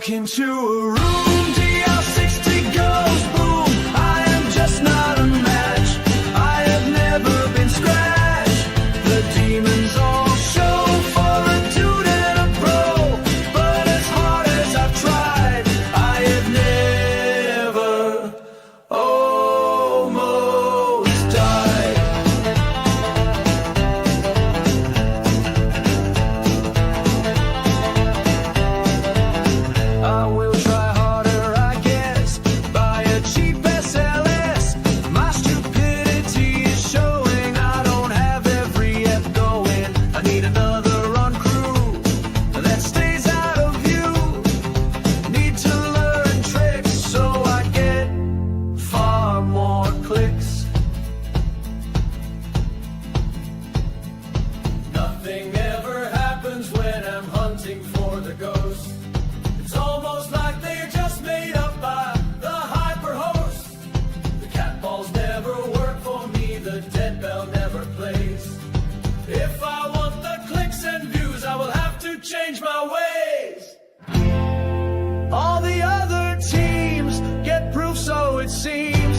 walk into a room, DL60 goes boom. I am just not a match. I have never been scratched. The demons all show for a dude and a pro. But as hard as I've tried, I have never almost died. I will try harder, I guess. Buy a cheap SLS. My stupidity is showing. I don't have every F going. I need another run crew that stays out of view. Need to learn tricks so I get far more clicks. Nothing ever happens when I'm hunting for the ghost. It's almost like they're just made up by the hyperhost. The cat balls never work for me, the dead bell never plays. If I want the clicks and views, I will have to change my ways. All the other teams get proof, so it seems.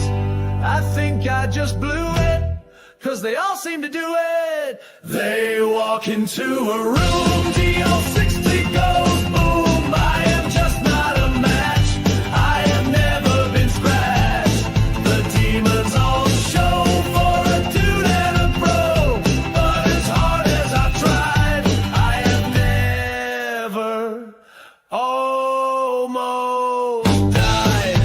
I think I just blew it, 'cause they all seem to do it. They walk into a room, DL60 goes boom. I am just not a match. I have never been scratched. The demons all show for a dude and a pro. But as hard as I've tried, I have never almost died.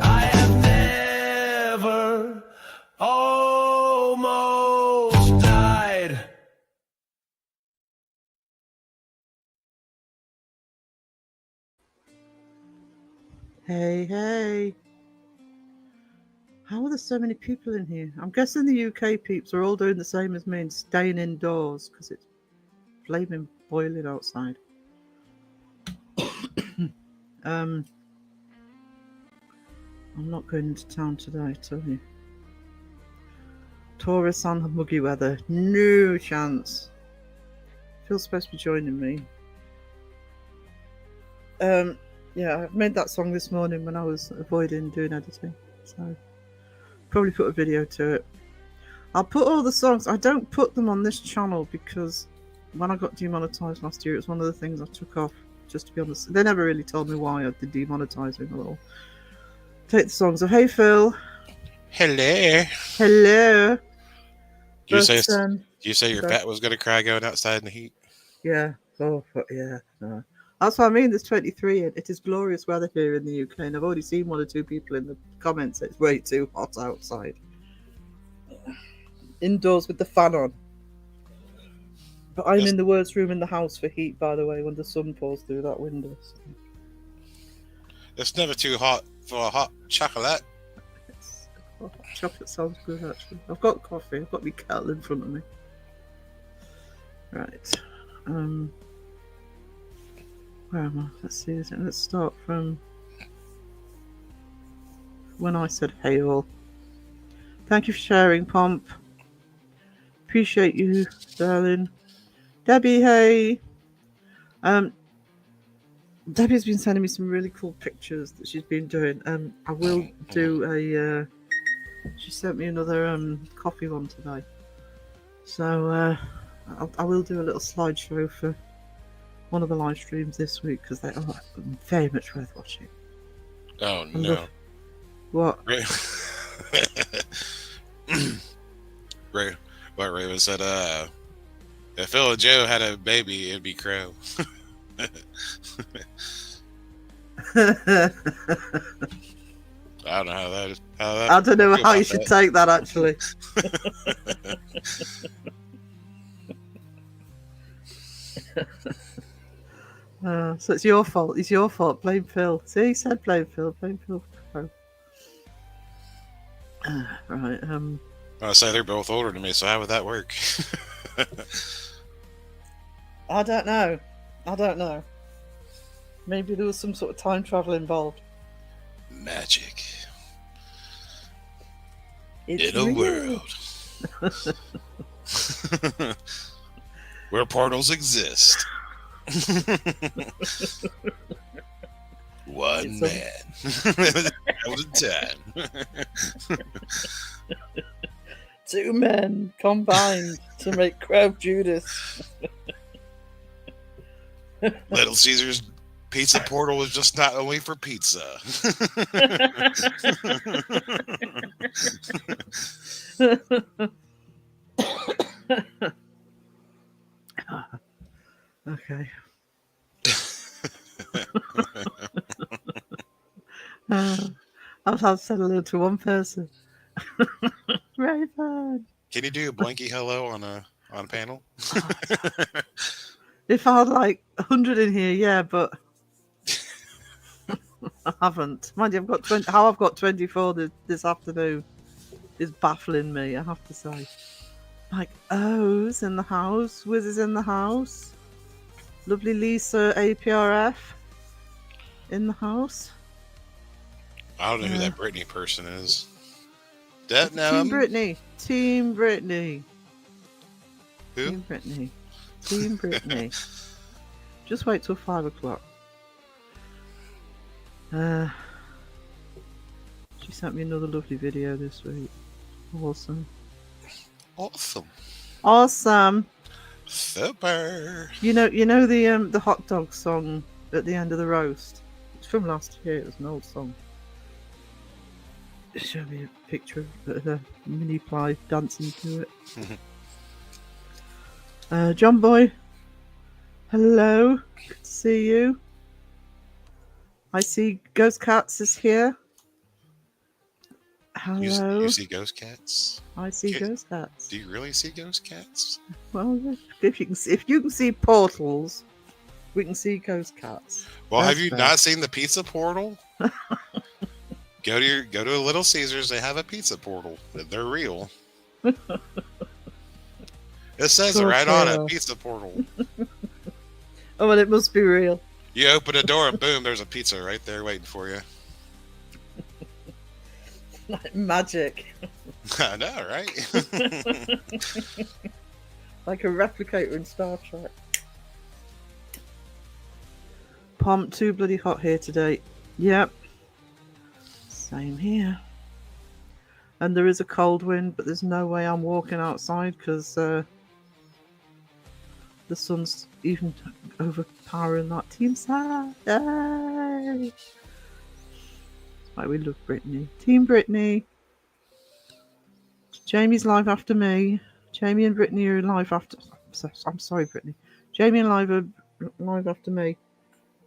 I have never almost died. Hey, hey. How are there so many people in here? I'm guessing the UK peeps are all doing the same as me and staying indoors because it's flaming boiling outside. I'm not going into town today, I tell you. Taurus on muggy weather. No chance. Phil's supposed to be joining me. Yeah, I made that song this morning when I was avoiding doing editing. So probably put a video to it. I'll put all the songs. I don't put them on this channel because when I got demonetized last year, it was one of the things I took off, just to be honest. They never really told me why I'd be demonetizing. I'll take the songs. So, hey, Phil. Hello. Hello. You But, say your pet was going to cry going outside in the heat? Yeah. Oh, yeah. No. That's what I mean. There's 23 and it is glorious weather here in the UK, and I've already seen one or two people in the comments say it's way too hot outside. Indoors with the fan on. But I'm in the worst room in the house for heat, by the way, when the sun pours through that window. So. It's never too hot for a hot chocolate. Chocolate sounds good, actually. I've got coffee. I've got my kettle in front of me. Right. Where am I? Let's see. Let's start from when I said hey all. Thank you for sharing, Pomp. Appreciate you, darling. Debbie, hey. Debbie's been sending me some really cool pictures that she's been doing. I will do a. She sent me another coffee one today, so I will do a little slideshow for one of the live streams this week because they are very much worth watching. Oh no! What? What Raven said, if Phil and Joe had a baby, it'd be Crow. I don't know how that. I don't know how you should take that, actually. So it's your fault. It's your fault. Blame Phil. See, he said blame Phil. Blame Phil. Right. I say they're both older than me, so how would that work? I don't know. Maybe there was some sort of time travel involved. Magic It's in a real. world where portals exist. One It's man at a time. two men combined to make Crab Judas. Little Caesar's pizza portal is just not only for pizza. Okay. I've said hello to one person. Raven. Can you do a blanky hello on panel? If I had like 100 in here, yeah, but I haven't. Mind you, I've got 20. How I've got 24 this afternoon is baffling me, I have to say. Like, O's in the house, Wiz is in the house, lovely Lisa APRF in the house. I don't know who that Britney person is. That Team Britney. Team Britney. Who? Team Britney. Team Britney. Just wait till 5 o'clock. She sent me another lovely video this week. Awesome. Awesome. Awesome. Super. You know the hot dog song at the end of the roast? It's from last year, it was an old song. Show me a picture of the mini pie dancing to it. John Boy, hello, good to see you. I see Ghost Cats is here. Hello. You see ghost cats? I see Ghost Cats. Do you really see ghost cats? Well, if you can see portals, we can see Ghost Cats. Well, That's have you fair. not seen the pizza portal? Go to a Little Caesars. They have a pizza portal. They're real. It says it right on it. Pizza portal. Oh, well, it must be real. You open a door and boom, there's a pizza right there waiting for you. Like magic. I know, right? Like a replicator in Star Trek. Pumped, too bloody hot here today. Yep. Same here. And there is a cold wind, but there's no way I'm walking outside because the sun's even overpowering that. Team Sass. Yay! That's why we love Brittany. Team Brittany. Jamie's live after me. Jamie and Brittany are live after. I'm sorry, Brittany. Jamie and live are live after me.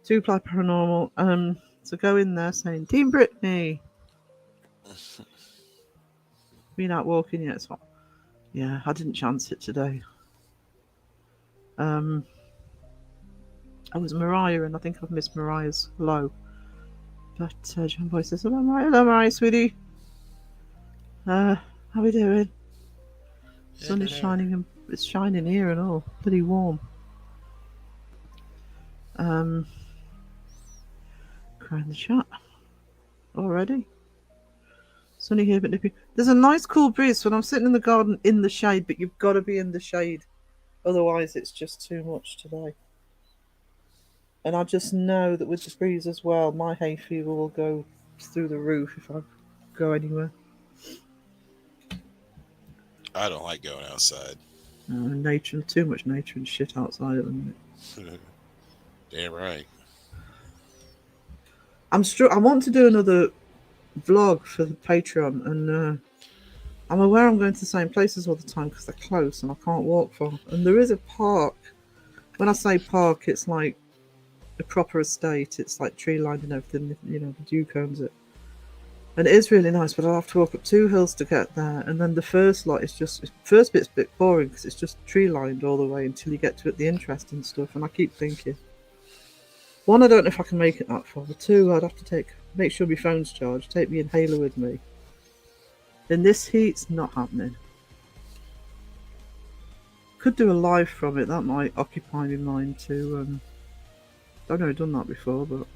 2-Ply Paranormal. So go in there saying Team Brittany. Been out walking yet? So yeah, I didn't chance it today. I was Mariah, and I think I've missed Mariah's hello. But John Boy says, hello Mariah, sweetie. How we doing? Sun is shining, and it's shining here and all. Pretty warm. Crying the chat already. Sunny here, but nippy. There's a nice cool breeze when I'm sitting in the garden in the shade, but you've got to be in the shade. Otherwise, it's just too much today. And I just know that with the breeze as well, my hay fever will go through the roof if I go anywhere. I don't like going outside. Nature, too much nature and shit outside at the minute. Damn right. I want to do another vlog for the Patreon, and I'm aware I'm going to the same places all the time because they're close and I can't walk far. And there is a park. When I say park, it's like a proper estate. It's like tree lined and everything. You know, the Duke owns it, and it is really nice. But I'll have to walk up 2 hills to get there, and then the first lot is first bit's a bit boring because it's just tree lined all the way until you get to the interesting stuff. And I keep thinking, 1, I don't know if I can make it that far. 2, I'd have to make sure my phone's charged, take my inhaler with me. In this heat, it's not happening. Could do a live from it. That might occupy my mind too. I've never done that before, but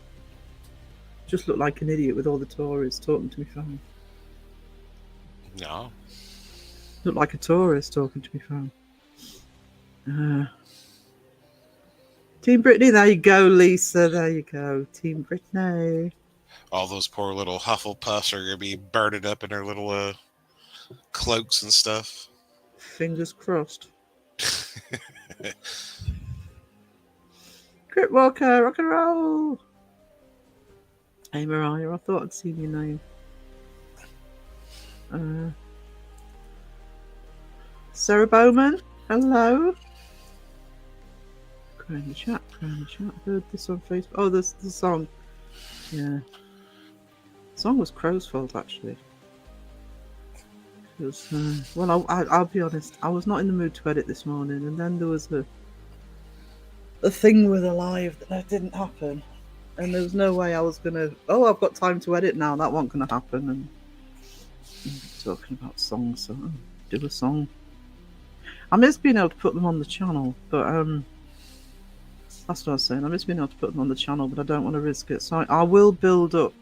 Just looked like an idiot with all the tourists talking to me phone. No. Looked like a tourist talking to me phone. Team Brittany, there you go, Lisa. There you go. Team Brittany. All those poor little Hufflepuffs are gonna be burning up in their little cloaks and stuff. Fingers crossed. Crit Walker, rock and roll. Hey Mariah, I thought I'd seen your name. Sarah Bowman, hello. Crown the chat. I heard this on Facebook. Oh, there's the song. Yeah. The song was Crow's fault, actually. Because, well, I'll be honest, I was not in the mood to edit this morning, and then there was a thing with a live that didn't happen. And there was no way I was going to, I've got time to edit now, that wasn't going to happen. And talking about songs, so I'll do a song. I miss being able to put them on the channel, but that's what I was saying. I miss being able to put them on the channel, but I don't want to risk it. So I will build up.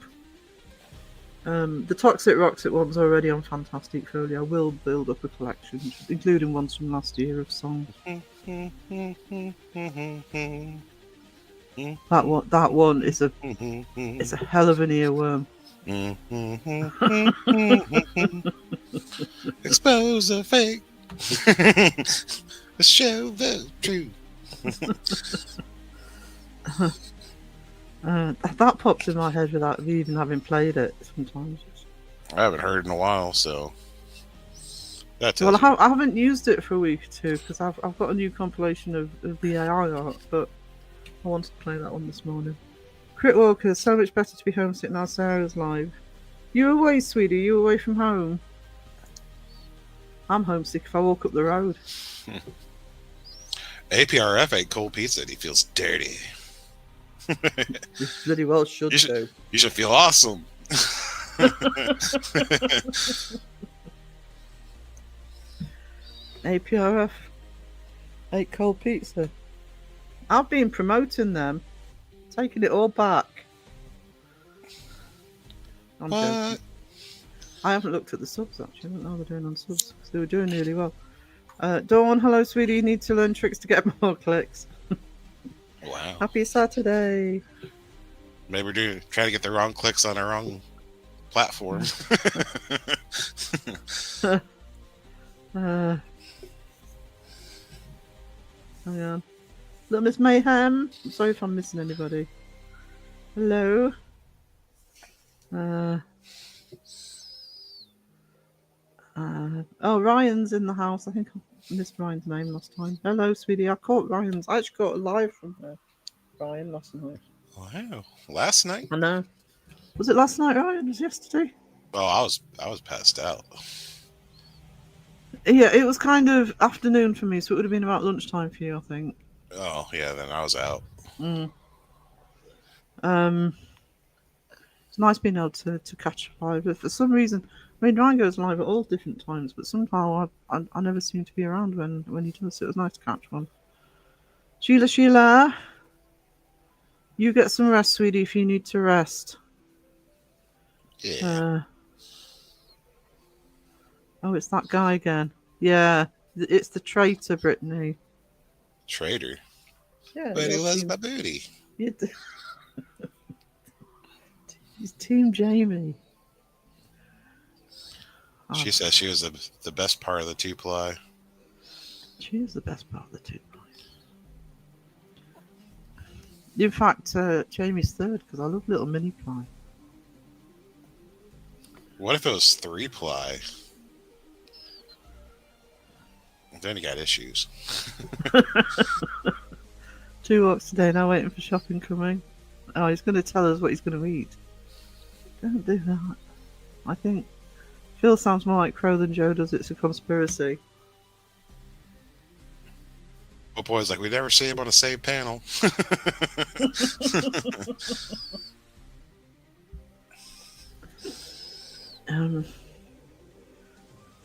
The Toxic Roxit ones are already on Fantastic Folio. I will build up a collection, including ones from last year of songs. That one is it's a hell of an earworm. Expose the fake. Show the truth. That pops in my head without me even having played it sometimes. I haven't heard in a while, so. Well, I haven't used it for a week or two because I've got a new compilation of the AI art, but I wanted to play that one this morning. Crit Walker, so much better to be homesick now Sarah's live. You away, sweetie? You away from home? I'm homesick if I walk up the road. APRF ate cold pizza and he feels dirty. You bloody well should do. You should feel awesome. APRF ate cold pizza. I've been promoting them, taking it all back. I'm joking. I haven't looked at the subs actually. I don't know how they're doing on subs because they were doing really well. Dawn, hello sweetie. You need to learn tricks to get more clicks. Wow. Happy Saturday. Maybe we're trying to get the wrong clicks on our wrong platform. Hang on. Little Miss Mayhem. I'm sorry if I'm missing anybody. Hello. Ryan's in the house. I think I missed Ryan's name last time. Hello, sweetie. I caught Ryan's. I actually caught a live from Ryan last night. Wow. Last night? I know. Was it last night, Ryan? Was it yesterday? Oh, I was passed out. Yeah, it was kind of afternoon for me, so it would have been about lunchtime for you, I think. Oh, yeah, then I was out. It's nice being able to catch live. But for some reason, I mean, Ryan goes live at all different times, but somehow I never seem to be around when he does. So it was nice to catch one. Sheila, you get some rest, sweetie, if you need to rest. Yeah. It's that guy again. Yeah, it's the traitor, Brittany. Traitor? Yeah. But he loves my booty. He's Team Jamie. She said she was the best part of the two-ply. She is the best part of the two-ply. In fact, Jamie's third because I love little mini-ply. What if it was three-ply? Then you got issues. 2 walks today, now waiting for shopping coming. Oh, he's going to tell us what he's going to eat. Don't do that. I think Phil sounds more like Crow than Joe does. It's a conspiracy. Oh, boys, like we never see him on the same panel.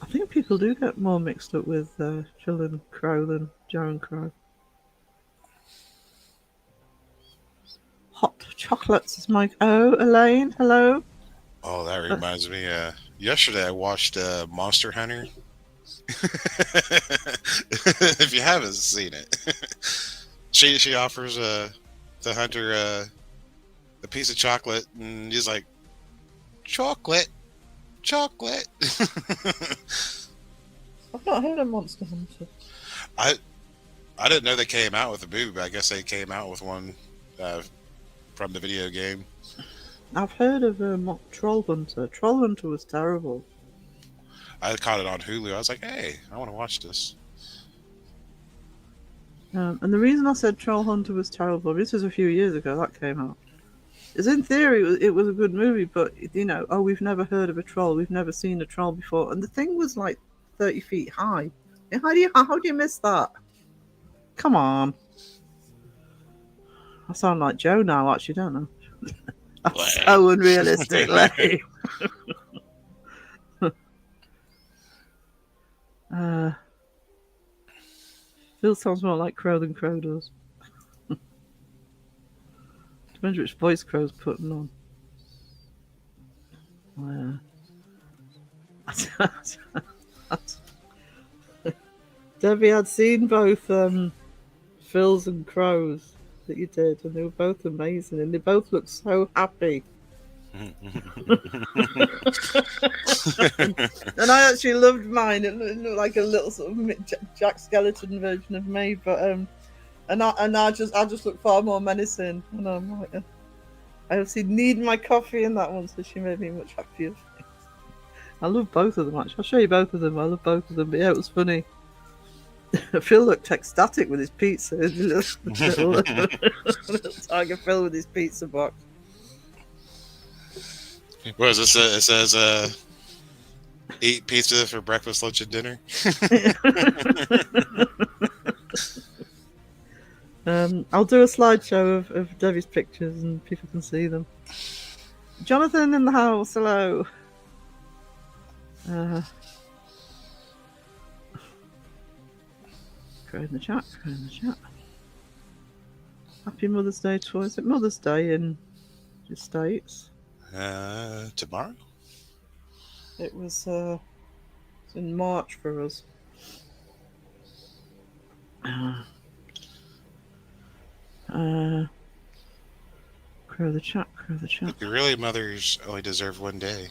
I think people do get more mixed up with Phil and Crow than Joe and Crow. Hot chocolates is my. Oh, Elaine, hello. Oh, that reminds me. Yesterday I watched Monster Hunter. If you haven't seen it, she offers the hunter a piece of chocolate, and he's like, chocolate, chocolate. I've not heard of Monster Hunter. I didn't know they came out with a movie, but I guess they came out with one from the video game. I've heard of Troll Hunter. Troll Hunter was terrible. I caught it on Hulu. I was like, hey, I want to watch this. And the reason I said Troll Hunter was terrible, this was a few years ago that came out, is in theory it was a good movie, but we've never heard of a troll, we've never seen a troll before, and the thing was like 30 feet high. How do you miss that? Come on. I sound like Joe now, actually, don't I? That's so unrealistic, lame. Phil sounds more like Crow than Crow does. Depends which voice Crow's putting on. Debbie, I'd seen both Phil's and Crow's that you did, and they were both amazing, and they both looked so happy. And I actually loved mine. It looked like a little sort of Jack Skeleton version of me, but I just look far more menacing. And I'm like, I obviously need my coffee in that one, so she made me much happier. I love both of them actually. I'll show you both of them. I love both of them. But yeah, it was funny. Phil looked ecstatic with his pizza. little Tiger Phil with his pizza box. What is this? It says eat pizza for breakfast, lunch, and dinner. I'll do a slideshow of Debbie's pictures and people can see them. Jonathan in the house, hello. Crow in the chat, crow in the chat. Happy Mother's Day to us. Is it Mother's Day in the States? Tomorrow? It was in March for us. Crow the chat, crow the chat. Really, mothers only deserve one day.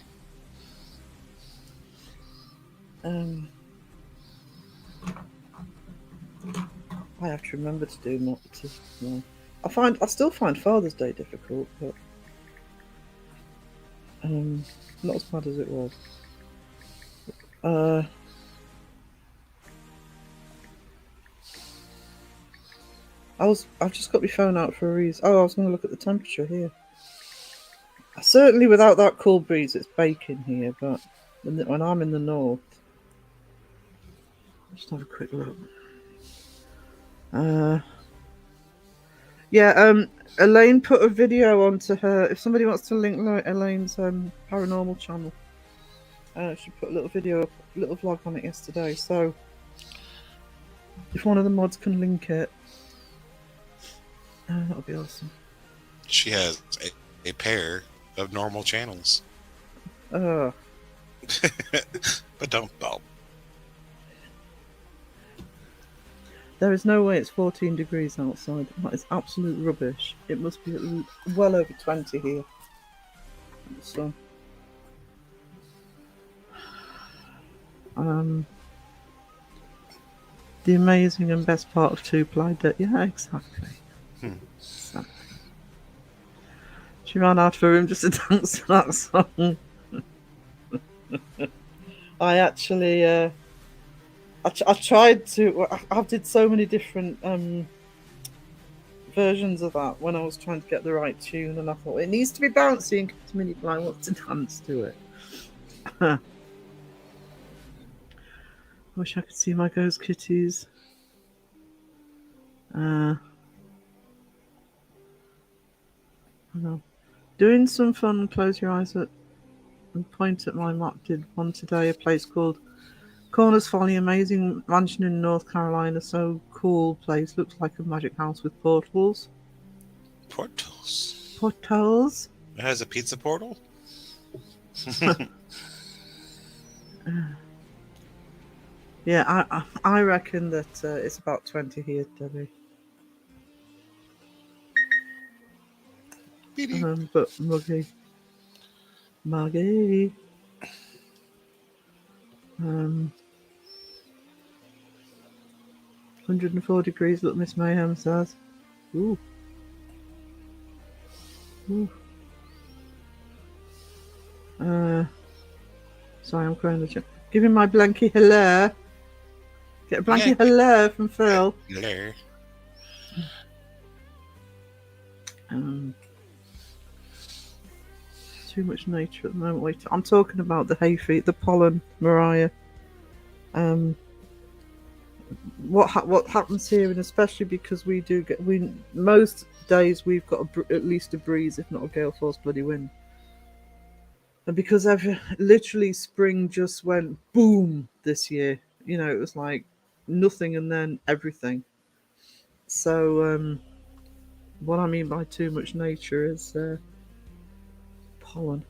I have to remember to do more. I still find Father's Day difficult, but not as bad as it was. I've just got my phone out for a reason. Oh, I was going to look at the temperature here. Certainly, without that cool breeze, it's baking here. But when I'm in the north, just have a quick look. Elaine put a video onto her. If somebody wants to link Elaine's paranormal channel, she put a little video, a little vlog on it yesterday. So if one of the mods can link it, that'll be awesome. She has a pair of normal channels. But don't bulb. There is no way it's 14 degrees outside. That is absolute rubbish. It must be well over 20 here. So, the amazing and best part of two-ply deck. Yeah, exactly. Exactly. She ran out of her room just to dance to that song. I actually, I tried to. I did so many different versions of that when I was trying to get the right tune, and I thought it needs to be bouncy in case Mini Fly wants to dance to it. I wish I could see my ghost kitties. I don't know. Doing some fun. Close your eyes at and point at my map. Did one today. A place called Corners Folly, amazing mansion in North Carolina. So cool place. Looks like a magic house with portals. Portals. portals. It has a pizza portal. Yeah, I reckon that it's about 20 here, Debbie. Beep. But Muggy. 104 degrees, look, Miss Mayhem says. Ooh. Ooh. Sorry, I'm crying. Give him my blankie hello. Get a blankie hello from Phil. Hello. Too much nature at the moment. Wait, I'm talking about the hay feet, the pollen, Mariah. What happens here, and especially because we most days we've got at least a breeze, if not a gale force bloody wind. And because literally spring just went boom this year, you know, it was like nothing and then everything. So what I mean by too much nature is pollen.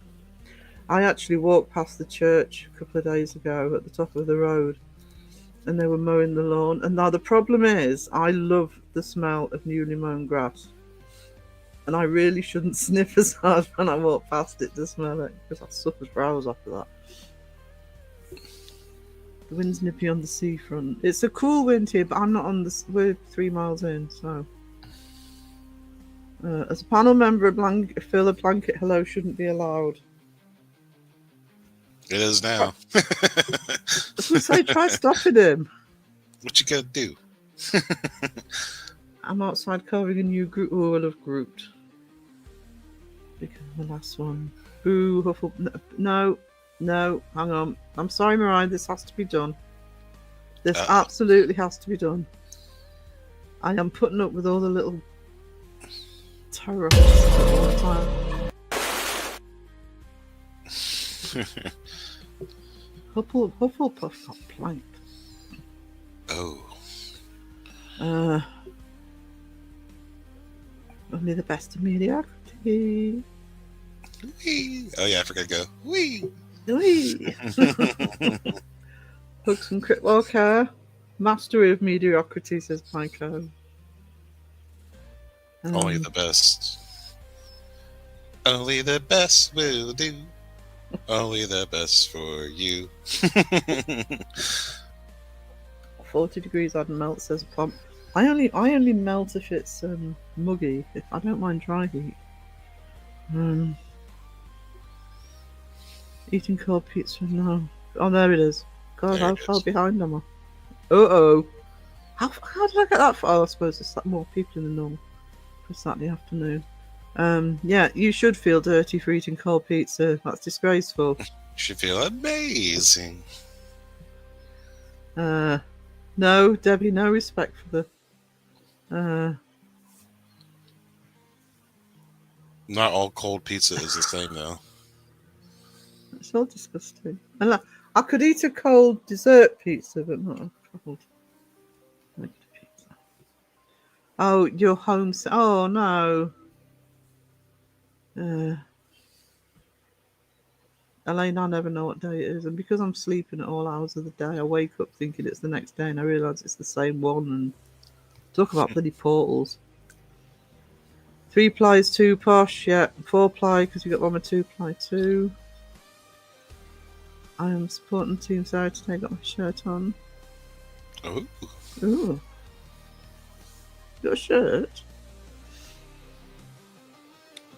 I actually walked past the church a couple of days ago at the top of the road, and they were mowing the lawn. And now the problem is, I love the smell of newly mown grass, and I really shouldn't sniff as hard when I walk past it to smell it, because I suffer for hours after that. The wind's nippy on the seafront. It's a cool wind here, but I'm not on the. We're 3 miles in, so. As a panel member, a blanket hello shouldn't be allowed. It is now. As we say, try stopping him. What you gonna do? I'm outside carving a new group. Oh, I love grouped. Because the last one. Boo, Huffle. No, hang on. I'm sorry, Mariah, this has to be done. This absolutely has to be done. I am putting up with all the little terrorists all the time. Hufflepuff got planked. Oh. Only the best of mediocrity. Whee. Oh yeah, I forgot to go. Whee. Whee. Hooks and Crit Walker. Mastery of mediocrity, says Pico. Only the best. Only the best will do. Only the best for you. 40 degrees I'd melt, says Plump. I only melt if it's muggy. I don't mind dry heat. Eating cold pizza now. Oh, there it is. God, how far behind am I? Uh-oh. How did I get that far? Oh, I suppose there's more people in the normal for Saturday afternoon. Yeah, you should feel dirty for eating cold pizza. That's disgraceful. You should feel amazing. No, Debbie, no respect for the... Not all cold pizza is the same, though. It's all disgusting. And I could eat a cold dessert pizza, but not a cold pizza. Oh, you're home. Oh, no. Elaine, I never know what day it is. And because I'm sleeping at all hours of the day, I wake up thinking it's the next day and I realise it's the same one. And talk about bloody portals. 3 ply is 2 posh, yeah. 4 ply because we got one with 2 ply too. I am supporting Team Sarah today. Got my shirt on. Ooh. Ooh. Got a shirt?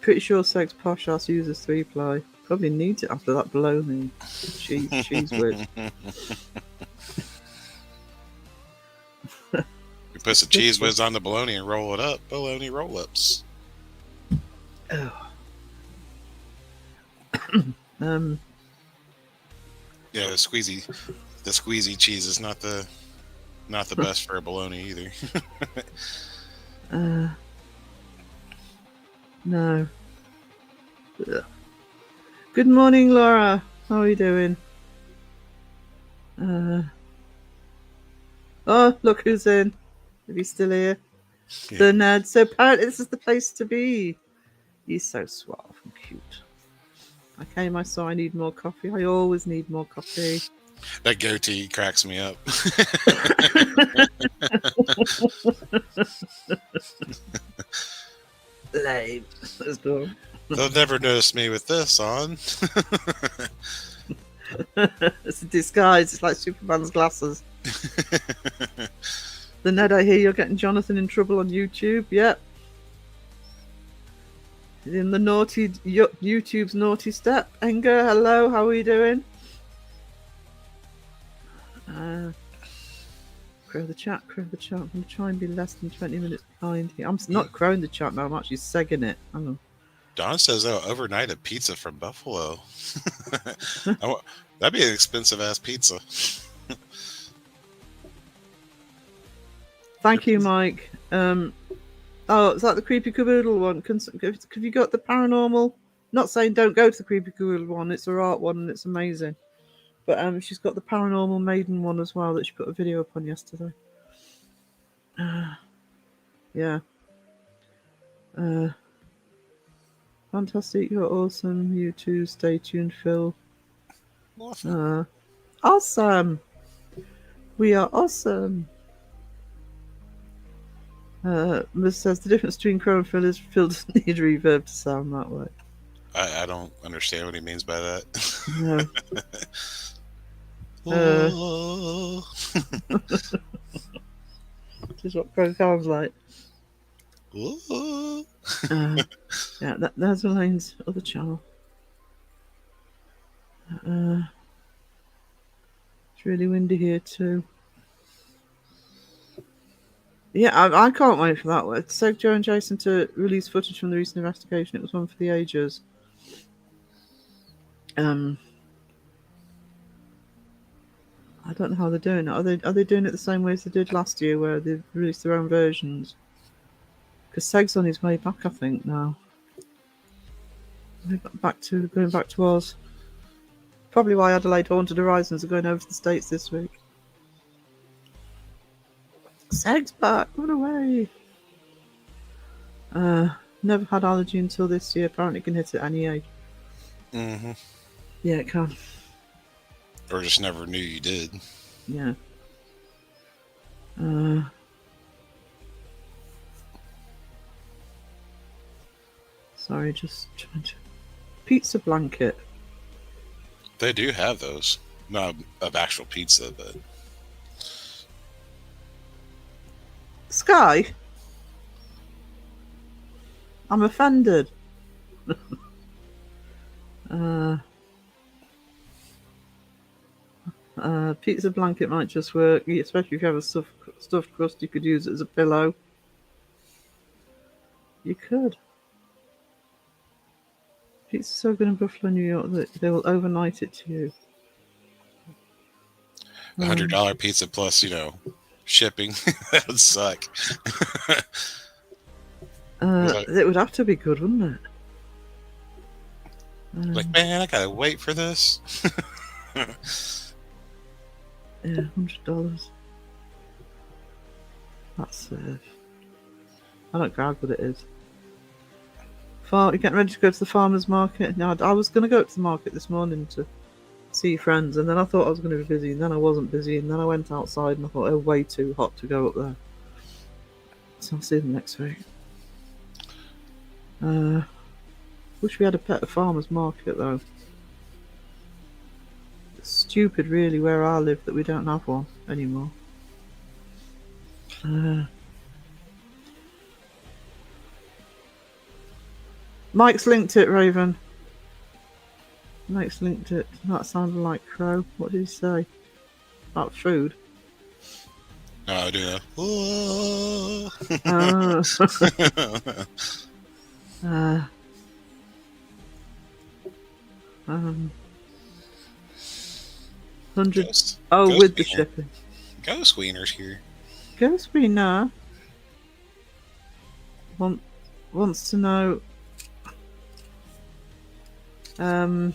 Pretty sure Sex Posh ass uses 3 ply. Probably needs it after that bologna. Cheese whiz. You put some cheese whiz on the bologna and roll it up. Bologna roll-ups. Oh. Yeah, the squeezy cheese is not the best for a bologna either. No. Ugh. Good morning, Laura. How are you doing? Oh, look who's in. If he's still here. Yeah. The Ned. So apparently this is the place to be. He's so suave and cute. Okay, I saw I need more coffee. I always need more coffee. That goatee cracks me up. Lame. Let's go. They'll never notice me with this on. It's a disguise. It's like Superman's glasses. The Ned, I hear you're getting Jonathan in trouble on YouTube. Yep. In the naughty YouTube's naughty step. Enger, hello. How are you doing? Crow the chat. I'm going to try and be less than 20 minutes behind here. I'm not crowing the chat now. I'm actually segging it. Hang on. Don says, "Oh, overnight a pizza from Buffalo." That'd be an expensive ass pizza. Thank you, Mike. Oh, is that the Creepy Caboodle one? Have you got the paranormal? Not saying don't go to the Creepy Caboodle one. It's her art one and it's amazing. But she's got the Paranormal Maiden one as well that she put a video up on yesterday. Yeah. Fantastic. You're awesome. You too. Stay tuned, Phil. Awesome. We are awesome. Miss says the difference between Crow and Phil is Phil doesn't need reverb to sound that way. I don't understand what he means by that. No. This is what Crow sounds like. Yeah, there's Elaine's other channel. It's really windy here too. Yeah, I can't wait for that one. It's so Joe and Jason to release footage from the recent investigation. It was one for the ages. I don't know how they're doing it. Are they doing it the same way as they did last year, where they released their own versions? Because Seg's on his way back, I think now. Going back to Oz. Probably why Adelaide Haunted Horizons are going over to the States this week. Seg's back, run away. Never had allergy until this year. Apparently it can hit at any age. Mm-hmm. Yeah, it can. Or just never knew you did. Yeah. Sorry, just trying to... Pizza blanket. They do have those. Not of actual pizza, but... Sky? I'm offended. Pizza blanket might just work, especially if you have a stuffed crust. You could use it as a pillow. You could. Pizza's so good in Buffalo, New York that they will overnight it to you. $100 pizza plus, shipping. That would suck. It would have to be good, wouldn't it? Like, man, I gotta wait for this. Yeah, $100. That's I don't grab what it is. You're getting ready to go to the farmer's market? No, I was going to go to the market this morning to see friends, and then I thought I was going to be busy, and then I wasn't busy, and then I went outside and I thought it was way too hot to go up there. So I'll see them next week. Wish we had a pet farmer's market though. It's stupid really where I live that we don't have one anymore. Mike's linked it, Raven. Mike's linked it. That sounded like Crow. What did he say? About food. No, I do know. 100. Ghost With the Wiener. shipping. Ghost Wiener's here. Ghost Wiener wants to know. Do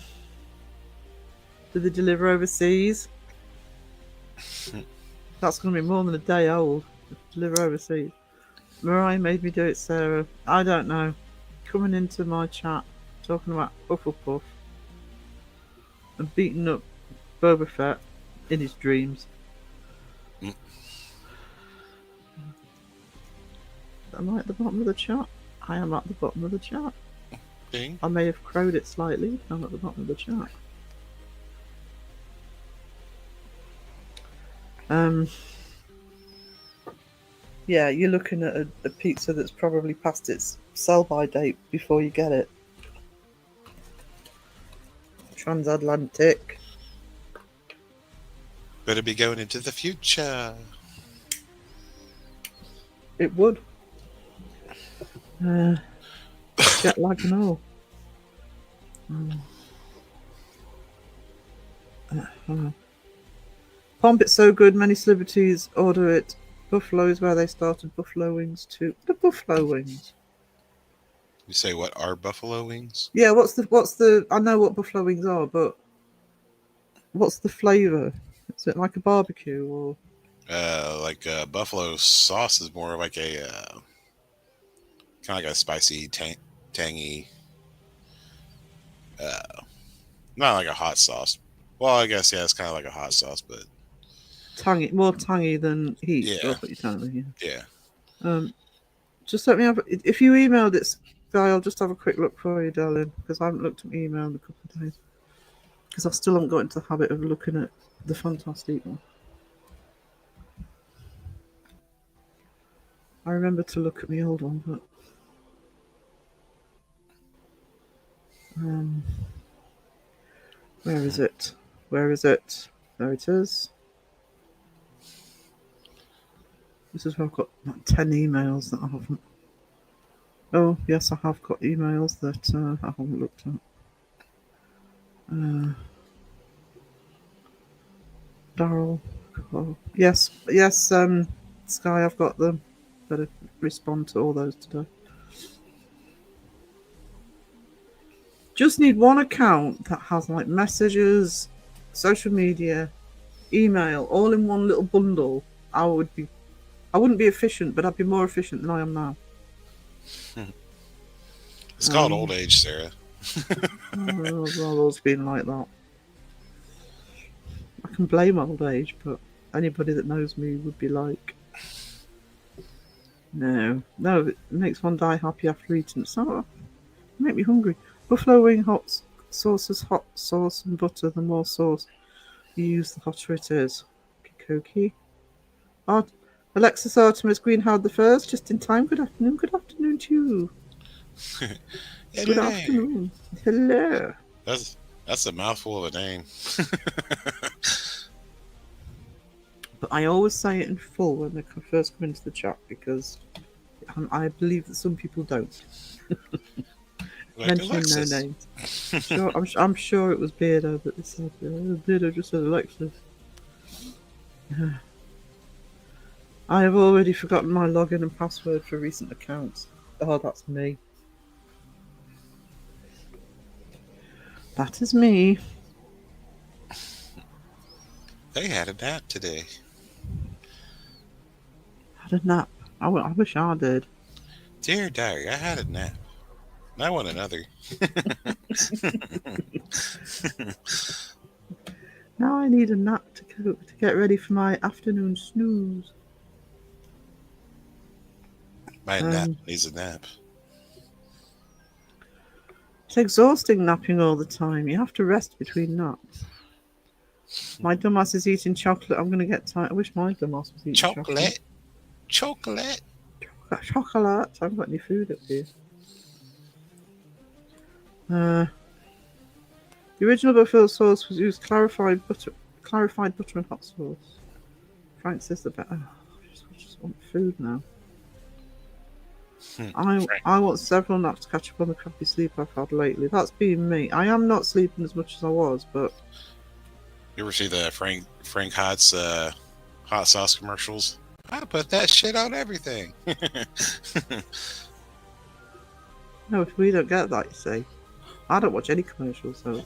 they deliver overseas? That's going to be more than a day old. Deliver overseas. Mariah made me do it, Sarah. I don't know. coming into my chat talking about Hufflepuff and beating up Boba Fett in his dreams. Mm. Am I at the bottom of the chat? I am at the bottom of the chat. Ding. I may have crowed it slightly, but I'm at the bottom of the chat. Yeah, you're looking at a pizza that's probably past its sell-by date before you get it. Transatlantic. Better be going into the future. It would. Jet lag and all. Pomp, it's so good. Many celebrities order it. Buffalo is where they started buffalo wings too. The buffalo wings. You say what are buffalo wings? Yeah, what's the? I know what buffalo wings are, but what's the flavour? Is it like a barbecue or? Like buffalo sauce is more like a kind of like a spicy, tangy. Not like a hot sauce. Well, I guess yeah, it's kind of like a hot sauce, but Tangy, more tangy than heat. Yeah. That's what you're telling me. yeah. Just let me have. If you emailed it, Guy, I'll just have a quick look for you, darling, because I haven't looked at my email in a couple of days. Because I still haven't got into the habit of looking at the Fantastic one. I remember to look at my old one, but where is it? Where is it? There it is. This is where I've got like 10 emails that I haven't. Oh, yes, I have got emails that I haven't looked at. Daryl. Oh, yes, Sky, I've got them. Better respond to all those today. Just need one account that has like messages, social media, email, all in one little bundle. I wouldn't be efficient, but I'd be more efficient than I am now. It's called old age, Sarah. I've always been like that. I can blame old age, but anybody that knows me would be like, no, it makes one die happy after eating. So, make me hungry. Buffalo wing hot sauces, hot sauce and butter. The more sauce you use, the hotter it is. Cookie. Alexis Artemis Greenhound the First, just in time. Good afternoon. Good afternoon to you. Good afternoon. Hello. That's a mouthful of a name. But I always say it in full when they first come into the chat because I believe that some people don't. Like Mentioning Alexis. no names. I'm sure it was Beardo that they said. Beardo just said Alexis. I have already forgotten my login and password for recent accounts. Oh, that's me. That is me. They had a nap today. Had a nap. I wish I did. Dear diary, I had a nap. And I want another. Now I need a nap to get ready for my afternoon snooze. My nap needs a nap. It's exhausting napping all the time. You have to rest between naps. My dumbass is eating chocolate. I'm going to get tired. I wish my dumbass was eating chocolate. Chocolate. Chocolate. I haven't got any food up here. The original buffalo sauce was used clarified butter and hot sauce. Frank says the better. I just want food now. I want several naps to catch up on the crappy sleep I've had lately. That's been me. I am not sleeping as much as I was, but You ever see the Frank Hot's hot sauce commercials? I put that shit on everything. no, if we don't get that, you see. I don't watch any commercials, so.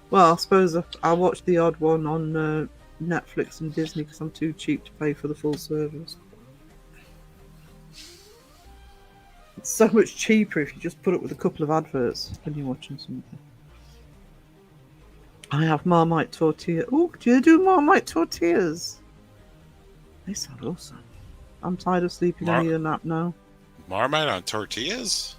Well, I suppose I watch the odd one on Netflix and Disney because I'm too cheap to pay for the full service. It's so much cheaper if you just put up with a couple of adverts when you're watching something. I have Marmite tortilla. Oh, do you do Marmite tortillas? They sound awesome. I'm tired of sleeping. I need a nap now. Marmite on tortillas?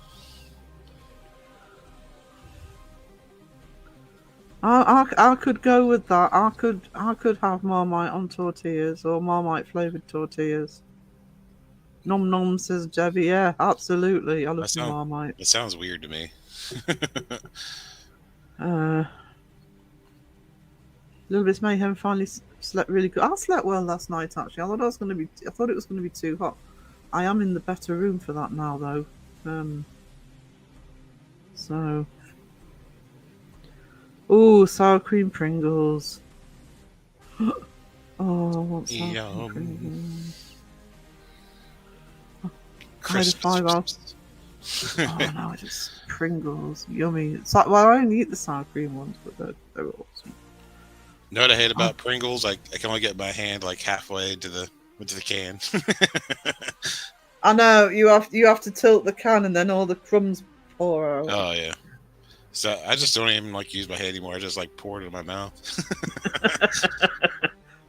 I could go with that. I could have Marmite on tortillas or Marmite flavored tortillas. Nom nom, says Debbie. Yeah, absolutely. I love the Marmite. It sounds weird to me. Little Bit Mayhem finally slept really good. I slept well last night actually. I thought it was gonna be too hot. I am in the better room for that now though. So. Oh, sour cream Pringles. Oh, I want sour cream Pringles. I had a 5 hours. Oh no, just Pringles. Yummy. It's like, well, I only eat the sour cream ones, but they're awesome. You know what I hate about Pringles? I can only get my hand like halfway into the can. I know, you have to tilt the can and then all the crumbs pour out. Oh yeah. So I just don't even like use my hand anymore. I just like pour it in my mouth.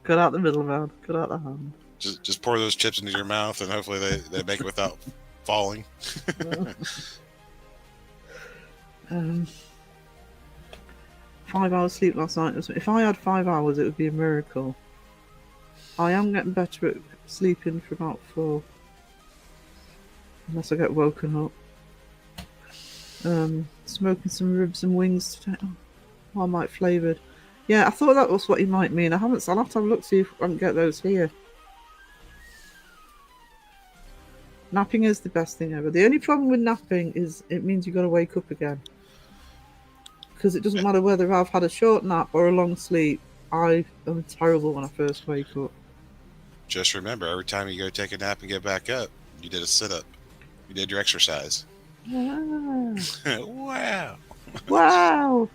Cut out the middle, man. Cut out the hand. Just pour those chips into your mouth, and hopefully they make it without falling. 5 hours sleep last night. If I had 5 hours, it would be a miracle. I am getting better at sleeping for about 4, unless I get woken up. Smoking some ribs and wings today. Oh, Marmite flavoured. Yeah, I thought that was what he might mean. I'll have to have a look, see if I can get those here. Napping is the best thing ever. The only problem with napping is it means you've got to wake up again. Because it doesn't matter whether I've had a short nap or a long sleep. I am terrible when I first wake up. Just remember, every time you go take a nap and get back up, you did a sit-up. You did your exercise. Wow. Wow. Wow.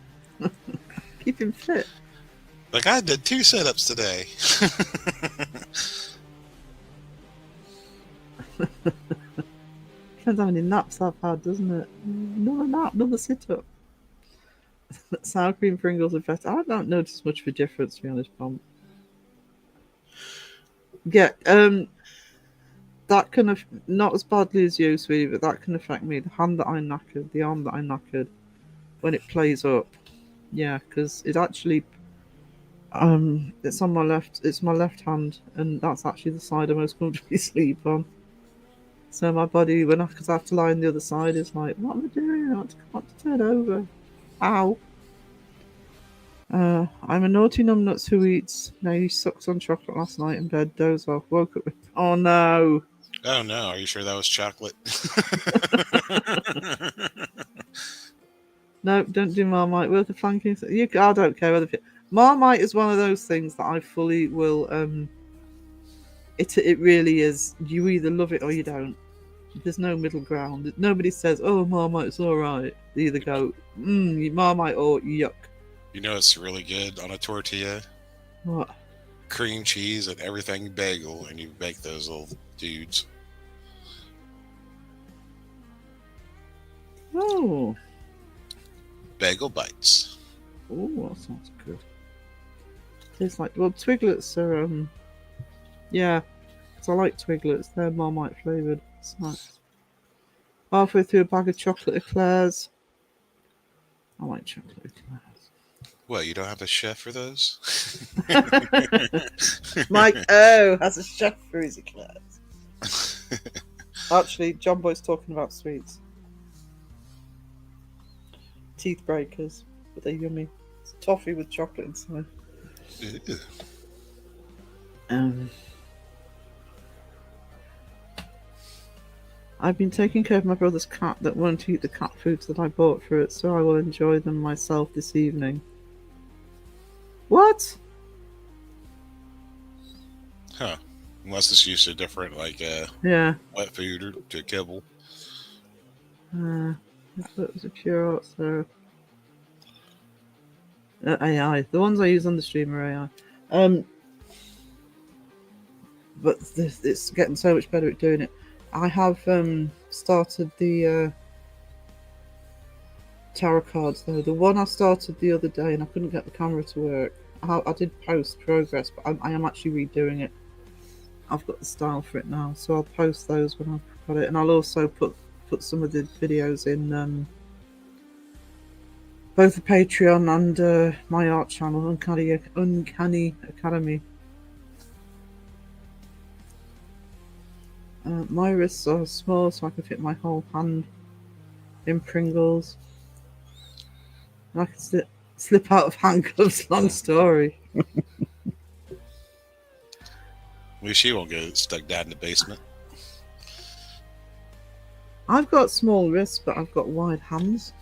Keep him fit. Like I did 2 sit-ups today. Depends how many naps I've had, doesn't it? Another nap, another sit-up. Sour cream Pringles are better. I don't notice much of a difference, to be honest, Pom. Yeah, that can not as badly as you, sweetie, but that can affect me. The hand that I knackered, the arm that I knackered, when it plays up. Yeah, because it actually, it's on my left. It's my left hand, and that's actually the side I most comfortably sleep on. So my body, because I have to lie on the other side, is like, what am I doing? I want to turn over. Ow. I'm a naughty numbnuts who eats. Now he sucked on chocolate last night in bed, dozed off, woke up with. Oh no. Oh no, are you sure that was chocolate? No, don't do Marmite. Worth the flanking. I don't care whether Marmite is one of those things that I fully will. It really is. You either love it or you don't. There's no middle ground. Nobody says, "Oh, Marmite's all right." They either go, Marmite," or "Yuck." You know it's really good on a tortilla? What? Cream cheese and everything bagel, and you bake those little dudes. Oh. Bagel bites. Oh, that sounds good. Tastes like, well, Twiglets are, yeah, because I like Twiglets. They're Marmite flavoured. It's nice. Halfway through a bag of chocolate eclairs. I like chocolate eclairs. What, you don't have a chef for those? Mike has a chef for his eclairs. Actually, John Boy's talking about sweets. Teeth breakers, but they're yummy. It's toffee with chocolate inside. I've been taking care of my brother's cat that won't eat the cat foods that I bought for it, so I will enjoy them myself this evening. What? Huh. Unless it's used to different, like, yeah, wet food or to kibble. I thought it was a pure art, so... AI. The ones I use on the stream are AI. But it's getting so much better at doing it. I have started the tarot cards though. The one I started the other day and I couldn't get the camera to work. I did post progress, but I am actually redoing it. I've got the style for it now, so I'll post those when I've got it, and I'll also put some of the videos in both the Patreon and my art channel, Uncanny Academy. My wrists are small, so I can fit my whole hand in Pringles. And I can slip out of handcuffs. Long story. At least she won't get stuck down in the basement. I've got small wrists, but I've got wide hands.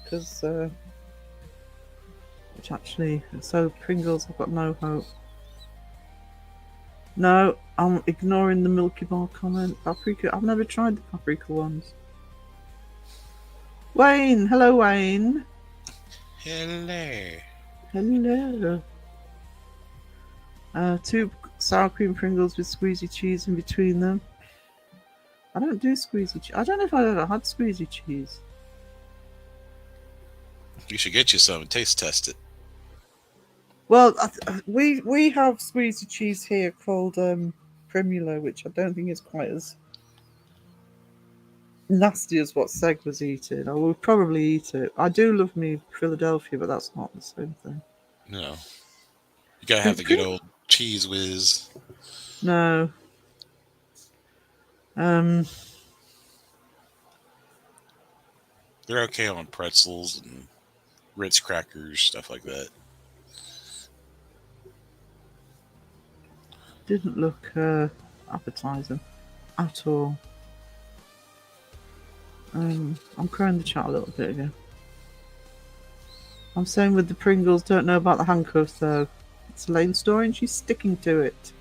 Because, which actually, so Pringles, I've got no hope. No, I'm ignoring the Milky Bar comment. Paprika, I've never tried the paprika ones. Wayne, hello Wayne. Hello. Hello. 2 sour cream Pringles with squeezy cheese in between them. I don't do squeezy cheese. I don't know if I've ever had squeezy cheese. You should get you some and taste test it. Well, we have squeezy cheese here called Primula, which I don't think is quite as nasty as what Seg was eating. I will probably eat it. I do love me Philadelphia, but that's not the same thing. No. You gotta have the good old cheese whiz. No. They're okay on pretzels and Ritz crackers, stuff like that. Didn't look appetizing at all. I'm crowing the chat a little bit again. I'm saying with the Pringles, don't know about the handcuffs though. It's Elaine's story and she's sticking to it.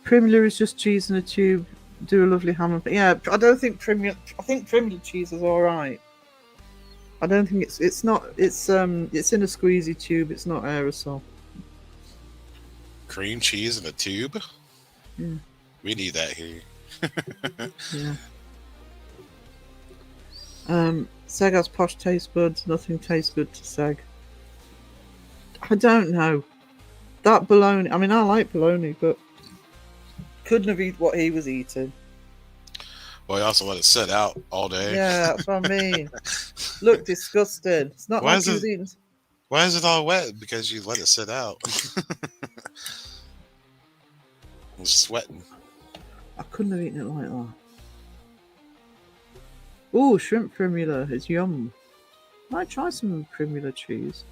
Primula is just cheese in a tube. Do a lovely ham and yeah. I don't think Primula. I think Primula cheese is all right. I don't think it's not. It's in a squeezy tube. It's not aerosol. Cream cheese in a tube? Yeah. We need that here. Yeah. Seg has posh taste buds. Nothing tastes good to Seg. I don't know. That bologna. I mean, I like bologna, but couldn't have eaten what he was eating. Well, he also let it sit out all day. Yeah, that's what I mean. Look disgusting. It's not Why like is he was it- eating. Why is it all wet? Because you let it sit out. It's sweating. I couldn't have eaten it like that. Ooh, shrimp primula is yum. Might try some primula cheese.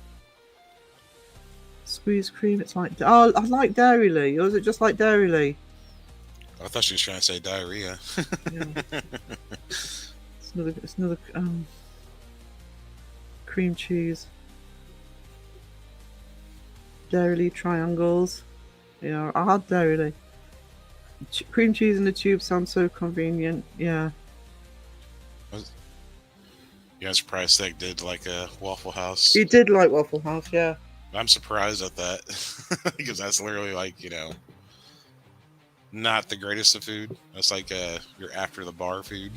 Squeeze cream, it's like... Oh, I like Dairy Lee. Or is it just like Dairy Lee? I thought she was trying to say diarrhea. Yeah. It's another cream cheese. Dairy Lee triangles. Yeah, I had Dairy Lee. Cream cheese in the tube sounds so convenient. Yeah. Yeah, I'm surprised Seg did like a Waffle House. He did like Waffle House, yeah. I'm surprised at that. Because that's literally like, not the greatest of food. That's like your after the bar food.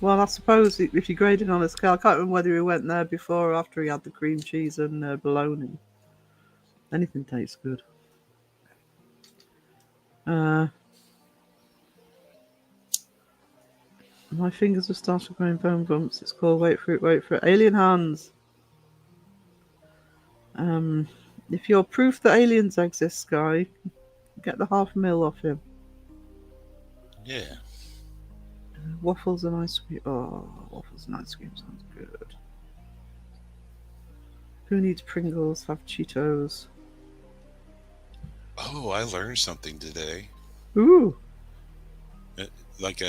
Well, I suppose if you graded on a scale, I can't remember whether he went there before or after he had the cream cheese and bologna. Anything tastes good. My fingers have started growing bone bumps. It's called wait for it. Alien hands. If you're proof that aliens exist, Sky, get the $500,000 off him. Yeah. Waffles and ice cream. Oh, waffles and ice cream sounds good. Who needs Pringles? Have Cheetos. Oh, I learned something today. Ooh. Like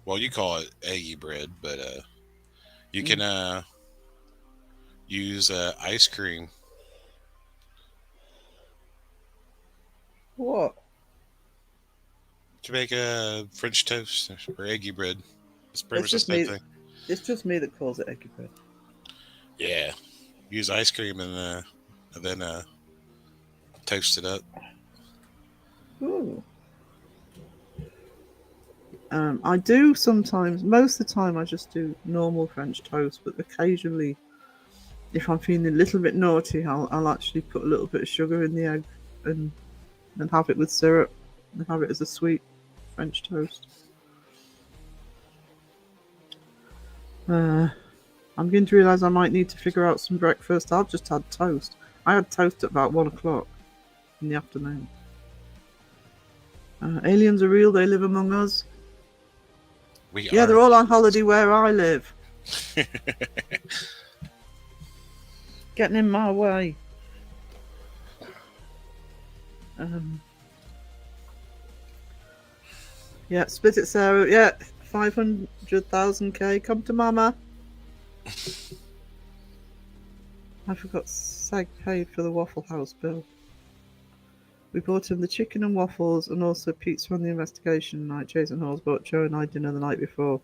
well, you call it eggy bread, but you can use ice cream. What? To make a French toast or eggy bread. It's pretty much the just same me. thing. It's just me that calls it eggy bread. Yeah. Use ice cream and then Toast it up. Ooh. I do sometimes. Most of the time, I just do normal French toast, but occasionally, if I'm feeling a little bit naughty, I'll actually put a little bit of sugar in the egg and have it with syrup and have it as a sweet French toast. I'm beginning to realise I might need to figure out some breakfast. I've just had toast. I had toast at about 1 o'clock in the afternoon. Aliens are real, they live among us. Yeah, they're all on holiday where I live. Getting in my way. Yeah, split it, Sarah. Yeah, 500,000k. Come to Mama. I forgot Sag paid for the Waffle House bill. We bought him the chicken and waffles and also pizza on the investigation night. Jason Halls bought Joe and I dinner the night before.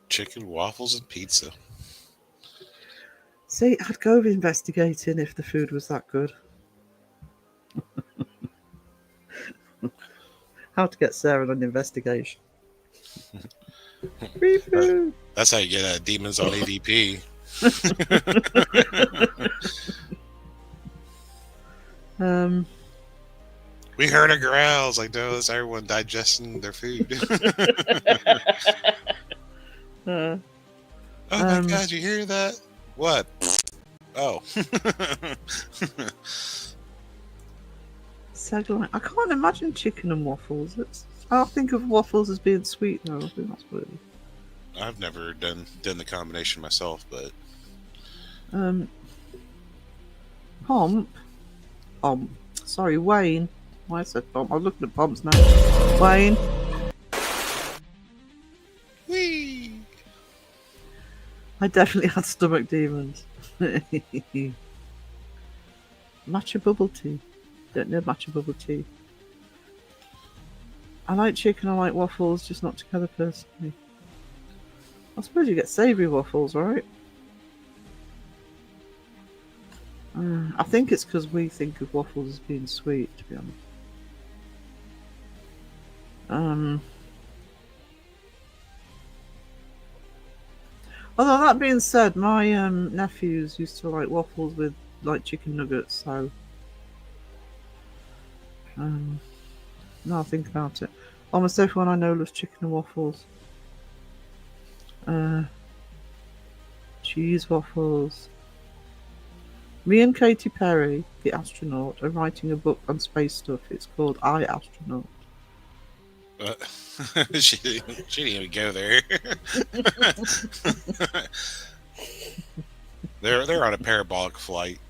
Chicken, waffles, and pizza. See, I'd go investigating if the food was that good. How to get Sarah on investigation. Free food. That's how you get demons on ADP. We heard a growls. Like, no, that's everyone digesting their food. Oh my God, you hear that? What? Oh. Sagline. I can't imagine chicken and waffles. I think of waffles as being sweet though. I think that's what it is. I've never done the combination myself, but Pomp. Sorry, Wayne. Why I said Pomp? I'm looking at Pomp's now. Wayne. whee! I definitely had stomach demons. Matcha bubble tea. Don't know matcha bubble tea. I like chicken, I like waffles, just not together personally. I suppose you get savoury waffles, right? I think it's because we think of waffles as being sweet, to be honest. Although that being said, my nephews used to like waffles with like chicken nuggets, so now I think about it. Almost everyone I know loves chicken and waffles. Cheese waffles. Me and Katy Perry, the astronaut, are writing a book on space stuff. It's called I, Astronaut. She didn't even go there. They're on a parabolic flight.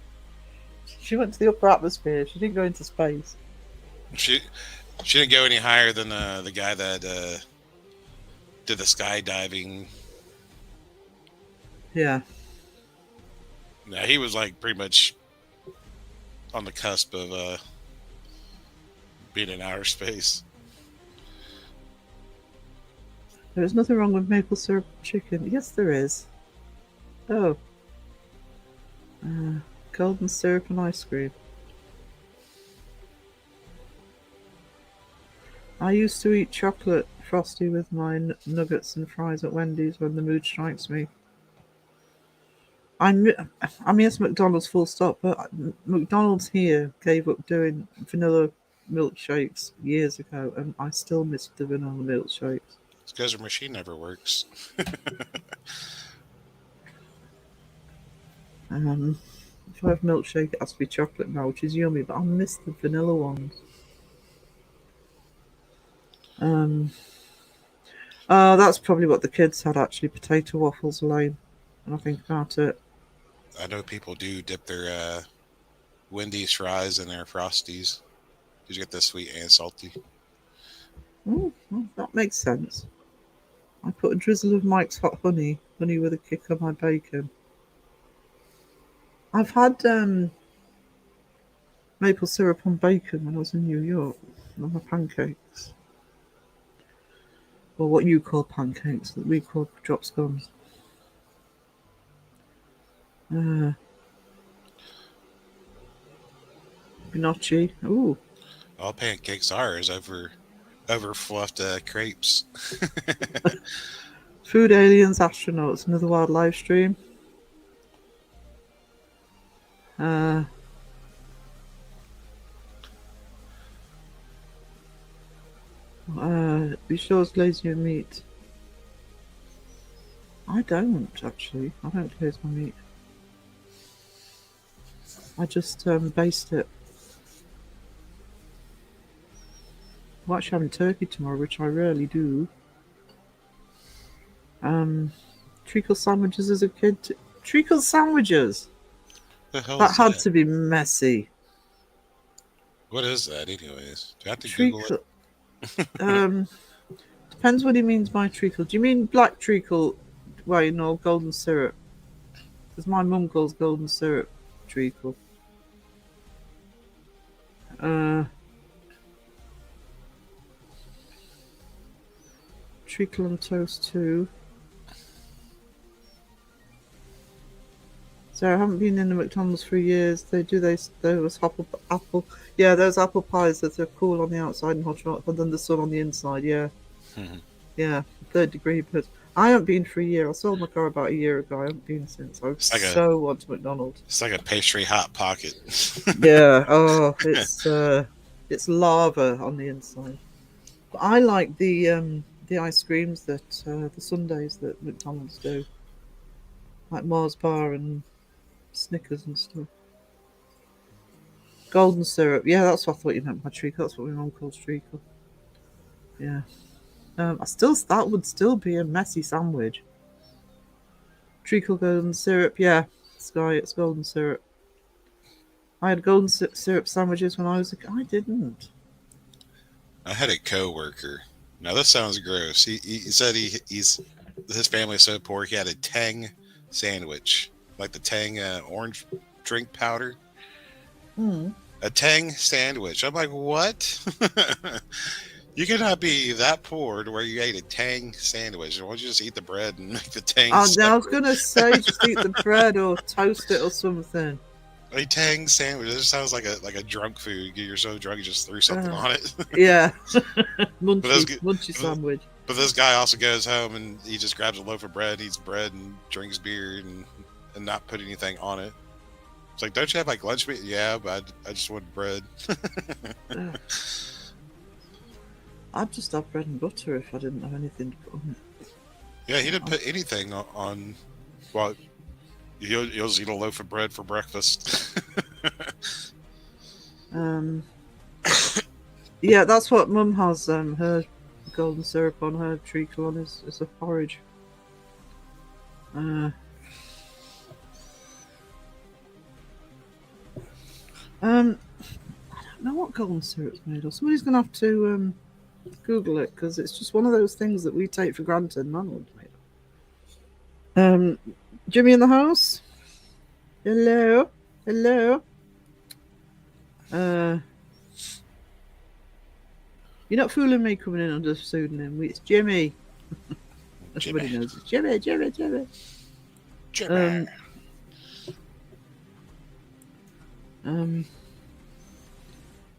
She went to the upper atmosphere. She didn't go into space. She didn't go any higher than the guy that did the skydiving. Yeah. Yeah, he was like pretty much on the cusp of being in outer space. There's nothing wrong with maple syrup chicken. Yes, there is. Oh. Golden syrup and ice cream. I used to eat chocolate frosty with my nuggets and fries at Wendy's when the mood strikes me. I mean, it's McDonald's full stop, but McDonald's here gave up doing vanilla milkshakes years ago, and I still miss the vanilla milkshakes. It's because their machine never works. If I have milkshake, it has to be chocolate now, which is yummy, but I miss the vanilla ones. That's probably what the kids had, actually. Potato waffles, lame. When I think about it. I know people do dip their Wendy's fries in their Frosties. Because you get the sweet and salty. Oh, well, that makes sense. I put a drizzle of Mike's hot honey with a kick on my bacon. I've had maple syrup on bacon when I was in New York on my pancakes. Or what you call pancakes, that we call drop scones. gnocchi. Ooh. All pancakes are is over fluffed crepes. Food aliens, astronauts, another wild live stream. Be sure it's lazy your meat. I don't actually. I don't glaze my meat. I just baste it. I'm actually having turkey tomorrow, which I rarely do. Treacle sandwiches as a kid. Treacle sandwiches. The hell That is had that? to be messy. What is that, anyways? Do I have to Google Treacle. it? Depends what he means by treacle. Do you mean black treacle? Well, you know, golden syrup. Because my mum calls golden syrup treacle. Treacle on toast too. So I haven't been in the McDonald's for years. Those apple. Yeah, those apple pies that are cool on the outside and hot chocolate, and the sun on the inside. Yeah, yeah. 3rd degree, but I haven't been for a year. I sold my car about a year ago. I haven't been since. I so want to McDonald's. It's like a pastry hot pocket. Yeah. Oh, it's lava on the inside. But I like the ice creams that the sundaes that McDonald's do, like Mars Bar and Snickers and stuff. Golden syrup. Yeah, that's what I thought you meant by treacle. That's what my mum calls treacle. Yeah. That would still be a messy sandwich. Treacle golden syrup. Yeah, Sky, it's golden syrup. I had golden syrup sandwiches when I was a kid. I didn't. I had a coworker. Now this sounds gross. He said his family is so poor he had a Tang sandwich, like the Tang orange drink powder. A Tang sandwich. I'm like, what? You cannot be that poor to where you ate a Tang sandwich. Why don't you just eat the bread and make the Tang? I was gonna say just eat the bread or toast it or something. A Tang sandwich. This sounds like a drunk food. You're so drunk you just threw something on it. Yeah, munchy sandwich. But this guy also goes home and he just grabs a loaf of bread, eats bread, and drinks beer and not put anything on it. It's like, don't you have like lunch meat? Yeah, but I just want bread. I'd just have bread and butter if I didn't have anything to put on it. Yeah, he didn't put anything on. Well, you'll just eat a loaf of bread for breakfast. Yeah, that's what Mum has. Her golden syrup on her treacle on is a porridge. I don't know what golden syrup's made of. Somebody's gonna have to Google it because it's just one of those things that we take for granted. None of it's made of. Jimmy in the house. Hello. You're not fooling me coming in under a pseudonym. It's Jimmy. Everybody knows it's Jimmy.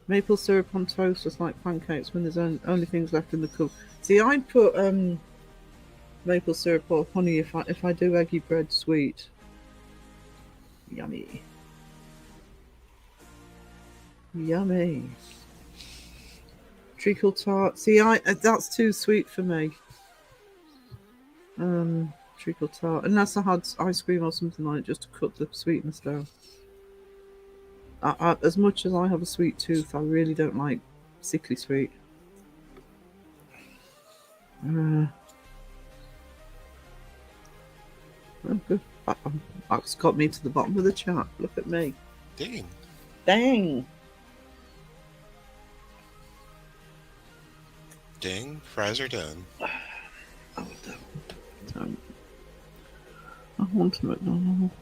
Maple syrup on toast is like pancakes when there's only things left in the cup. See, I'd put maple syrup or honey if I do eggy bread sweet. Yummy. Treacle tart. See, that's too sweet for me. Treacle tart, unless I had ice cream or something like it just to cut the sweetness down. As much as I have a sweet tooth, I really don't like sickly sweet. Oh, good. That's got me to the bottom of the chat. Look at me. Dang. Fries are done. Oh, don't. I want a McDonald's.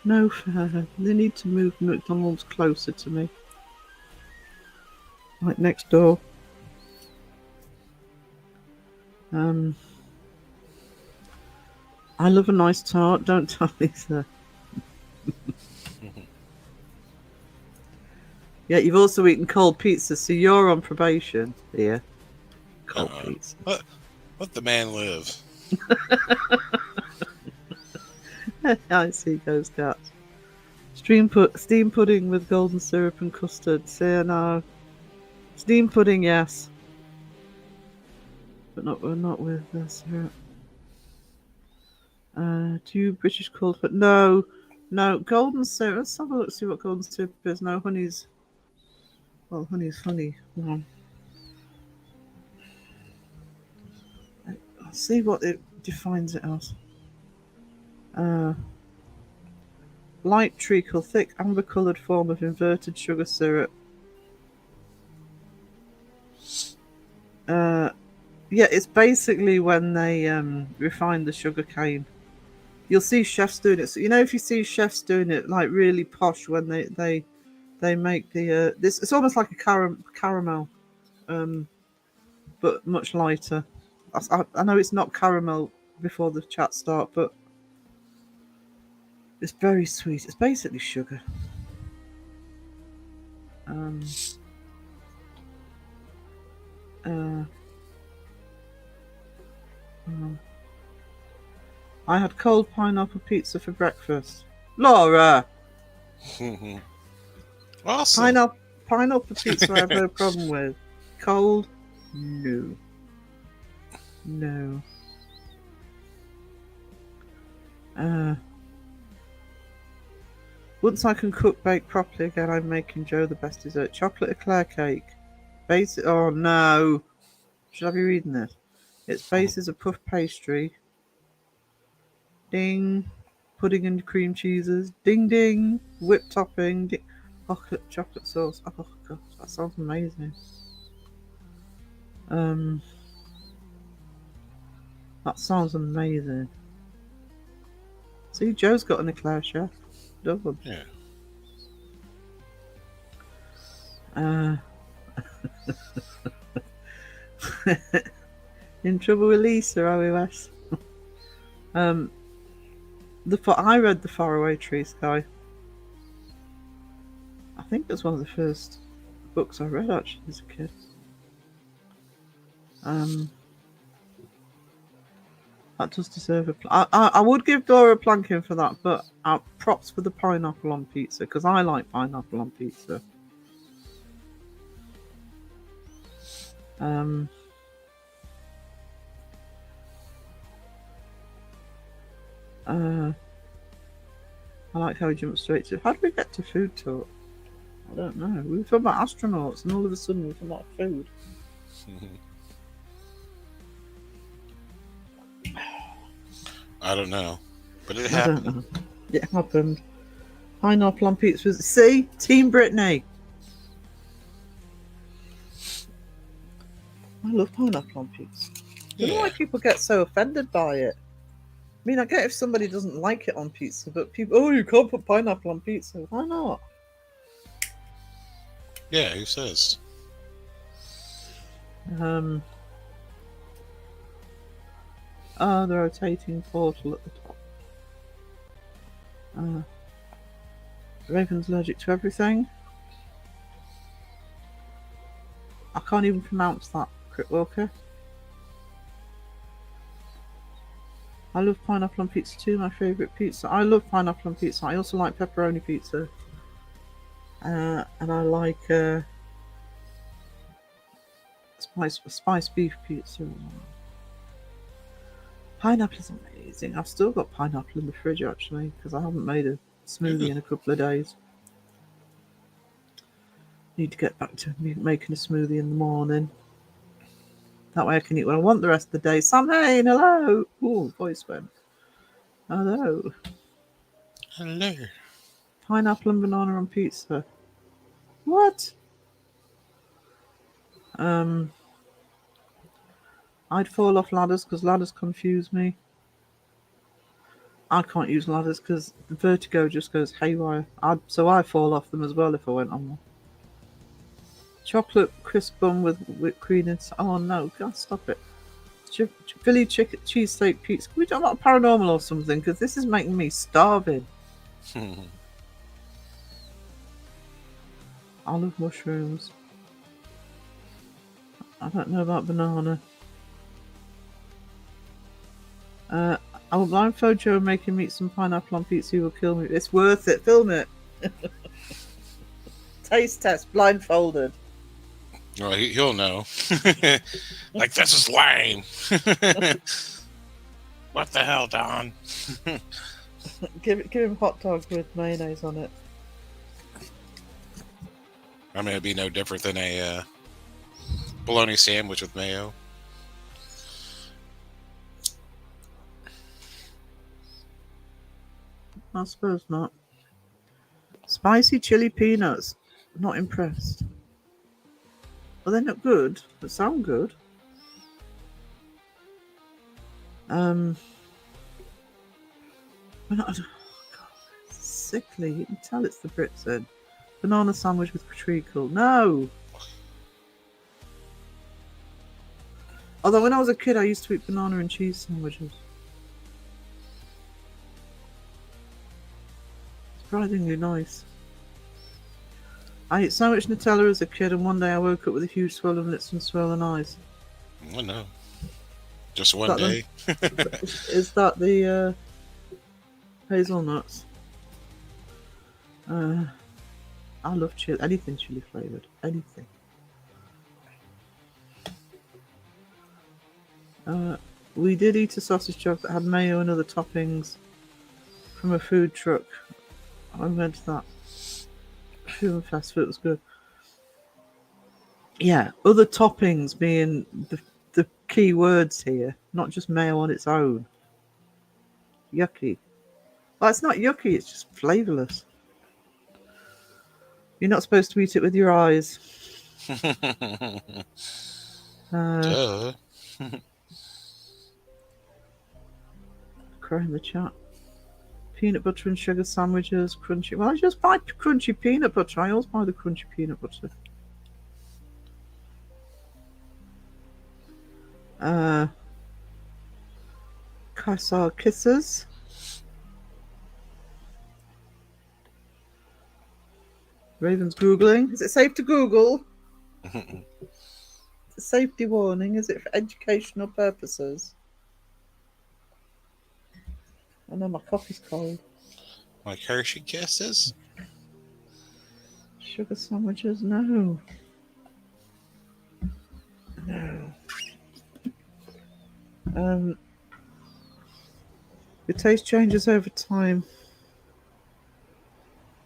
No fair. They need to move McDonald's closer to me. Like next door. I love a nice tart. Don't tell Lisa. Yeah, you've also eaten cold pizza, so you're on probation here. Cold pizza. Let the man live. I see ghost cats. Steam pudding with golden syrup and custard. Say no. Steam pudding, yes, but not with syrup. Do British called for no golden syrup. Let's have a look, see what golden syrup is. No, honey's honey. No. I'll see what it defines it as. Light treacle, thick amber-coloured form of inverted sugar syrup. Yeah, it's basically when they refine the sugar cane. You'll see chefs doing it. So if you see chefs doing it like really posh when they make the this, it's almost like a caramel, but much lighter. I know it's not caramel before the chat start, but it's very sweet. It's basically sugar. I had cold pineapple pizza for breakfast. Laura! Awesome. Pineapple pizza I have no problem with. Cold? No. No. Once I can bake properly again, I'm making Joe the best dessert. Chocolate eclair cake. Basic. Oh no! Should I be reading this? Its base is a puff pastry. Ding. Pudding and cream cheeses. Ding ding. Whipped topping. Ding. Oh, chocolate sauce. Oh god, that sounds amazing. That sounds amazing. See, Joe's got an eclair chef. Double. Yeah. In trouble with Lisa, OS. I read The Faraway Tree Sky. I think it's one of the first books I read actually as a kid. That does deserve a. I would give Dora a planking for that, but props for the pineapple on pizza because I like pineapple on pizza. I like how we jumped straight to. How did we get to food talk? I don't know. We were talking about astronauts, and all of a sudden we were talking about food. I don't know, but it happened. It happened. Pineapple on pizza. See, Team Brittany. I love pineapple on pizza. I don't know why people get so offended by it. I mean, I get if somebody doesn't like it on pizza, but people, you can't put pineapple on pizza. Why not? Yeah, who says? The rotating portal at the top. Raven's allergic to everything. I can't even pronounce that, Crit Walker. I love pineapple on pizza too, my favourite pizza. I love pineapple on pizza. I also like pepperoni pizza. And I like spice beef pizza. Pineapple is amazing. I've still got pineapple in the fridge actually because I haven't made a smoothie in a couple of days. Need to get back to making a smoothie in the morning. That way I can eat when I want the rest of the day. Sam Hain, hello. Ooh, voice went. Hello. Hello. Pineapple and banana on pizza. What? I'd fall off ladders because ladders confuse me. I can't use ladders because the vertigo just goes haywire. So I fall off them as well if I went on one. Chocolate crisp bun with whipped cream inside. Oh no, God, stop it. Philly cheesesteak pizza. Can we talk about paranormal or something? Because this is making me starving. I love mushrooms. I don't know about banana. I will blindfold Joe and make him eat some pineapple on pizza. He will kill me. It's worth it. Film it. Taste test, blindfolded. Well, he'll know. Like, this is lame. What the hell, Don? Give him hot dog with mayonnaise on it. I mean, it'd be no different than a bologna sandwich with mayo. I suppose not. Spicy chili peanuts. Not impressed. Well, they're not good, but sound good. Oh, God, sickly. You can tell it's the Brits then. Banana sandwich with treacle. No! Although when I was a kid, I used to eat banana and cheese sandwiches. Surprisingly nice. I ate so much Nutella as a kid, and one day I woke up with a huge swollen lips and swollen eyes. Oh, no. Just one day. Is that the hazelnuts? I love chili. Anything chili flavoured. Anything. We did eat a sausage chop that had mayo and other toppings from a food truck. I went to that. Human fast food was good. Yeah, other toppings being the key words here, not just mayo on its own. Yucky. Well, it's not yucky, it's just flavourless. You're not supposed to eat it with your eyes. Duh. Cry in the chat. Peanut butter and sugar sandwiches, crunchy. Well, I just buy crunchy peanut butter. I always buy the crunchy peanut butter. Cassar kisses. Raven's Googling. Is it safe to Google? It's a safety warning. Is it for educational purposes? I know my coffee's cold. Like Hershey Kisses? Sugar sandwiches? No. No. The taste changes over time.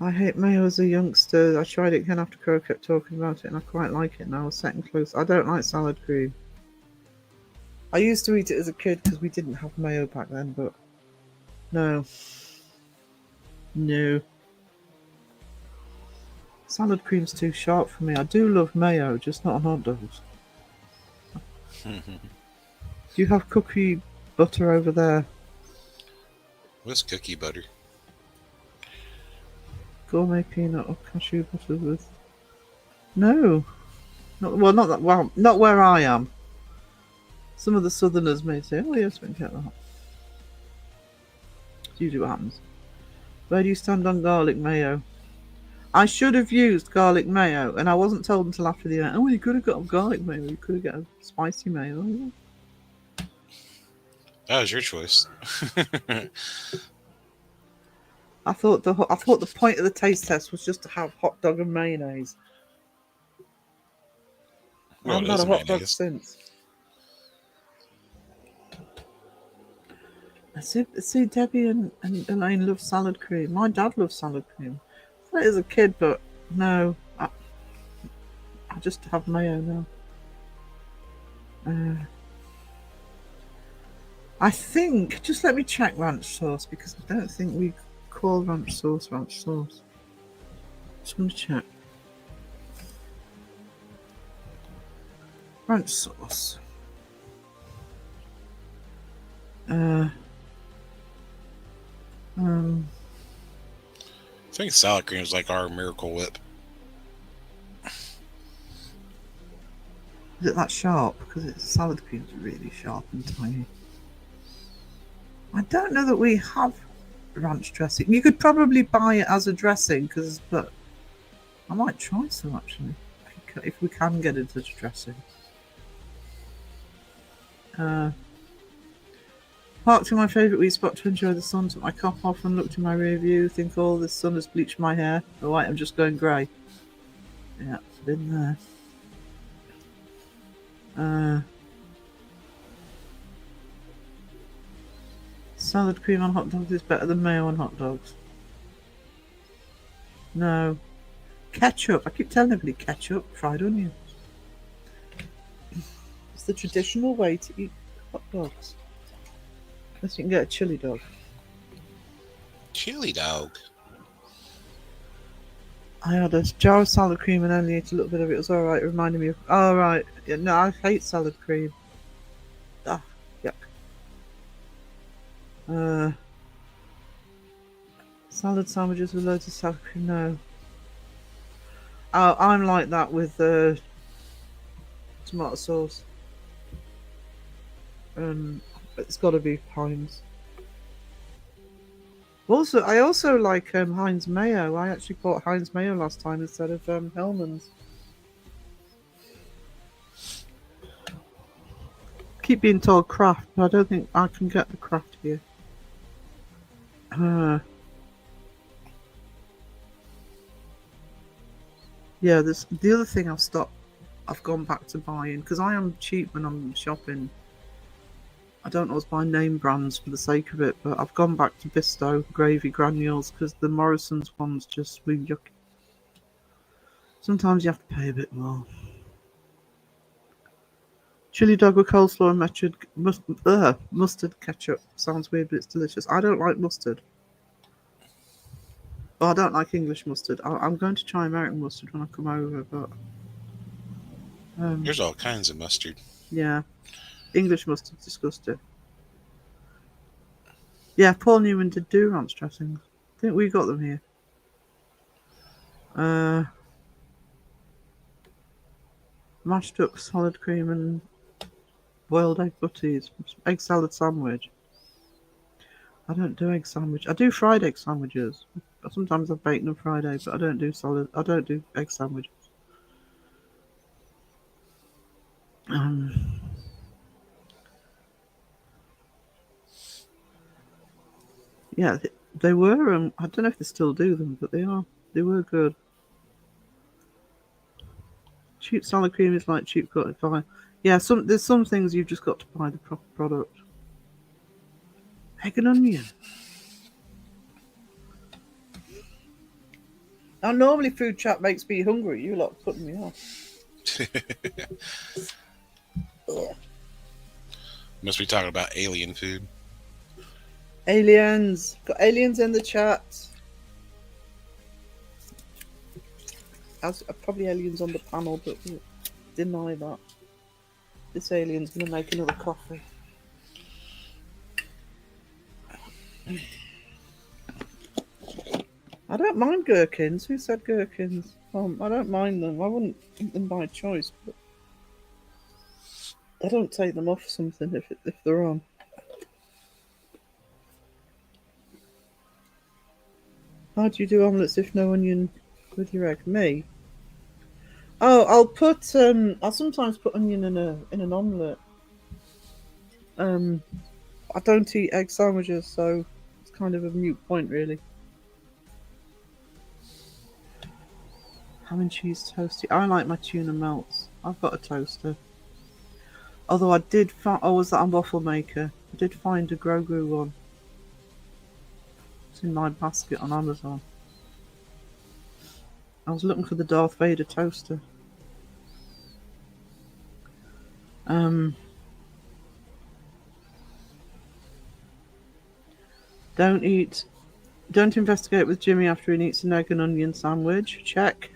I hate mayo as a youngster. I tried it again after Crow kept talking about it, and I quite like it now. Second close. I don't like salad cream. I used to eat it as a kid because we didn't have mayo back then, but no. No. Salad cream's too sharp for me. I do love mayo, just not on hot dogs. Do you have cookie butter over there? What's cookie butter? Gourmet peanut or cashew butter with... No. Not where I am. Some of the southerners may say, oh yes, we can get that. It's usually what happens. Where do you stand on garlic mayo? I should have used garlic mayo, and I wasn't told until after the event. Oh, you could have got a garlic mayo. You could have got a spicy mayo. That was your choice. I thought the point of the taste test was just to have hot dog and mayonnaise. I haven't had a hot dog since. I see Debbie and Elaine love salad cream. My dad loves salad cream. I thought it as a kid, but no. I just have mayo now. I think, just let me check ranch sauce, because I don't think we call ranch sauce. Just going to check. Ranch sauce. I think salad cream is like our Miracle Whip. Is it that sharp? Because salad cream's really sharp and tiny. I don't know that we have ranch dressing. You could probably buy it as a dressing, but I might try some actually, if we can get into the dressing. Parked in my favourite wee spot to enjoy the sun, took my cap off and looked in my rear view, think, oh, the sun has bleached my hair. Oh, wait, I'm just going grey. Yeah, it's been there. Salad cream on hot dogs is better than mayo on hot dogs. No. Ketchup. I keep telling everybody ketchup, fried onions. It's the traditional way to eat hot dogs. Unless you can get a chili dog. Chili dog. I had a jar of salad cream and only ate a little bit of it. It was alright. It reminded me of... Oh, right. Yeah, no, I hate salad cream. Ah, yuck. Salad sandwiches with loads of salad cream. No. Oh, I'm like that with tomato sauce. It's got to be Heinz. Also, I also like Heinz mayo. I actually bought Heinz mayo last time instead of Hellman's. Keep being told Kraft, but I don't think I can get the Kraft here. Yeah, the other thing I've gone back to buying, because I am cheap when I'm shopping. I don't always buy name brands for the sake of it, but I've gone back to Bisto gravy granules because the Morrison's ones just really yucky. Sometimes you have to pay a bit more. Chili dog with coleslaw and mustard ketchup. Sounds weird, but it's delicious. I don't like mustard. Well, I don't like English mustard. I'm going to try American mustard when I come over, but... There's all kinds of mustard. Yeah. English mustard's disgusting. Yeah, Paul Newman did do ranch dressings. I think we got them here. Mashed up salad cream and boiled egg butties. Egg salad sandwich. I don't do egg sandwich. I do fried egg sandwiches. Sometimes I bake them Friday, but I don't do salad. I don't do egg sandwiches. Yeah, they were. I don't know if they still do them, but they are. They were good. Cheap salad cream is like cheap cut fine. Yeah, there's some things you've just got to buy the proper product. Egg and onion. Now, normally food chat makes me hungry. You lot putting me off. Must be talking about alien food. Aliens. Got aliens in the chat. Probably aliens on the panel, but we'll deny that. This alien's going to make another coffee. I don't mind gherkins. Who said gherkins? I don't mind them. I wouldn't eat them by choice, but I don't take them off something if they're on. How do you do omelettes if no onion with your egg? Me? Oh, I'll sometimes put onion in an omelette. I don't eat egg sandwiches, so it's kind of a moot point, really. Ham and cheese toasty. I like my tuna melts. I've got a toaster. Although I did find... Oh, was that a waffle maker? I did find a Grogu one. It's in my basket on Amazon. I was looking for the Darth Vader toaster. Don't investigate with Jimmy after he eats an egg and onion sandwich. Check.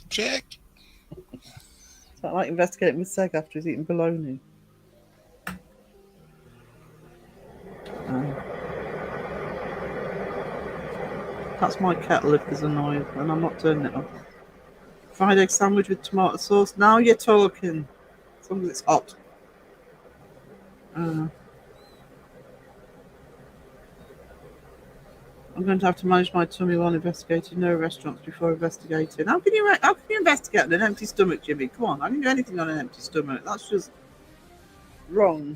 Check. Is that like investigating with Seg after he's eaten bologna? That's my kettle if there's a noise, and I'm not turning it off. Fried egg sandwich with tomato sauce. Now you're talking. As long as it's hot. I'm going to have to manage my tummy while investigating. No restaurants before investigating. How can you investigate on an empty stomach, Jimmy? Come on, I can do anything on an empty stomach. That's just wrong.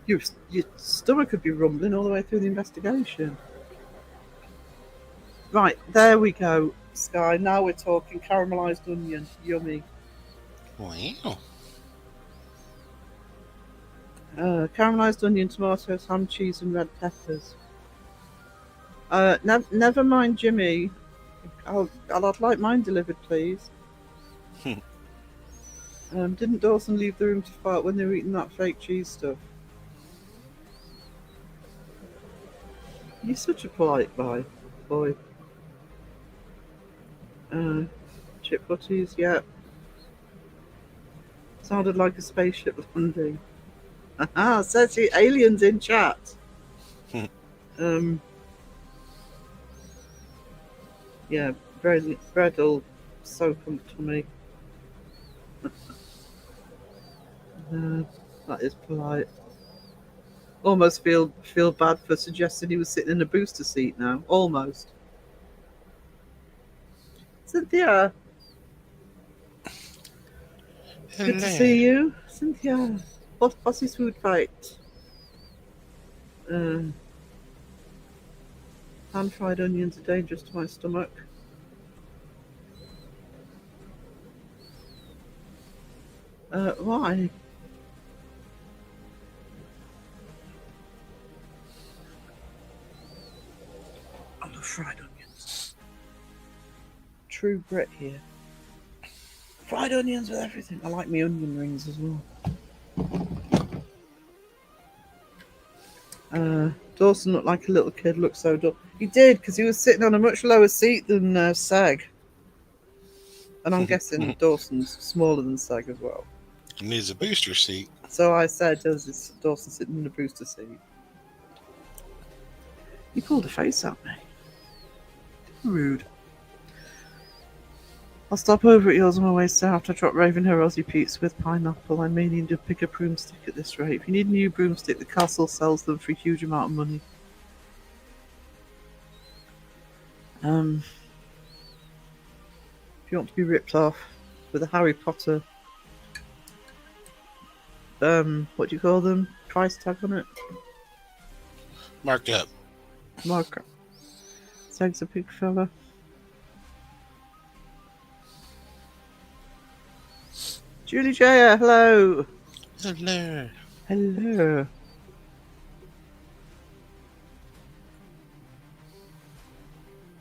Your stomach could be rumbling all the way through the investigation. Right, there we go, Sky. Now we're talking caramelised onion. Yummy. Wow. Caramelised onion, tomatoes, ham, cheese, and red peppers. Never mind, Jimmy. I'd like mine delivered, please. Didn't Dawson leave the room to fart when they were eating that fake cheese stuff? You're such a polite boy. Chip butties, yeah. Sounded like a spaceship landing. Says he aliens in chat. Yeah, bread'll soak on the tummy. That is polite. Almost feel bad for suggesting he was sitting in a booster seat now. Almost. Cynthia. Hello. Good to see you. Cynthia. What's his food fight? Pan-fried onions are dangerous to my stomach. Why? I love fried onions. True Brit here. Fried onions with everything. I like my onion rings as well. Dawson looked like a little kid. Looked so dull. He did, because he was sitting on a much lower seat than Sag. And I'm guessing Dawson's smaller than Sag as well. He needs a booster seat. So I said, does Dawson sitting in a booster seat? He pulled a face at me. Rude. I'll stop over at yours on my way south to drop Raven her Aussie pizza with pineapple. I may need to pick a broomstick at this rate. If you need a new broomstick, the castle sells them for a huge amount of money. If you want to be ripped off with a Harry Potter, what do you call them? Price tag on it? Marked up. Marker. Sag's a big fella. Julie Jaya, hello. Hello. Hello.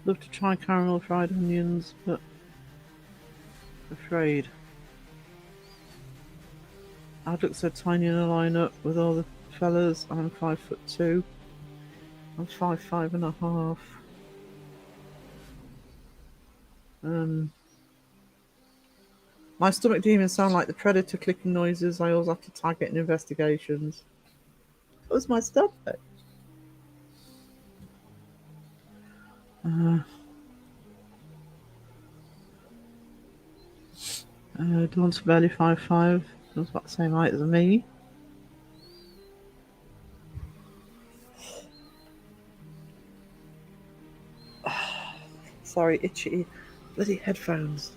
Love to try caramel fried onions, but afraid. I'd look so tiny in a lineup with all the fellas. I'm 5'2". I'm 5'5.5". My stomach demons sound like the predator clicking noises. I always have to tag it in investigations. That was my stomach. Dawn's barely 5'5". Dawn's about the same height as me. Sorry, itchy. Bloody headphones.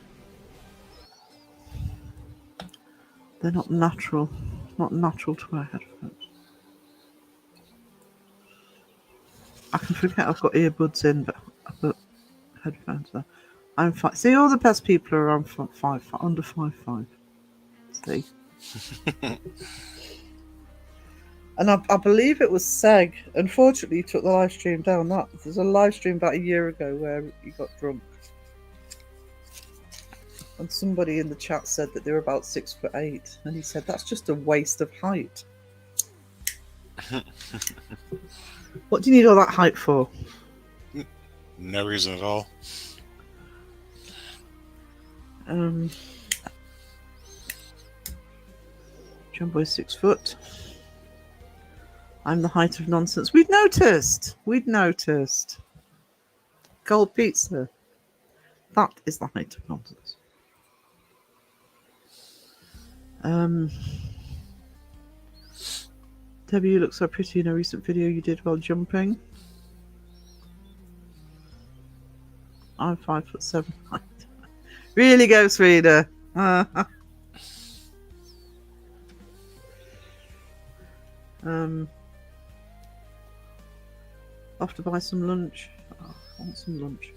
They're not natural. It's not natural to wear headphones. I can forget I've got earbuds in, but I've got headphones there. I'm fine. See, all the best people are around under 5'5". See? And I believe it was Seg. Unfortunately, he took the live stream down. There's a live stream about a year ago where he got drunk. And somebody in the chat said that they were about 6'8", and he said that's just a waste of height. What do you need all that height for? No reason at all. Jumbo's 6 foot. I'm the height of nonsense. We'd noticed. Gold pizza. That is the height of nonsense. Debbie, you look so pretty in a recent video you did while jumping. I'm 5'7". Really go, Frida. Off to buy some lunch. Oh, I want some lunch.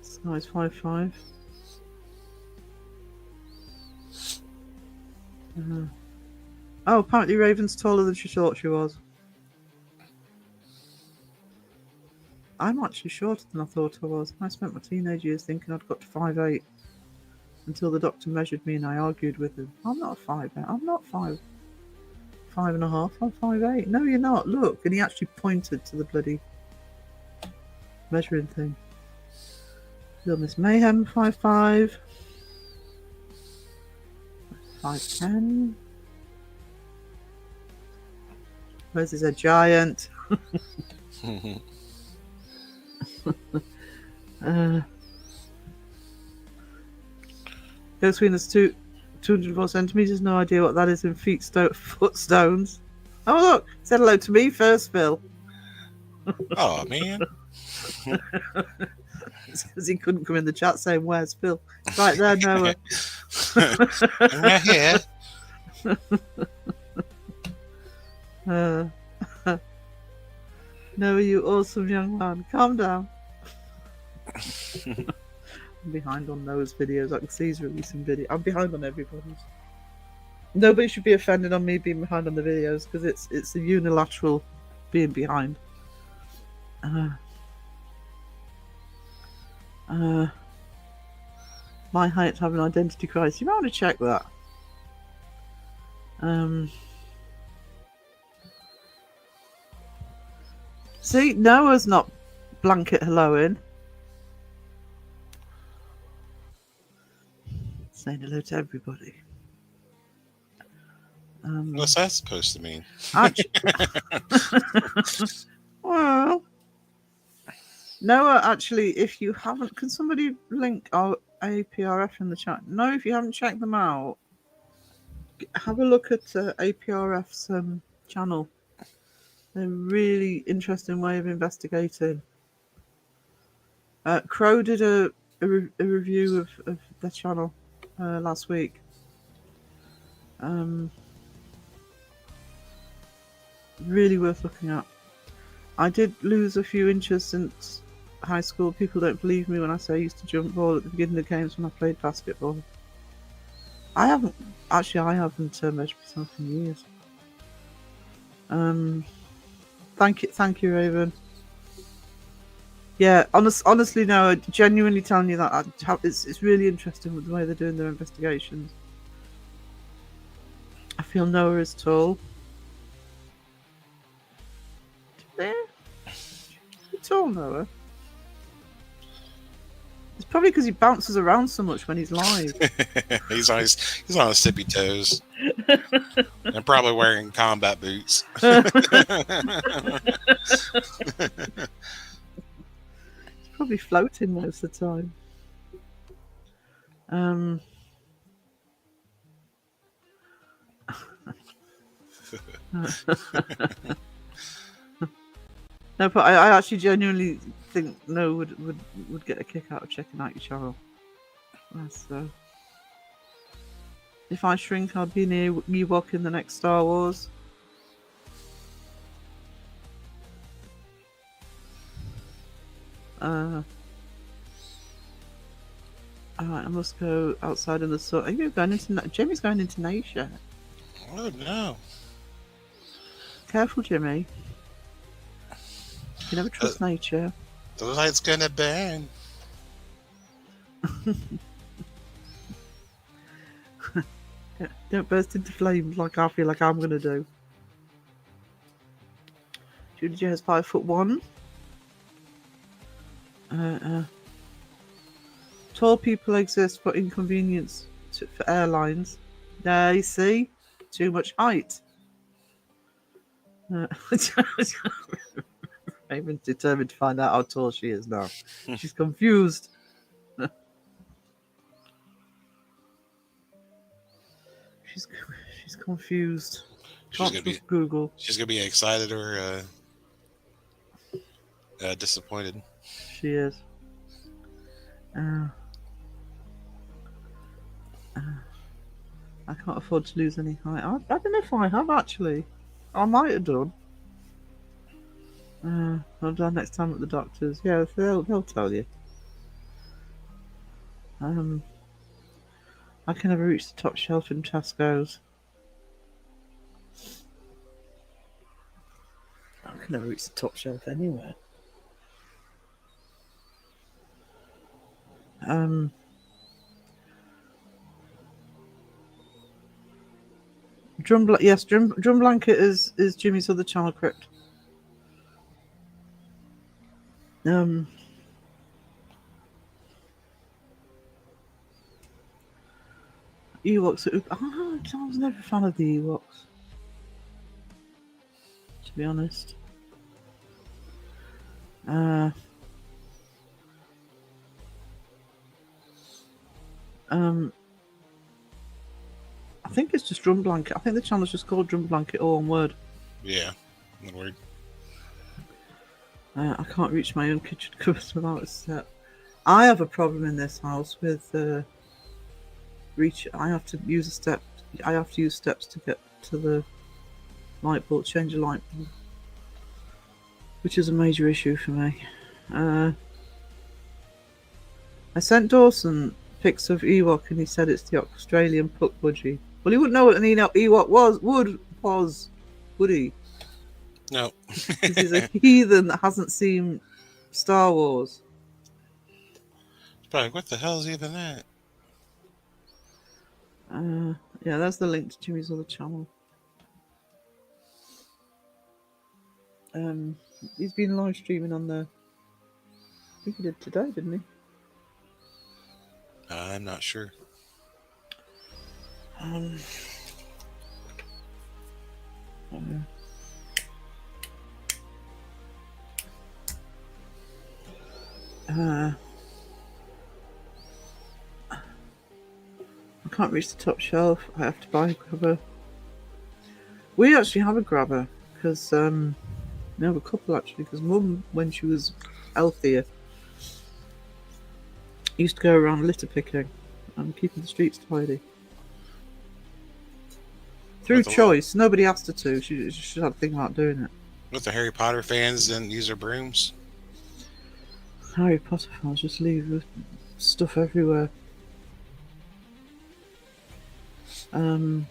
Size 5'5". Oh, apparently Raven's taller than she thought she was. I'm actually shorter than I thought I was. I spent my teenage years thinking I'd got to 5'8", until the doctor measured me and I argued with him. I'm not 5'8". I'm not 5'5". I'm 5'8". No, you're not. Look. And he actually pointed to the bloody measuring thing. Little Miss Mayhem, 5'5". 5'10". Where's is a giant? Go between us 204 centimetres. No idea what that is in foot stones. Oh look, said hello to me first, Phil. Oh man. Because he couldn't come in the chat saying where's Phil. Right there, Noah. I'm here. Noah, you awesome young man. Calm down. I'm behind on Noah's videos. I can see he's releasing video. I'm behind on everybody's. Nobody should be offended on me being behind on the videos because it's a unilateral being behind. My height have an identity crisis. You might want to check that. See, Noah's not blanket helloing. Saying hello to everybody. What's that supposed to mean? Well, Noah, actually, if you haven't, can somebody link our APRF in the chat? No, if you haven't checked them out, have a look at APRF's channel. They're a really interesting way of investigating. Crow did a review of their channel last week. Really worth looking at. I did lose a few inches since high school. People don't believe me when I say I used to jump ball at the beginning of the games when I played basketball. I haven't measured myself in years. Thank you, Raven. Yeah, honestly, no, genuinely telling you that it's really interesting with the way they're doing their investigations. I feel Noah is tall. There, you're tall, Noah. It's probably because he bounces around so much when he's live. he's on his tippy toes. And probably wearing combat boots. He's probably floating most of the time. No, but I actually genuinely think No would get a kick out of checking out your channel. So, if I shrink, I'll be near Ewok in the next Star Wars. Alright, I must go outside in the sun. Are you going into... Jimmy's going into nature. Oh, no. Careful, Jimmy. You never trust nature. The light's gonna burn. Don't burst into flames like I feel like I'm gonna do. Judy J is 5'1". Tall people exist for inconvenience for airlines. There, you see? Too much height. Raven's determined to find out how tall she is now. She's confused. She's confused. She's Can't gonna be trust Google. she's gonna be excited or disappointed. She is. Uh, I can't afford to lose any height. I don't know if I have actually. I might have done. I'll do next time at the doctor's. Yeah, they'll tell you. I can never reach the top shelf in Tesco's. I can never reach the top shelf anywhere. Drum blanket is Jimmy's other channel, correct? Ewoks. I was never a fan of the Ewoks, to be honest. I think it's just Drum Blanket. I think the channel's just called Drum Blanket, all one word. Yeah, one word. I can't reach my own kitchen cupboards without a step. I have a problem in this house with reach. I have to use a step. I have to use steps to get to the light bulb, change a light bulb, which is a major issue for me. I sent Dawson pics of Ewok, and he said it's the Australian puck budgie. Well, he wouldn't know what an Ewok was, would he? No. Because he's a heathen that hasn't seen Star Wars. Probably, what the hell is even that? Yeah, that's the link to Jimmy's other channel. He's been live streaming on there. I think he did today, didn't he? I'm not sure. I can't reach the top shelf. I have to buy a grabber. We actually have a grabber because we have a couple actually. Because Mum, when she was healthier, used to go around litter picking and keeping the streets tidy. Through choice, nobody asked her to. She just had to think about doing it. With the Harry Potter fans didn't use their brooms. Harry Potter fans just leave stuff everywhere. And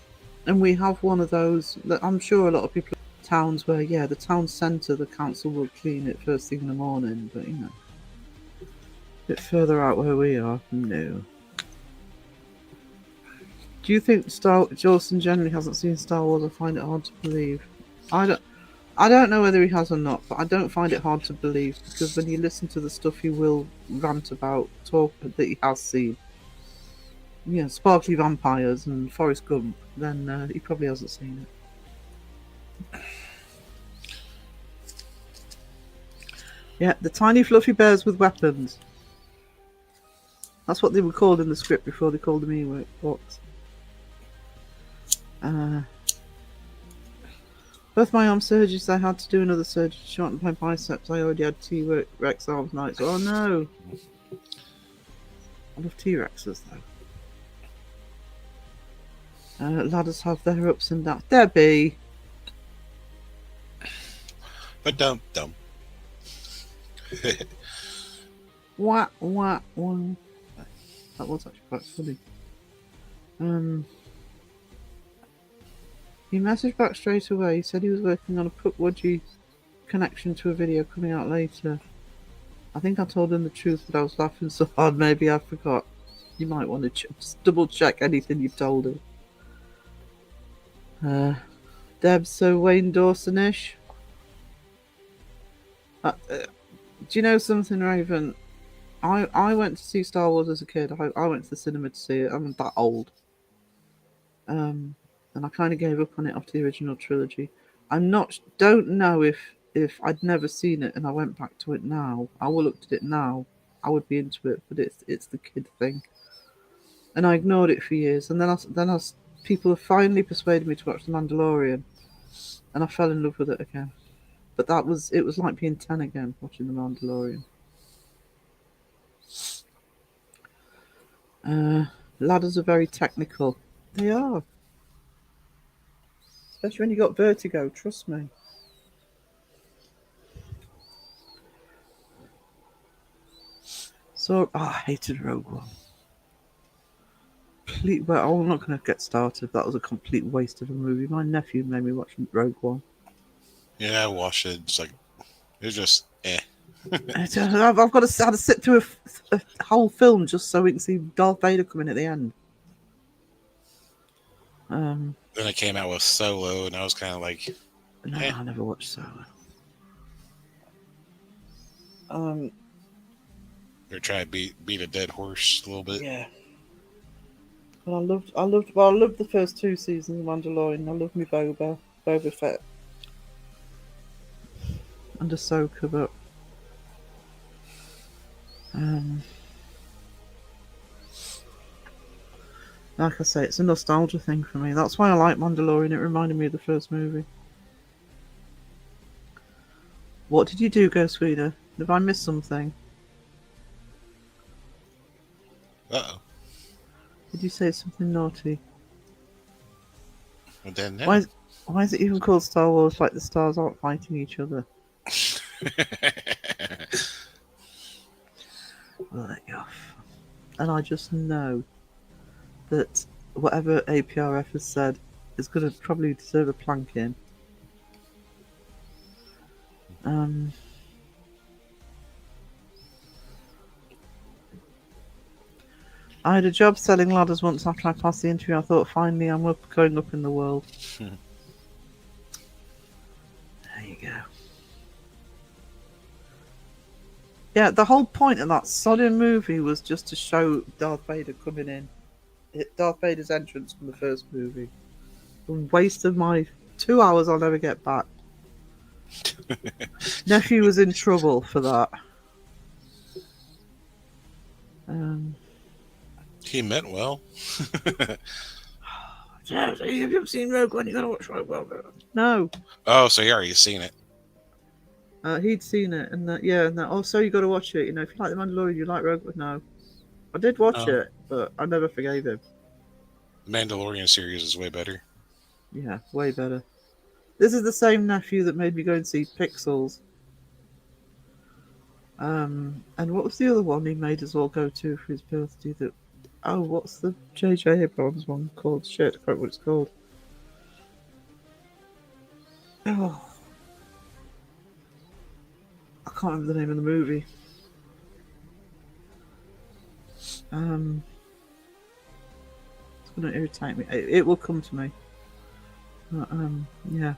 we have one of those that I'm sure a lot of people in towns where, yeah, the town centre, the council will clean it first thing in the morning, but you know, a bit further out where we are, no. Do you think Jawson generally hasn't seen Star Wars? I find it hard to believe. I don't know whether he has or not, but I don't find it hard to believe because when you listen to the stuff he will rant about, talk that he has seen, you know, sparkly vampires and Forrest Gump, then he probably hasn't seen it. Yeah, the tiny fluffy bears with weapons. That's what they were called in the script before they called them Ewoks. Both my arm surgeries, I had to do another surgery to shorten my biceps. I already had T-Rex arms nights. Oh no! I love T-Rexes though. Ladders have their ups and downs. Debbie! But dumb. Wah, wah, wah. That was actually quite funny. He messaged back straight away. He said he was working on a Pukwudgie connection to a video coming out later. I think I told him the truth, but I was laughing so hard maybe I forgot. You might want to just double check anything you've told him. Deb, so Wayne Dawson-ish. Do you know something, Raven? I went to see Star Wars as a kid. I went to the cinema to see it. I'm that old. And I kind of gave up on it after the original trilogy. Don't know if I'd never seen it and I went back to it now. I will look at it now. I would be into it, but it's the kid thing. And I ignored it for years. And then I people have finally persuaded me to watch The Mandalorian, and I fell in love with it again. But it was like being 10 again watching The Mandalorian. Ladders are very technical. They are. Especially when you got vertigo, trust me. So, I hated Rogue One. Well, I'm not going to get started. That was a complete waste of a movie. My nephew made me watch Rogue One. Yeah, I watched it. It's like, it was just, I've got to had to sit through a whole film just so we can see Darth Vader come in at the end. Then it came out with Solo, and I was kind of like, No, I never watched Solo. they're trying to beat a dead horse a little bit. Yeah. Well, I loved the first 2 seasons of Mandalorian. I loved me Boba Fett, and Ahsoka, but like I say, it's a nostalgia thing for me. That's why I like Mandalorian. It reminded me of the first movie. What did you do, Ghost Reader? Have I missed something? Uh-oh. Did you say something naughty? Well, then, no. Why is it even called Star Wars like the stars aren't fighting each other? I'll let you off. And I just know that whatever APRF has said is going to probably deserve a planking. I had a job selling ladders once after I passed the interview. I thought, finally, I'm going up in the world. There you go. Yeah, the whole point of that sodding movie was just to show Darth Vader coming in. Darth Vader's entrance from the first movie. A waste of my 2 hours I'll never get back. Nephew was in trouble for that. He meant well. Yeah, have you ever seen Rogue One? You gotta watch Rogue One. No. Oh, so you already seen it. He'd seen it, and oh, so you got to watch it. You know, if you like The Mandalorian, you like Rogue One. No, I did watch it, but I never forgave him. The Mandalorian series is way better. Yeah, way better. This is the same nephew that made me go and see Pixels. And what was the other one he made us all go to for his birthday? What's the J.J. Abrams one called? Shit, I can't remember what it's called. Oh. I can't remember the name of the movie. It's going to irritate me. It will come to me. Yeah.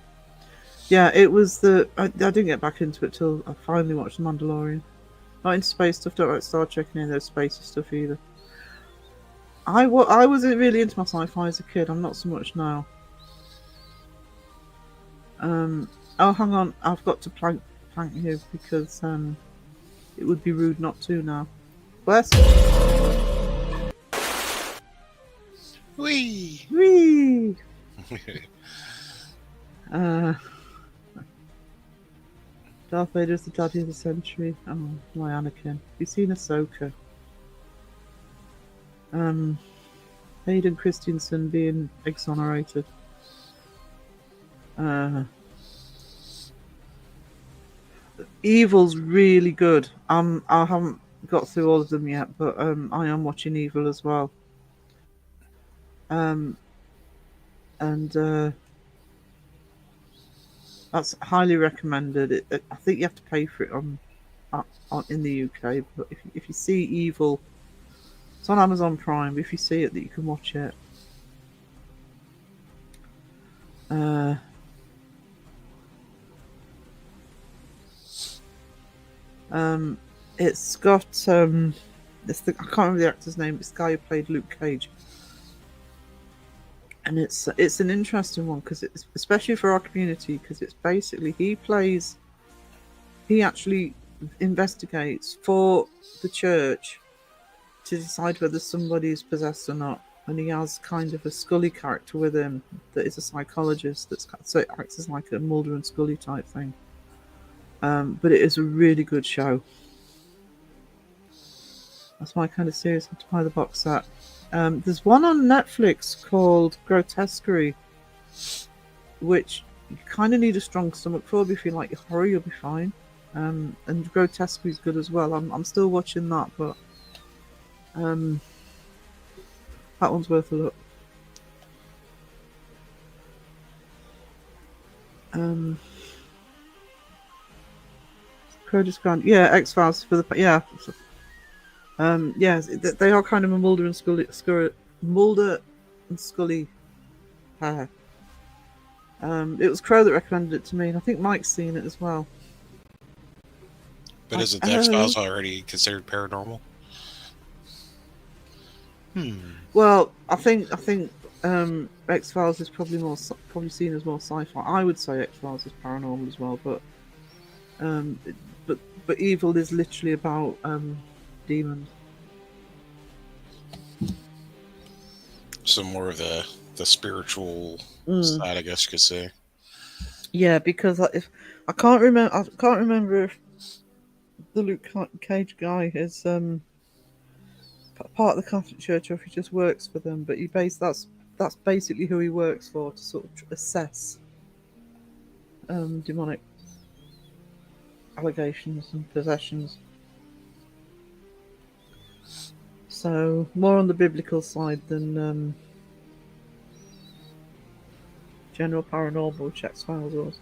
Yeah, it was I didn't get back into it till I finally watched The Mandalorian. Not into space stuff, don't like Star Trek and any of those spacey stuff either. I wasn't really into my sci-fi as a kid. I'm not so much now. Oh, hang on. I've got to plank you because it would be rude not to now. Wes? Whee! Whee! Darth Vader is the daddy of the century. Oh, my Anakin. Have you seen Ahsoka? Hayden Christensen being exonerated. Evil's really good. I haven't got through all of them yet, but I am watching Evil as well. And that's highly recommended. I think you have to pay for it on in the UK, but if you see Evil, it's on Amazon Prime. If you see it, that you can watch it. It's got I can't remember the actor's name. It's the guy who played Luke Cage, and it's an interesting one because it's especially for our community because it's basically he actually investigates for the church to decide whether somebody is possessed or not. and he has kind of a Scully character with him that is a psychologist. So it acts as like a Mulder and Scully type thing. But it is a really good show. That's my kind of series. I have to buy the box set. There's one on Netflix called Grotesquerie, which you kind of need a strong stomach for. But if you like your horror, you'll be fine. And Grotesquerie is good as well. I'm still watching that, but that one's worth a look. Curtis Grant, yeah, X-Files for the they are kind of a Mulder and Scully pair. It was Crow that recommended it to me, and I think Mike's seen it as well. But isn't the X-Files already considered paranormal? Well, I think X-Files is probably seen as more sci-fi. I would say X-Files is paranormal as well, but Evil is literally about demons. So more of the spiritual side, I guess you could say. Yeah, because I can't remember if the Luke Cage guy is part of the Catholic Church or if he just works for them. But that's basically who he works for, to sort of assess demonic allegations and possessions. So more on the biblical side than general paranormal, which X-Files was.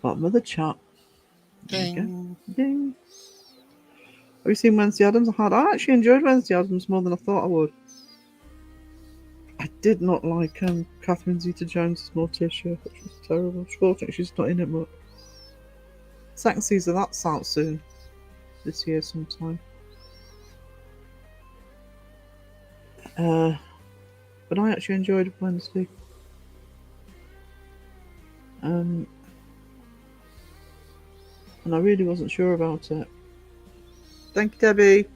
Bottom of the chat. Ding. Ding. Have you seen Wednesday Addams? I actually enjoyed Wednesday Addams more than I thought I would. I did not like Catherine Zeta-Jones' Morticia, which was terrible. Fortunately, she's not in it much. Second season, that's out soon. This year sometime. But I actually enjoyed Wednesday. And I really wasn't sure about it. Thank you, Debbie.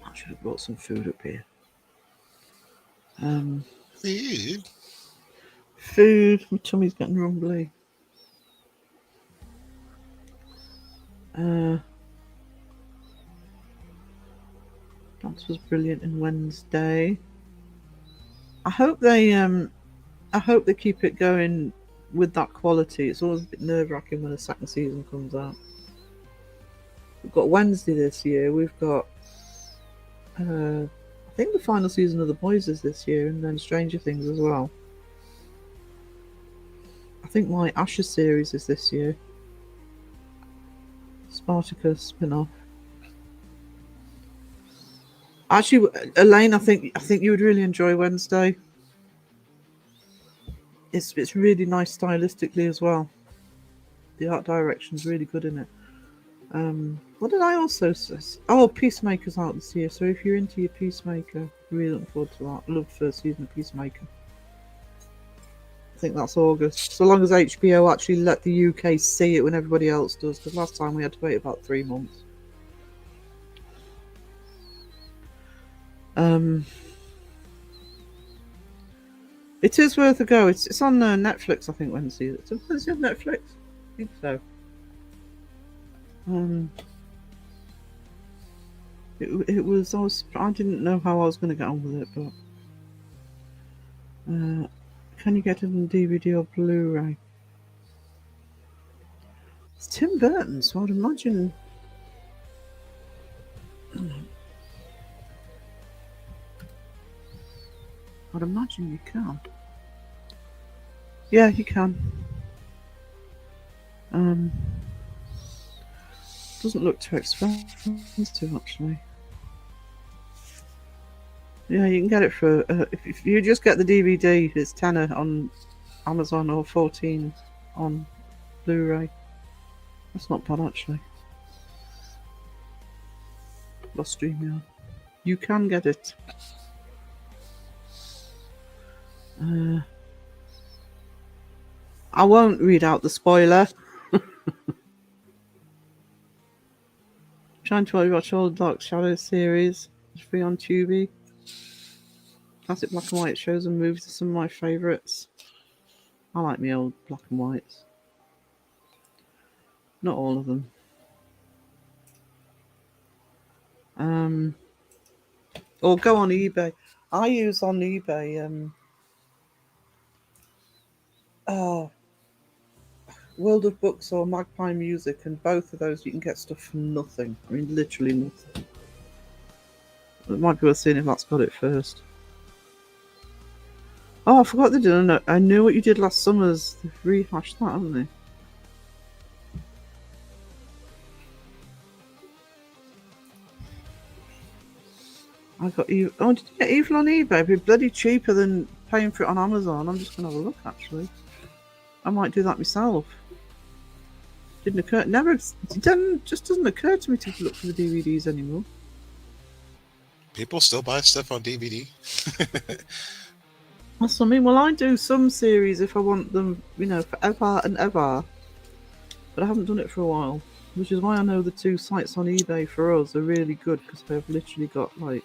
I should have brought some food up here. Food. My tummy's getting rumbly. That was brilliant in Wednesday. I hope they keep it going with that quality. It's always a bit nerve-wracking when a second season comes out. We've got Wednesday this year. We've got I think the final season of The Boys is this year, and then Stranger Things as well. I think my Asher series is this year. Spartacus spin-off. Actually, Elaine, I think you would really enjoy Wednesday. It's really nice stylistically as well. The art direction's really good in it. What did I also say? Oh, Peacemaker's out this year, so if you're into your Peacemaker, really looking forward to that. I love the first season of Peacemaker. I think that's August. So long as HBO actually let the UK see it when everybody else does, because last time we had to wait about 3 months. It is worth a go. It's on Netflix, I think, Wednesday. Is it on Netflix? I think so. It was. I didn't know how I was going to get on with it, but can you get it on DVD or Blu-ray? It's Tim Burton, so I'd imagine. I'd imagine you can. Yeah, you can. Doesn't look too expensive, actually. Yeah, you can get it for if you just get the DVD, it's £10 on Amazon or $14 on Blu-ray. That's not bad, actually. Lost StreamYard. You can get it. I won't read out the spoiler. Trying to watch all the Dark Shadows series. It's free on Tubi. Classic black and white shows and movies are some of my favourites. I like my old black and whites. Not all of them. Or go on eBay. I use on eBay World of Books or Magpie Music, and both of those you can get stuff for nothing. I mean, literally nothing. It might be worth seeing if that's got it first. Oh, I forgot they did. I knew what you did last summer's. They've rehashed that, haven't they? I got you. Oh, did you get Evil on eBay? It'd be bloody cheaper than paying for it on Amazon. I'm just gonna have a look. Actually, I might do that myself. Didn't occur. Never. Just doesn't occur to me to look for the DVDs anymore. People still buy stuff on DVD. That's what I mean. Well, I do some series if I want them, forever and ever. But I haven't done it for a while, which is why I know the two sites on eBay for us are really good because they've literally got like.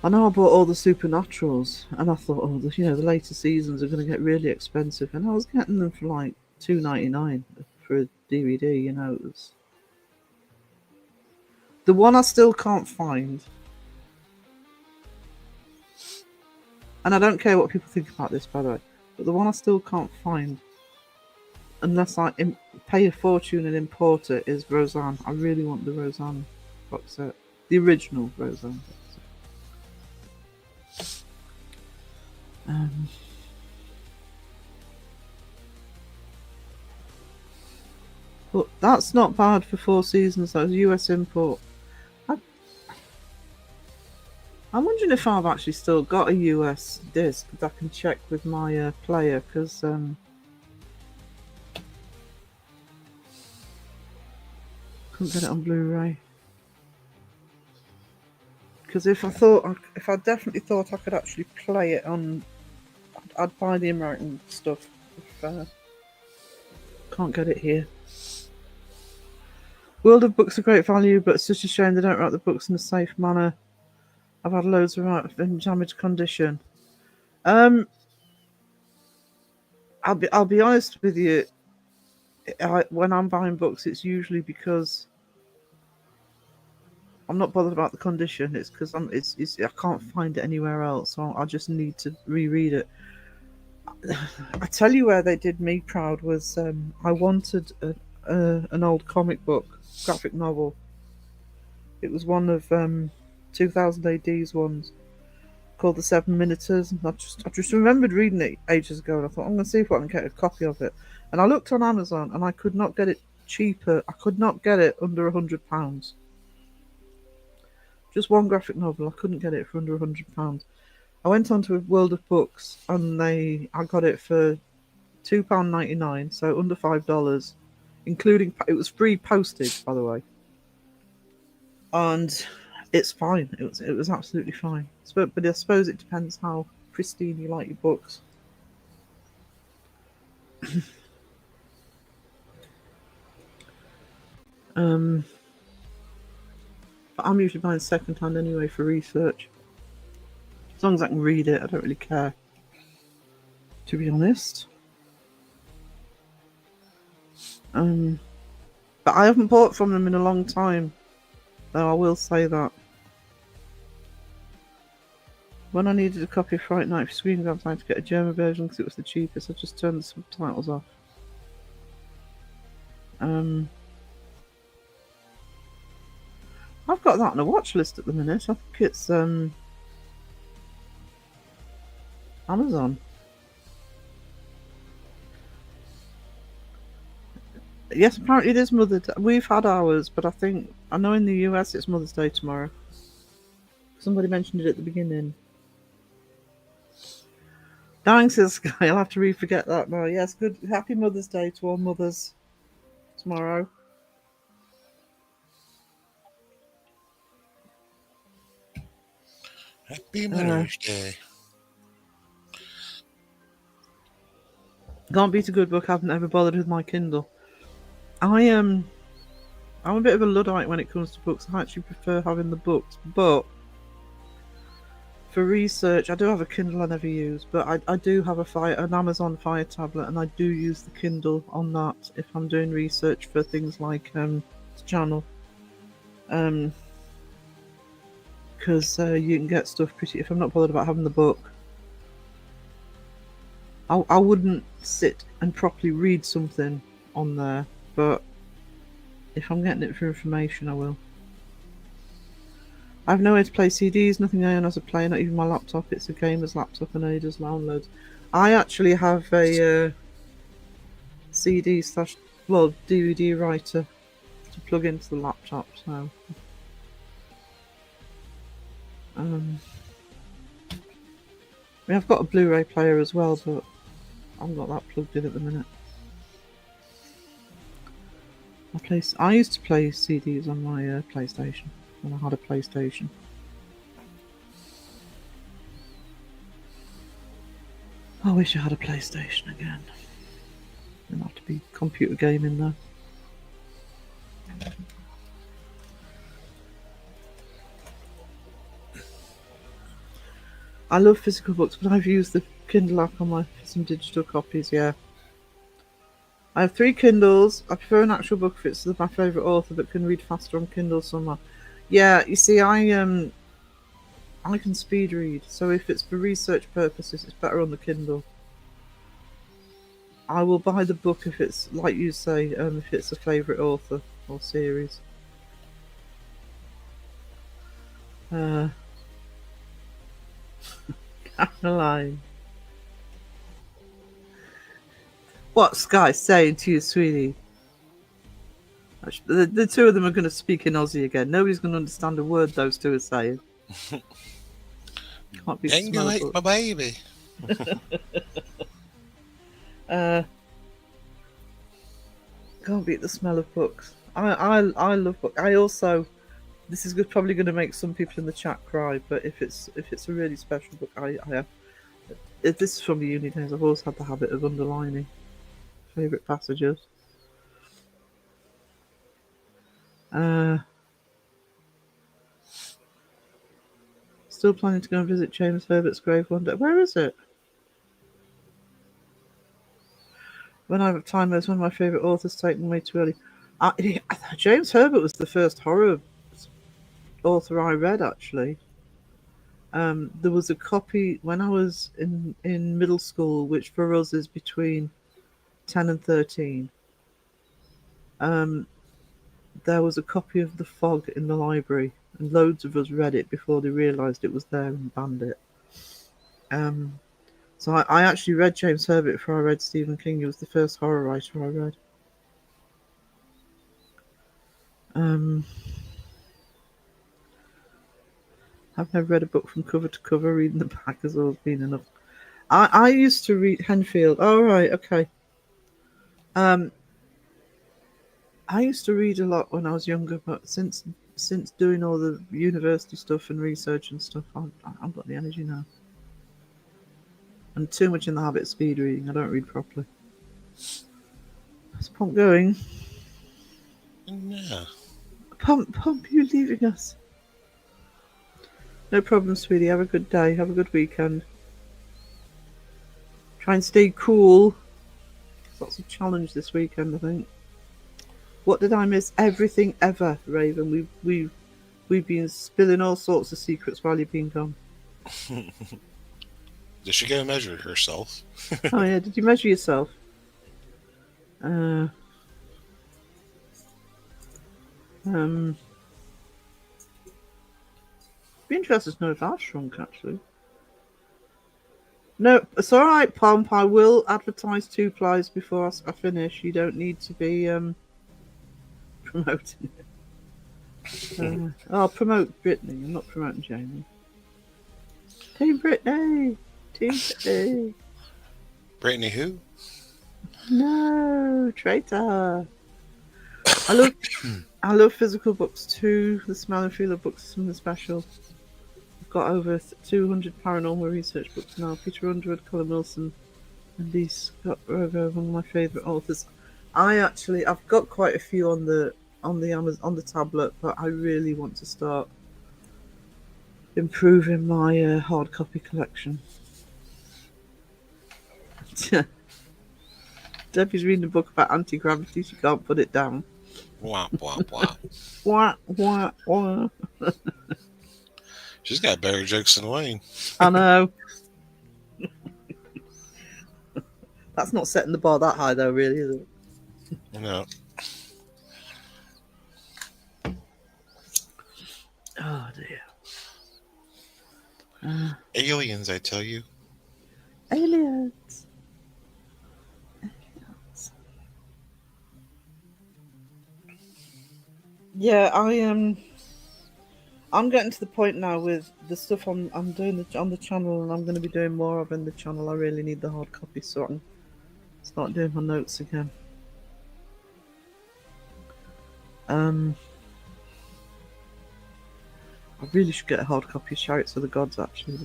I know I bought all the Supernaturals, and I thought, the later seasons are going to get really expensive, and I was getting them for like $2.99 for a DVD. It was the one I still can't find. And I don't care what people think about this, by the way, but the one I still can't find, unless I pay a fortune and import it, is Roseanne. I really want the Roseanne box set. The original Roseanne box set. But that's not bad for 4 seasons. That was US import. I'm wondering if I've actually still got a US disc that I can check with my player, because couldn't get it on Blu-ray. Because if I definitely thought I could actually play it on, I'd buy the American stuff. Can't get it here. World of Books are great value, but it's such a shame they don't write the books in a safe manner. I've had loads of right in damaged condition. I'll be honest with you. When I'm buying books, it's usually because I'm not bothered about the condition. It's because I can't find it anywhere else, so I just need to reread it. I tell you where they did me proud was I wanted an old comic book, graphic novel. It was one of 2000 AD's ones called The 7 Minuters. And I just remembered reading it ages ago, and I thought I'm going to see if I can get a copy of it. And I looked on Amazon, and I could not get it cheaper. I could not get it under £100. Just one graphic novel, I couldn't get it for under £100. I went on to World of Books, and I got it for £2.99, so under $5, including it was free postage, by the way. And it's fine. It was absolutely fine. But I suppose it depends how pristine you like your books. But I'm usually buying secondhand anyway for research. As long as I can read it, I don't really care, to be honest. But I haven't bought from them in a long time, though I will say that. When I needed a copy of Fright Night for Screen Grabs, I had to get a German version because it was the cheapest. I just turned the subtitles off. I've got that on a watch list at the minute. I think it's Amazon. Yes, apparently it is Mother's Day. We've had ours, but I know in the US it's Mother's Day tomorrow. Somebody mentioned it at the beginning. Dying says Sky, I'll have to re-forget that now. Yes, good. Happy Mother's Day to all mothers tomorrow. Happy Mother's Day. Can't beat a good book. I've never bothered with my Kindle. I'm a bit of a Luddite when it comes to books. I actually prefer having the books, but for research, I do have a Kindle I never use, but I do have an Amazon Fire tablet, and I do use the Kindle on that if I'm doing research for things like the channel. Because you can get stuff pretty. If I'm not bothered about having the book, I wouldn't sit and properly read something on there, but if I'm getting it for information, I will. I have nowhere to play CDs, nothing I own as a player, not even my laptop. It's a gamer's laptop and it does downloads. I actually have a CD slash, well, DVD writer to plug into the laptop, so. I've got a Blu-ray player as well, but I've got that plugged in at the minute. I used to play CDs on my PlayStation when I had a PlayStation. I wish I had a PlayStation again. It'd have to be computer gaming though. I love physical books, but I've used the Kindle app on some digital copies, yeah. I have 3 Kindles. I prefer an actual book if it's my favourite author, but can read faster on Kindle somehow. Yeah, you see, I can speed read, so if it's for research purposes, it's better on the Kindle. I will buy the book if it's, like you say, if it's a favourite author or series. Caroline. What's Sky saying to you, sweetie? The two of them are going to speak in Aussie again. Nobody's going to understand a word those two are saying. Can't be Ain't gonna eat my baby. Can't beat the smell of books. I love books. I also, this is probably going to make some people in the chat cry, but if it's a really special book, I have. If this is from the uni days, I've always had the habit of underlining favourite passages. Still planning to go and visit James Herbert's grave one day. Where is it? When I have time, as one of my favourite authors taken way too early. James Herbert was the first horror author I read, actually. There was a copy when I was in middle school, which for us is between 10 and 13. There was a copy of The Fog in the library, and loads of us read it before they realised it was there and banned it. So I actually read James Herbert before I read Stephen King. He was the first horror writer I read. I've never read a book from cover to cover. Reading the back has always been enough. I used to read Henfield. Oh, right, okay. I used to read a lot when I was younger, but since doing all the university stuff and research and stuff, I've got the energy now. I'm too much in the habit of speed reading. I don't read properly. Is Pomp going? Yeah. Pomp, you leaving us? No problem, sweetie. Have a good day. Have a good weekend. Try and stay cool. Lots of challenge this weekend, I think. What did I miss? Everything ever, Raven. We've been spilling all sorts of secrets while you've been gone. Did she go measure herself? Oh yeah, did you measure yourself? Be interested to know if I've shrunk, actually. No, it's all right, Pomp. I will advertise 2 plies before I finish. You don't need to be promoting it. I'll promote Brittany. I'm not promoting Jamie. Team Brittany. Team Brittany. Brittany who? No, traitor. I love physical books too. The smell and feel of books is something special. I've got over 200 paranormal research books now. Peter Underwood, Colin Wilson, And he's got Rogo, one of my favourite authors. I've got quite a few on the Amazon, on the tablet, but I really want to start improving my hard copy collection. Debbie's reading a book about anti-gravity. She can't put it down. Womp womp womp. Wah, wah, wah. She's got better jokes than Wayne. I know. That's not setting the bar that high, though, really, is it? No. Oh dear. Aliens, I tell you. Aliens. Yeah, I'm getting to the point now with the stuff I'm doing on the channel, and I'm going to be doing more of in the channel. I really need the hard copy, so I can start doing my notes again. I really should get a hard copy of Chariots of the Gods, actually.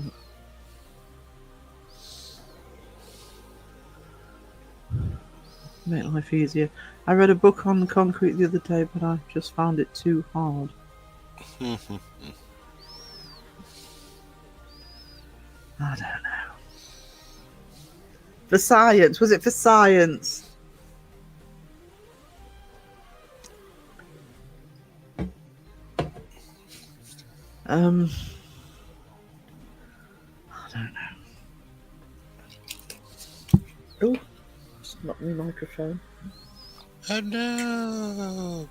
Make life easier. I read a book on concrete the other day, but I just found it too hard. I don't know. For science. Was it for science? I don't know. Oh, just knocked my microphone. Oh no.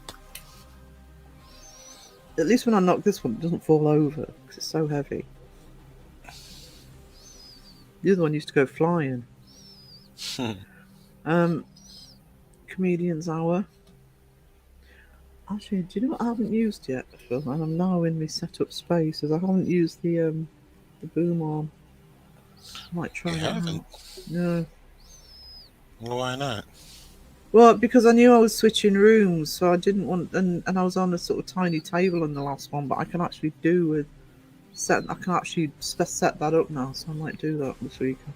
At least when I knock this one, it doesn't fall over because it's so heavy. The other one used to go flying. Comedian's Hour. Actually, do you know what I haven't used yet, Phil? And I'm now in my setup space, as I haven't used the boom arm. I might try You that haven't? out. No. Well, why not? Well, because I knew I was switching rooms, so I didn't want, and I was on a sort of tiny table in the last one, but I can actually do with set. I can actually set that up now, so I might do that this weekend.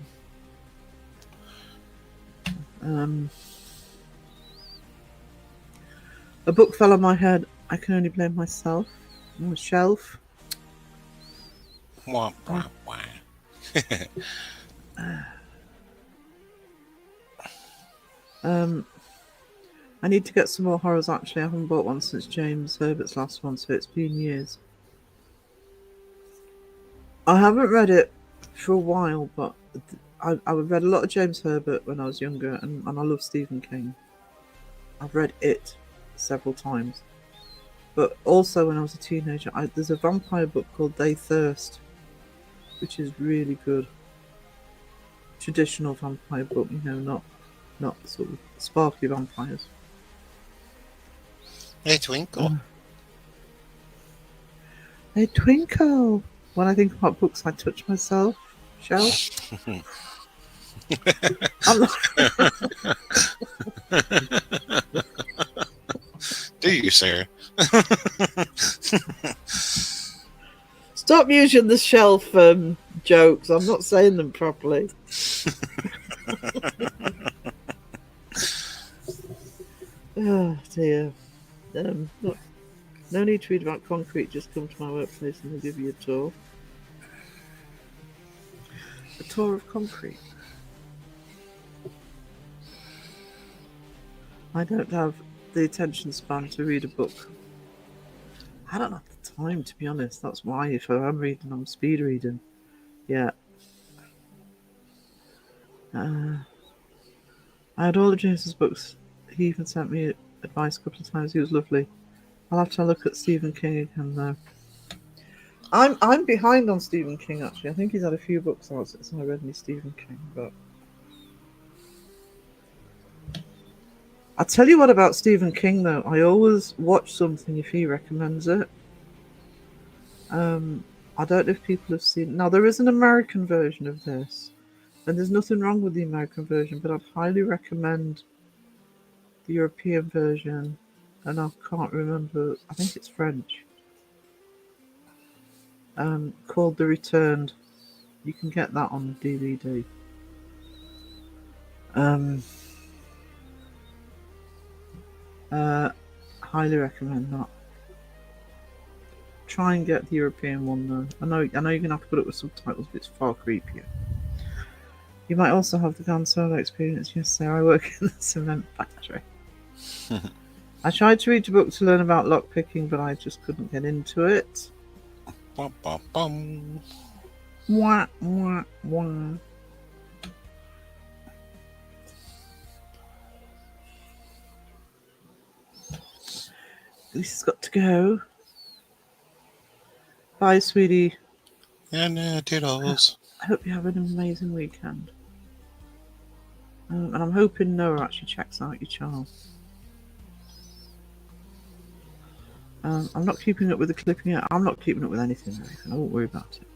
A book fell on my head. I can only blame myself. On a shelf. Womp womp womp. I need to get some more horrors, actually. I haven't bought one since James Herbert's last one, so it's been years. I haven't read it for a while, but I read a lot of James Herbert when I was younger, and I love Stephen King. I've read it several times. But also when I was a teenager, there's a vampire book called They Thirst, which is really good. Traditional vampire book, you know, not sort of sparkly vampires. Hey, Twinkle. They twinkle. When I think about books, I touch myself. Shell. Do you, Sarah? Stop using the shelf jokes. I'm not saying them properly. Oh dear. Look, no need to read about concrete. Just come to my workplace and they'll give you a tour. A tour of concrete. I don't have the attention span to read a book. I don't have the time, to be honest. That's why if I'm reading, I'm speed reading. Yeah. I had all of James's books. He even sent me advice a couple of times. He was lovely. I'll have to look at Stephen King again, though. I'm behind on Stephen King, actually. I think he's had a few books out since I read any Stephen King, but I'll tell you what about Stephen King, though. I always watch something if he recommends it. I don't know if people have seen. Now, there is an American version of this, and there's nothing wrong with the American version, but I'd highly recommend the European version, and I can't remember. I think it's French. Called The Returned. You can get that on DVD. Um, highly recommend that. Try and get the European one though. I know you're gonna have to put it with subtitles, but it's far creepier. You might also have the Gun Solo experience. Yes, sir. I work in the cement factory. I tried to read a book to learn about lockpicking, but I just couldn't get into it. Bum, bum, bum. Wah, wah, wah. This has got to go. Bye, sweetie. And toodles. I hope you have an amazing weekend. And I'm hoping Noah actually checks out your channel. I'm not keeping up with the clipping yet. I'm not keeping up with anything. I won't worry about it.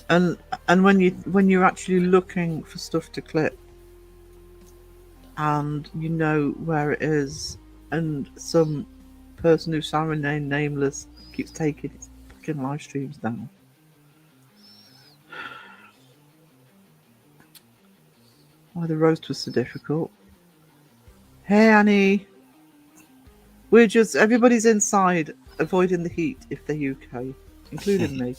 And when you're actually looking for stuff to clip, and you know where it is, and some person who shall remain nameless keeps taking his fucking live streams down. Why the roast was so difficult. Hey Annie, everybody's inside avoiding the heat if they're UK, including me.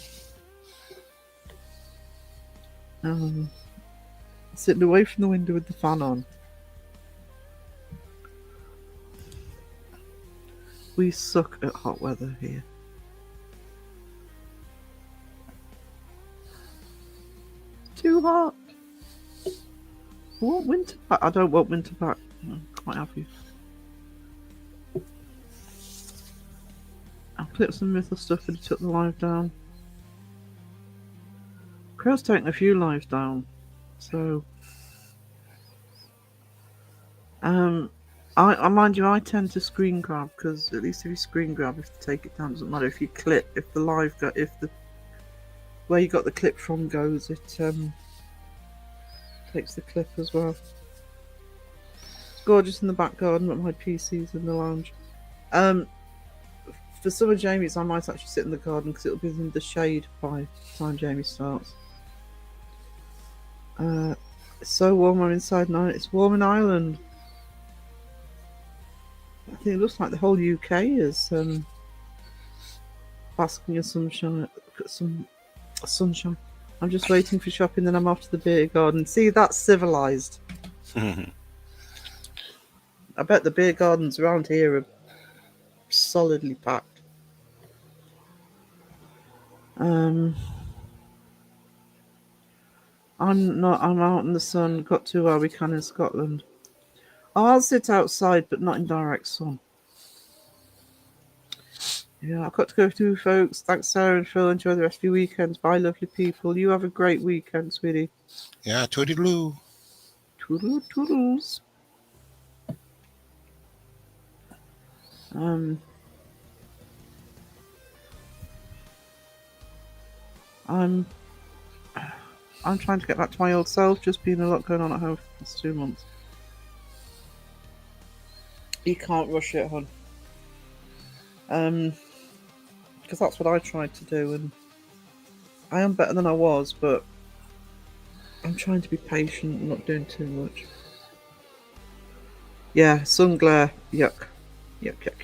Sitting away from the window with the fan on. We suck at hot weather here. Too hot. I want winter pack. I don't want winter pack. I'm quite happy. I clipped some mythical stuff and he took the live down. Crow's taking a few lives down, so I mind you, I tend to screen grab because at least if you screen grab, if you take it down, doesn't matter if you clip. If the live got, if the where you got the clip from goes, it takes the clip as well. It's gorgeous in the back garden, but my PC's in the lounge. For some of Jamie's, I might actually sit in the garden because it'll be in the shade by the time Jamie starts. It's so warm. I'm inside now. It's warm in Ireland. I think it looks like the whole UK is basking in sunshine. Sunshine. I'm just waiting for shopping, then I'm off to the beer garden. See, that's civilized. I bet the beer gardens around here are solidly packed. I'm out in the sun. Got to where we can in Scotland. Oh, I'll sit outside, but not in direct sun. Yeah, I've got to go through, folks. Thanks, Sarah and Phil. Enjoy the rest of your weekends. Bye, lovely people. You have a great weekend, sweetie. Yeah, toodaloo. Toodaloo, toodles. I'm trying to get back to my old self. Just been a lot going on at home for the past 2 months. You can't rush it, hon. Because that's what I tried to do, and I am better than I was, but I'm trying to be patient and not doing too much. Yeah, sun glare. Yuck. Yuck, yuck.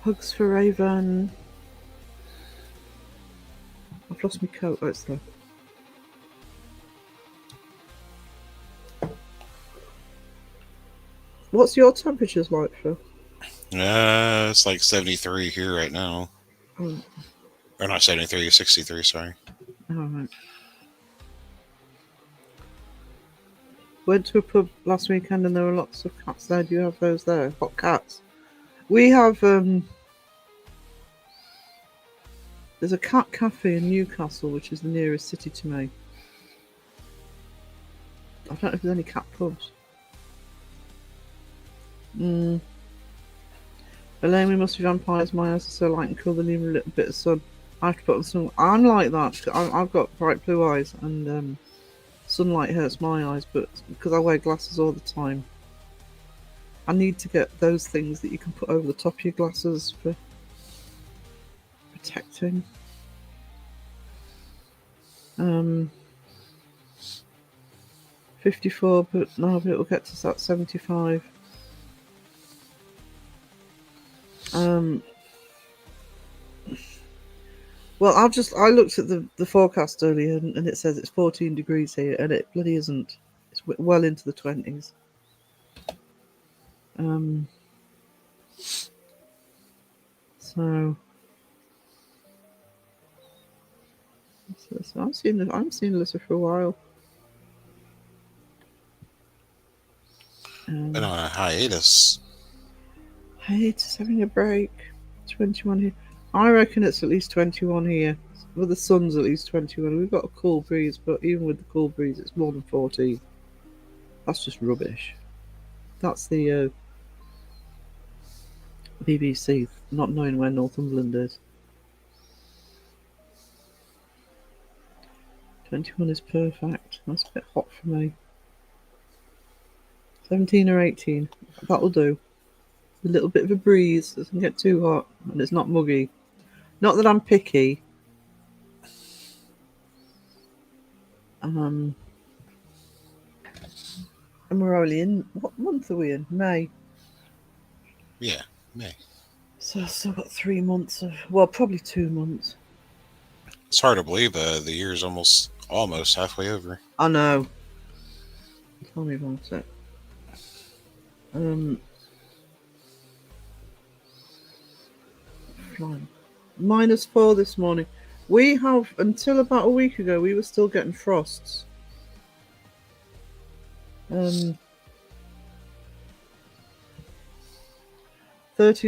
Hugs for Raven. I've lost my coat. Oh, it's there. What's your temperatures like, Phil? It's like 73 here right now. Oh. Or not 73, 63, sorry. Alright. Went to a pub last weekend and there were lots of cats there. Do you have those there? Hot cats? We have, there's a cat cafe in Newcastle, which is the nearest city to me. I don't know if there's any cat pubs. Elaine, we must be vampires. My eyes are so light and cool, they need a little bit of sun. I have to put on some. I'm like that. I've got bright blue eyes, and sunlight hurts my eyes. But because I wear glasses all the time, I need to get those things that you can put over the top of your glasses for protecting. 54, but no, but it'll get to that 75. Well, I looked at the forecast earlier, and it says it's 14 degrees here, and it bloody isn't. It's well into the 20s. So I'm seeing Alyssa for a while. Been on a hiatus. Hiatus, having a break. 21 here. I reckon it's at least 21 here. Well, the sun's at least 21. We've got a cool breeze, but even with the cool breeze, it's more than 14. That's just rubbish. That's the BBC not knowing where Northumberland is. 21 is perfect. That's a bit hot for me. 17 or 18. That'll do. A little bit of a breeze. Doesn't get too hot, and it's not muggy. Not that I'm picky. And we're only in, what month are we in? May. Yeah, May. So I've still got 3 months of, well, probably 2 months. It's hard to believe the year's almost halfway over. I know. Tell me about it. Flying. -4 this morning. We have, until about a week ago, we were still getting frosts. 30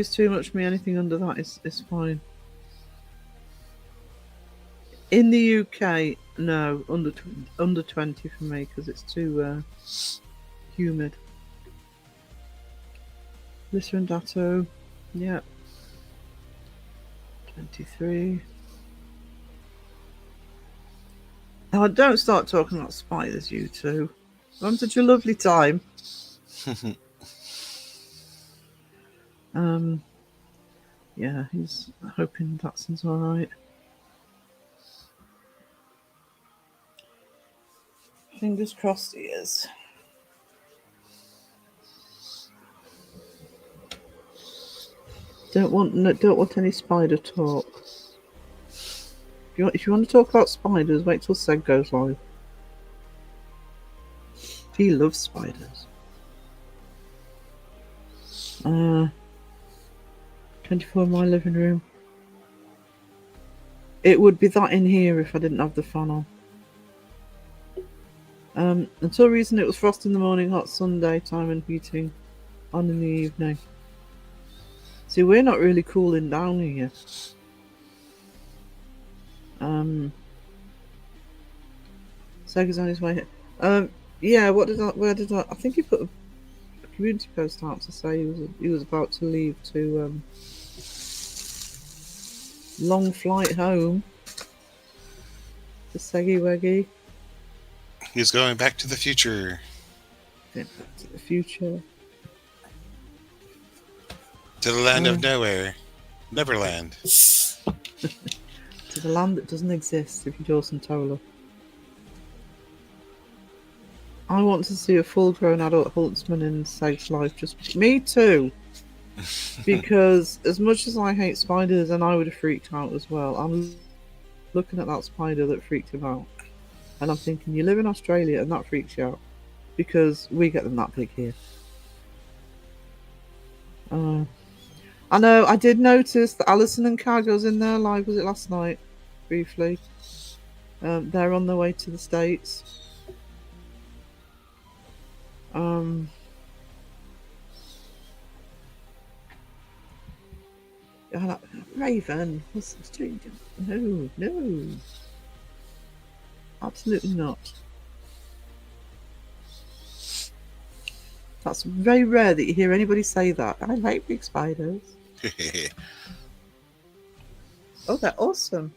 is too much for me. Anything under that is fine. In the UK, no, under 20 for me because it's too humid. Lissa and Datto, yeah. 23. Now, don't start talking about spiders, you two. I'm such a lovely time. Yeah, he's hoping Datson's alright. Fingers crossed he is. Don't want any spider talk. If you want to talk about spiders, wait till Seg goes live. He loves spiders. 24 in my living room. It would be that in here if I didn't have the fan on. Until recently, it was frost in the morning, hot sun daytime, and heating on in the evening. See, we're not really cooling down here. Sega's on his way here. Yeah, where did I think he put a community post out to say he was about to leave to long flight home. The Seggy Weggy. He's going back to the future. Back to the future. To the land of nowhere. Neverland. To the land that doesn't exist, if you Dawson Tola. I want to see a full-grown adult huntsman in Seg's life. Just me too. Because as much as I hate spiders, and I would have freaked out as well, I'm looking at that spider that freaked him out. And I'm thinking, you live in Australia and that freaks you out. Because we get them that big here. I know, I did notice that Alison and Cargo's in there live, was it last night? Briefly. They're on their way to the States. Raven, what's doing? No. Absolutely not. That's very rare that you hear anybody say that. I like big spiders. Oh, they're awesome.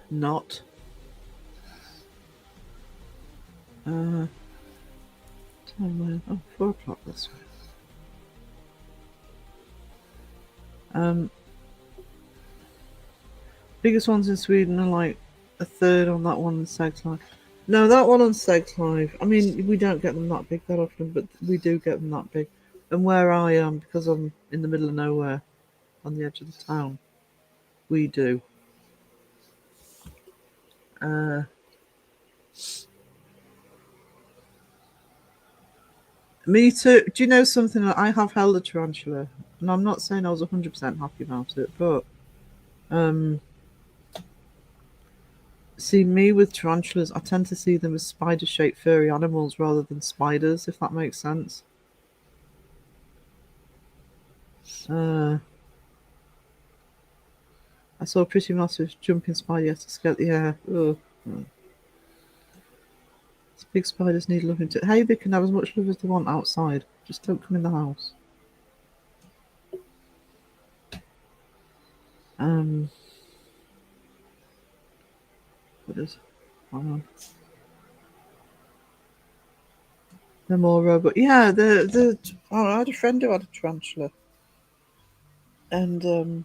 Not. Time where? Oh, 4 o'clock this way. Biggest ones in Sweden are like a third on that one on Segs Live. No, that one on Segs Live. I mean, we don't get them that big that often, but we do get them that big. And where I am, because I'm in the middle of nowhere, on the edge of the town, we do. Me too. Do you know something? I have held a tarantula, and I'm not saying I was 100% happy about it, but see, me with tarantulas, I tend to see them as spider-shaped furry animals rather than spiders, if that makes sense. I saw a pretty massive jumping spider yesterday. Yeah. Oh. Big spiders need loving too. Hey, they can have as much love as they want outside. Just don't come in the house. What is? Hang on. They're more robot. Yeah, I had a friend who had a tarantula, and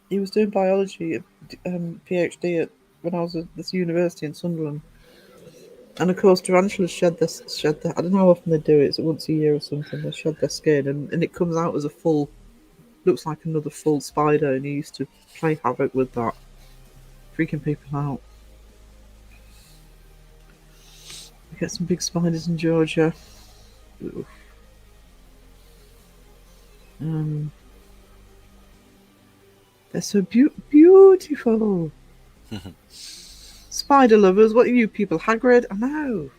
he was doing biology, PhD when I was at this university in Sunderland. And of course, tarantulas shed their. I don't know how often they do it. It's once a year or something. They shed their skin, and it comes out as a full. Looks like another full spider, and he used to play havoc with that, freaking people out. We get some big spiders in Georgia. Oof. They're so beautiful. Spider lovers, what are you people? Hagrid? I know.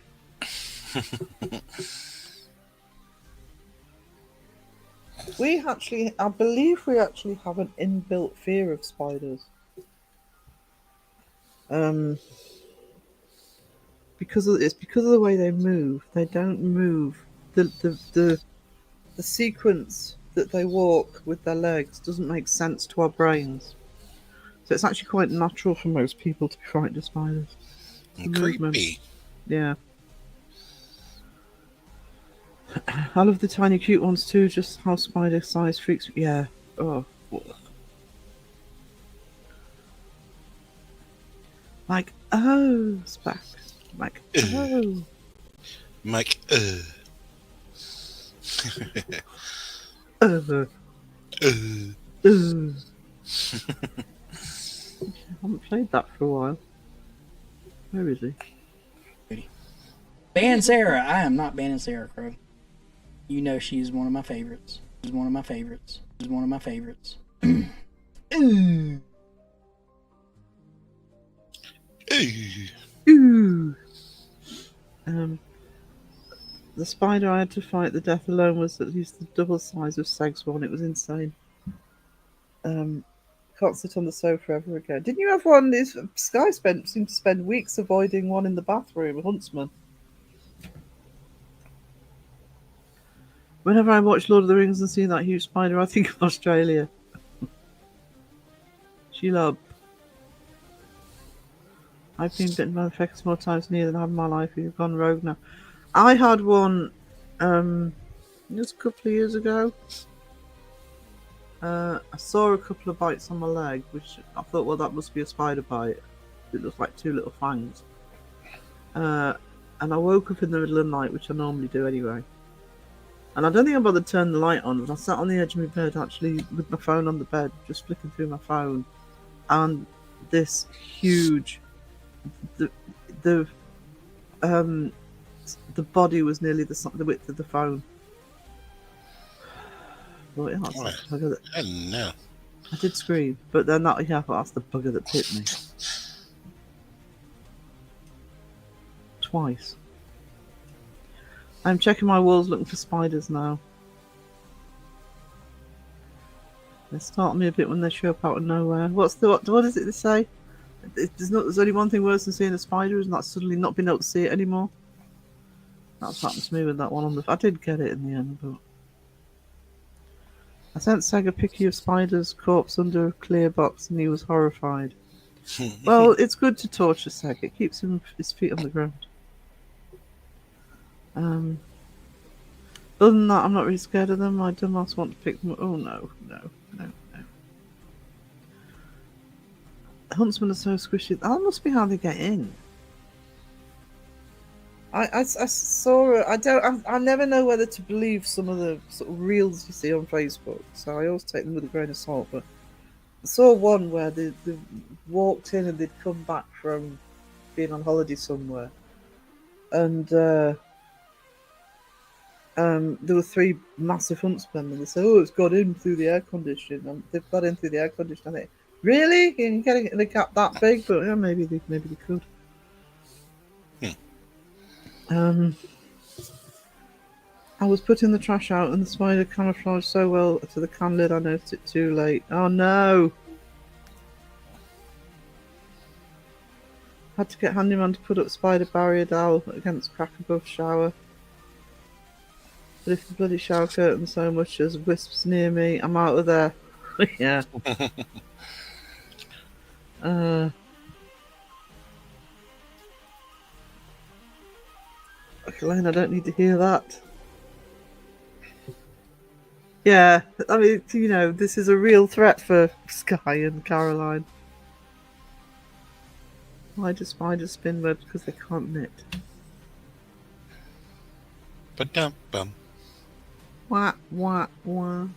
I believe we actually have an inbuilt fear of spiders. Because of the way they move. They don't move. The sequence that they walk with their legs doesn't make sense to our brains. So it's actually quite natural for most people to be frightened of spiders. Creepy. Yeah. I love the tiny cute ones too, just how spider size freaks me. Yeah. Oh. Like, oh, it's back. Like, oh. Mike, I haven't played that for a while. Where is he? Ban Sarah. I am not banning Sarah Crow. You know she's one of my favorites. She's one of my favorites. She's one of my favorites. Ooh. The spider I had to fight the death alone was at least the double size of Seg's one. It was insane. Can't sit on the sofa ever again. Didn't you have one? Sky seemed to spend weeks avoiding one in the bathroom, a huntsman. Whenever I watch Lord of the Rings and see that huge spider, I think of Australia. Sheila. I've been bitten by the Fecus more times than I have in my life. You've gone rogue now. I had one just a couple of years ago. I saw a couple of bites on my leg, which I thought, well, that must be a spider bite. It looks like two little fangs. And I woke up in the middle of the night, which I normally do anyway. And I don't think I bothered to turn the light on, but I sat on the edge of my bed, actually, with my phone on the bed, just flicking through my phone. And this huge... The body was nearly the width of the phone. Well, yeah, I know. I did scream, but then that's the bugger that bit me. Twice. I'm checking my walls looking for spiders now. They startle me a bit when they show up out of nowhere. What is it they say? There's only one thing worse than seeing a spider, and that's suddenly not being able to see it anymore. That's happened to me with that one on the. I did get it in the end, but I sent Seg a picture of Spider's corpse under a clear box, and he was horrified. Well, it's good to torture Seg. It keeps his feet on the ground. Other than that, I'm not really scared of them. My dumbass want to pick them up. Oh no. Huntsmen are so squishy. That must be how they get in. I saw. I never know whether to believe some of the sort of reels you see on Facebook. So I always take them with a grain of salt. But I saw one where they walked in and they'd come back from being on holiday somewhere, and there were 3 massive huntsmen, and they said, "Oh, it's got in through the air conditioning." And they've got in through the air conditioning. I think, really? Can you get it in a gap that big? But yeah, maybe they could. I was putting the trash out, and the spider camouflaged so well to the can lid, I noticed it too late. Oh no! Had to get handyman to put up spider barrier dowel against crack above shower. But if the bloody shower curtain so much as wisps near me, I'm out of there. Yeah. Okay, Lane, I don't need to hear that. Yeah, I mean, you know, this is a real threat for Sky and Caroline. Why do spiders spin webs? Because they can't knit. Ba-dum-bum. Wah, wah, wah.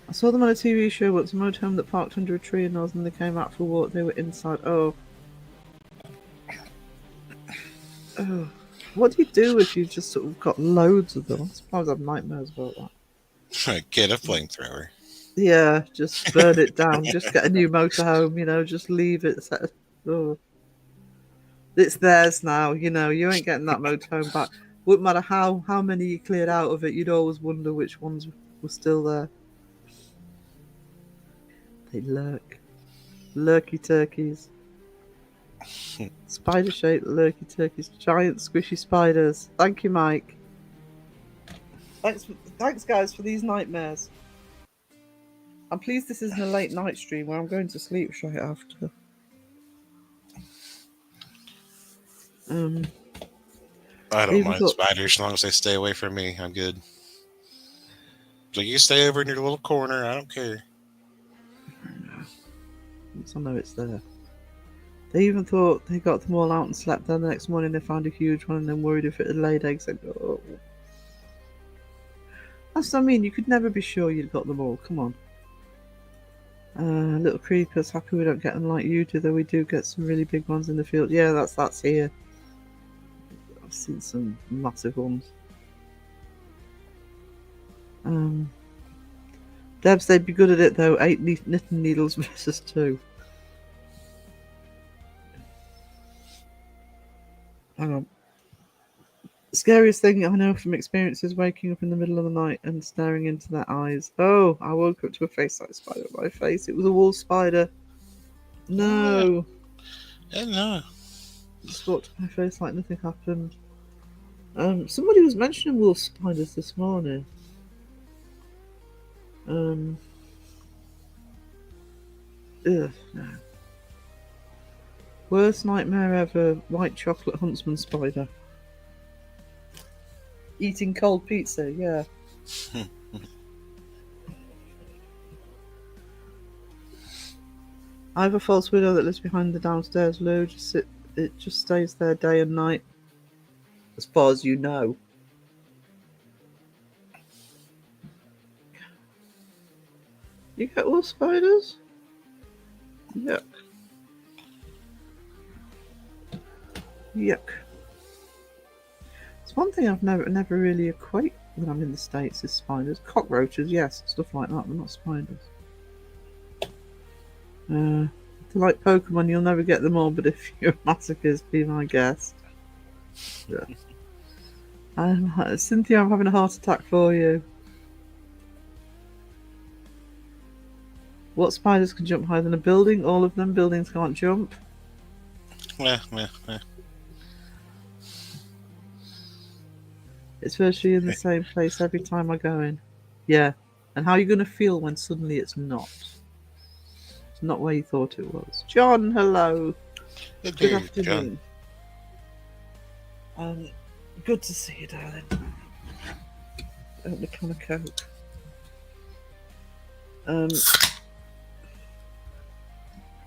I saw them on a TV show once, a motorhome that parked under a tree in Oz, and they came out for a walk. They were inside. Oh. What do you do if you've just sort of got loads of them? I suppose I have nightmares about that. Get a flamethrower. Yeah, just burn it down. Just get a new motorhome, you know, just leave it. Oh. It's theirs now, you know, you ain't getting that motorhome back. Wouldn't matter how many you cleared out of it, you'd always wonder which ones were still there. They lurk. Lurky turkeys. Spider-shaped lurky turkeys. Giant squishy spiders. Thank you, Mike. Thanks, guys, for these nightmares. I'm pleased this isn't a late night stream where I'm going to sleep straight after. I don't mind spiders as long as they stay away from me. I'm good. So you stay over in your little corner. I don't care. Once I know it's there. They even thought they got them all out and slept there. The next morning they found a huge one and then worried if it had laid eggs. And, oh. That's what I mean. You could never be sure you'd got them all. Come on. Little creepers. Happy we don't get them like you do, though we do get some really big ones in the field. Yeah, that's here. I've seen some massive ones. Debs, they'd be good at it though. 8 knitting needles versus 2. Hang on. The scariest thing I know from experience is waking up in the middle of the night and staring into their eyes. Oh, I woke up to a face-like spider on my face. It was a wolf spider. No. Yeah, no. Just walked to my face like nothing happened. Somebody was mentioning wolf spiders this morning. No. Worst nightmare ever. White chocolate huntsman spider. Eating cold pizza, yeah. I have a false widow that lives behind the downstairs loo. It just stays there day and night. As far as you know. You get wolf spiders? Yuck. Yuck. It's one thing I've never really equate when I'm in the States is spiders. Cockroaches, yes, stuff like that, but not spiders. If you like Pokemon, you'll never get them all, but if you're a masochist, be my guest. Yeah. Cynthia, I'm having a heart attack for you. What spiders can jump higher than a building? All of them. Buildings can't jump. meh. It's virtually in the same place every time I go in. Yeah. And how are you going to feel when suddenly it's not? It's not where you thought it was. John, hello. Good Good day, John. afternoon. Good to see you, darling. Open a can of Coke.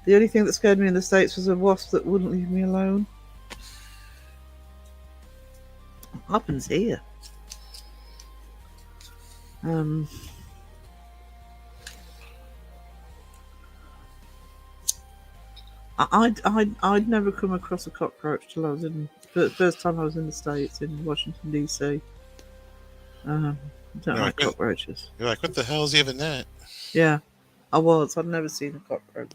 The only thing that scared me in the States was a wasp that wouldn't leave me alone. What happens here? I'd never come across a cockroach till I was in the first time I was in the States in Washington DC. Don't like cockroaches. You're like, what the hell is even that? Yeah, I was. I'd never seen a cockroach.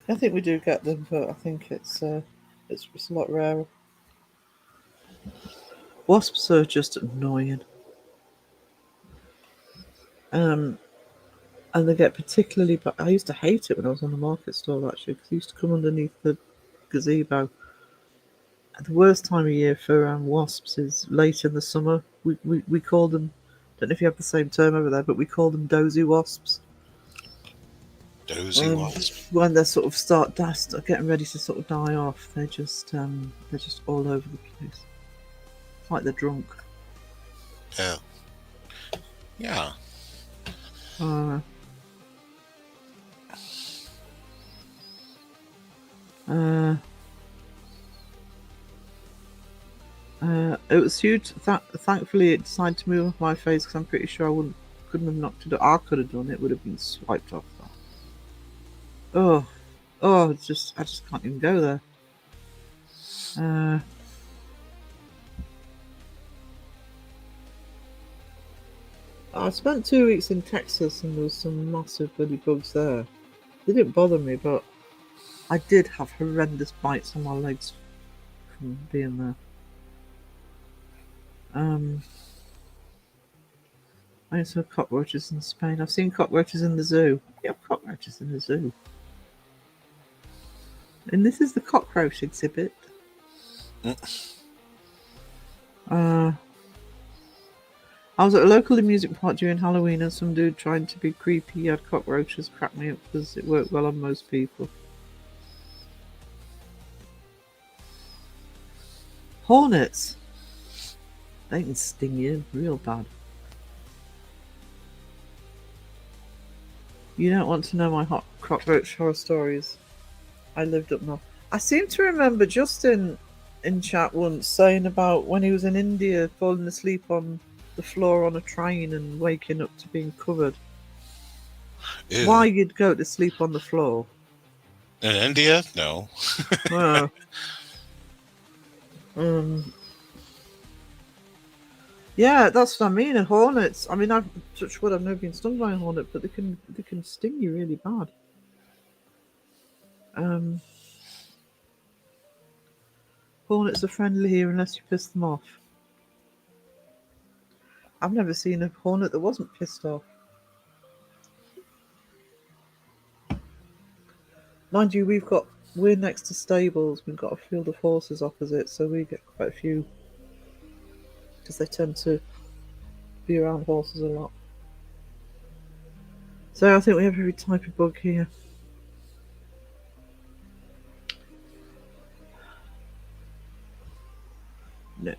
I think we do get them, but I think it's a lot rarer. Wasps are just annoying. And they get particularly. But I used to hate it when I was on the market stall actually, because they used to come underneath the gazebo. The worst time of year for wasps is late in the summer. We call them. Don't know if you have the same term over there, but we call them dozy wasps. Dozy wasp. When they sort of start getting ready to sort of die off, they're just all over the place. It's like they're drunk. Yeah. Yeah. It was huge. Thankfully, it decided to move off my face because I'm pretty sure I couldn't have knocked it. I could have done it. Would have been swiped off. Oh, I just can't even go there. I spent 2 weeks in Texas and there was some massive bloody bugs there. They didn't bother me, but I did have horrendous bites on my legs from being there. I saw cockroaches in Spain. I've seen cockroaches in the zoo. You have cockroaches in the zoo. And this is the cockroach exhibit. I was at a local amusement park during Halloween and some dude trying to be creepy had cockroaches cracked me up because it worked well on most people. Hornets. They can sting you real bad. You don't want to know my hot cockroach horror stories. I lived up north. I seem to remember Justin in chat once saying about when he was in India falling asleep on the floor on a train and waking up to being covered. Ew. Why you'd go to sleep on the floor? In India? No. Yeah, that's what I mean. And hornets. I mean, I've touched wood. I've never been stung by a hornet, but they can sting you really bad. Hornets are friendly here unless you piss them off. I've never seen a hornet that wasn't pissed off. Mind you, we're next to stables. We've got a field of horses opposite, so we get quite a few because they tend to be around horses a lot. So I think we have every type of bug here. No.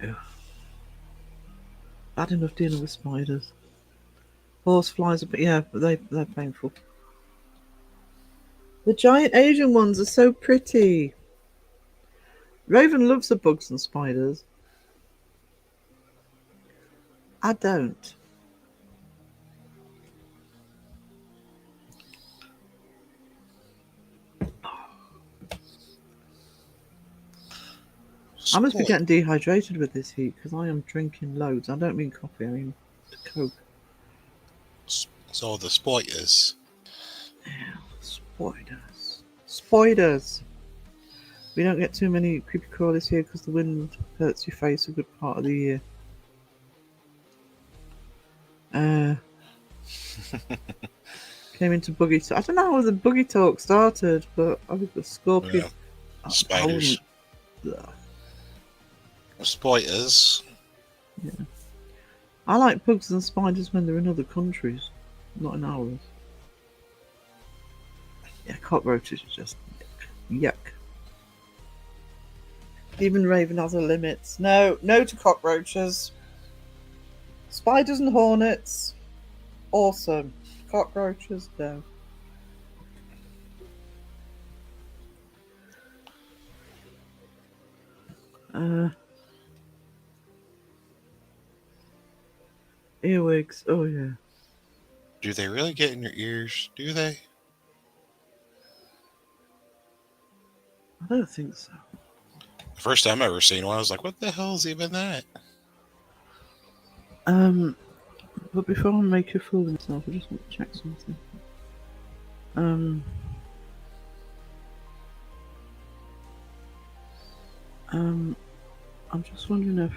Bad enough dealing with spiders. Horseflies, but yeah, they're painful. The giant Asian ones are so pretty. Raven loves the bugs and spiders. I don't. I must be getting dehydrated with this heat because I am drinking loads. I don't mean coffee, I mean Coke. So the spoilers. Spiders. We don't get too many creepy crawlies here because the wind hurts your face a good part of the year. came into boogie talk. I don't know how the boogie talk started, but I was a scorpion. Yeah. Spiders. Ugh. Spiders. I like bugs and spiders when they're in other countries, not in ours. Yeah, cockroaches are just yuck. Even Raven has her limits. No to cockroaches. Spiders and hornets, awesome. Cockroaches, no. Earwigs, oh yeah. Do they really get in your ears? Do they? I don't think so. The first time I ever seen one, I was like, what the hell is even that? But before I make a fool of himself, I just want to check something. I'm just wondering if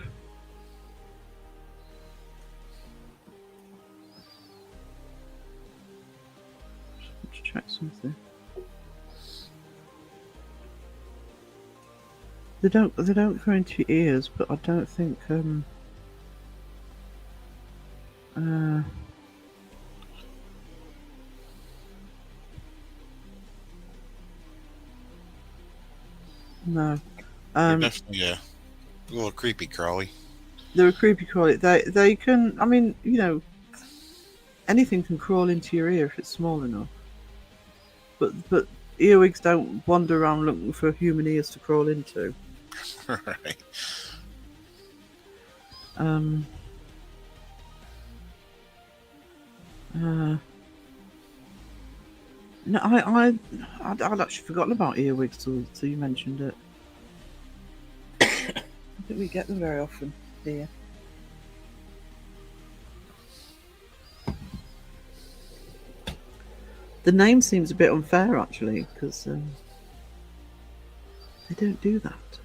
to check something. They don't go into your ears, but I don't think no. They're definitely a little creepy crawly. They're a creepy crawly. They can, I mean, you know, anything can crawl into your ear if it's small enough. But earwigs don't wander around looking for human ears to crawl into. Right. No, I'd actually forgotten about earwigs till you mentioned it. I don't think we get them very often here. The name seems a bit unfair, actually, because they don't do that.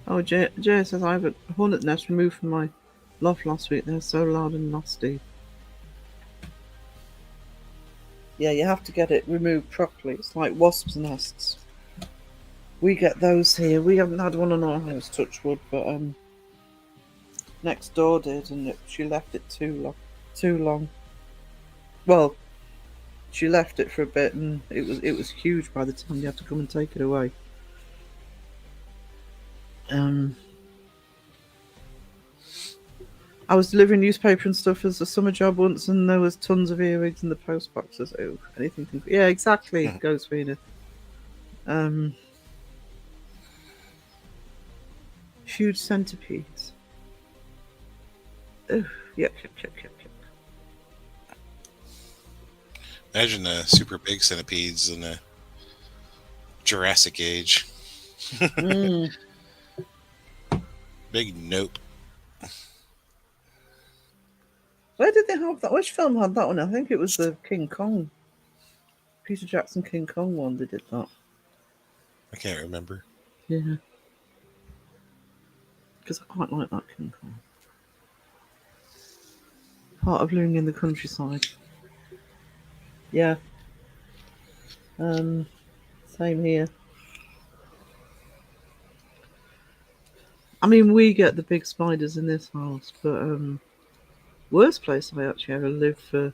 Oh, Jay says I have a hornet nest removed from my loft last week. They're so loud and nasty. Yeah, you have to get it removed properly. It's like wasps' nests. We get those here. We haven't had one on our house, touch wood, but next door did, and she left it too long. Well, she left it for a bit, and it was huge by the time you had to come and take it away. I was delivering newspaper and stuff as a summer job once, and there was tons of earwigs in the post boxes. Oh, anything can... Yeah, exactly. Ghost Venus. Huge centipedes. Oh, yep. Imagine the super big centipedes in the Jurassic Age. Big nope. Where did they have that? Which film had that one? I think it was the King Kong. Peter Jackson King Kong one. They did that. I can't remember. Yeah. Because I quite like that King Kong. Part of living in the countryside. Yeah. Same here. I mean, we get the big spiders in this house, but worst place I actually ever lived for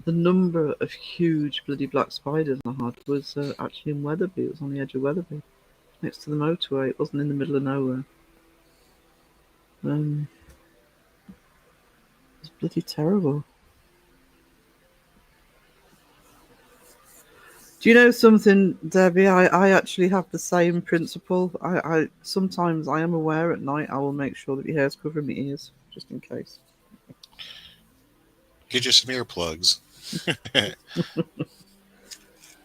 the number of huge bloody black spiders I had was actually in Wetherby. It was on the edge of Wetherby, next to the motorway. It wasn't in the middle of nowhere. It was bloody terrible. Do you know something, Debbie? I actually have the same principle. I sometimes I am aware at night. I will make sure that your hair's covering my ears, just in case. Get you some earplugs.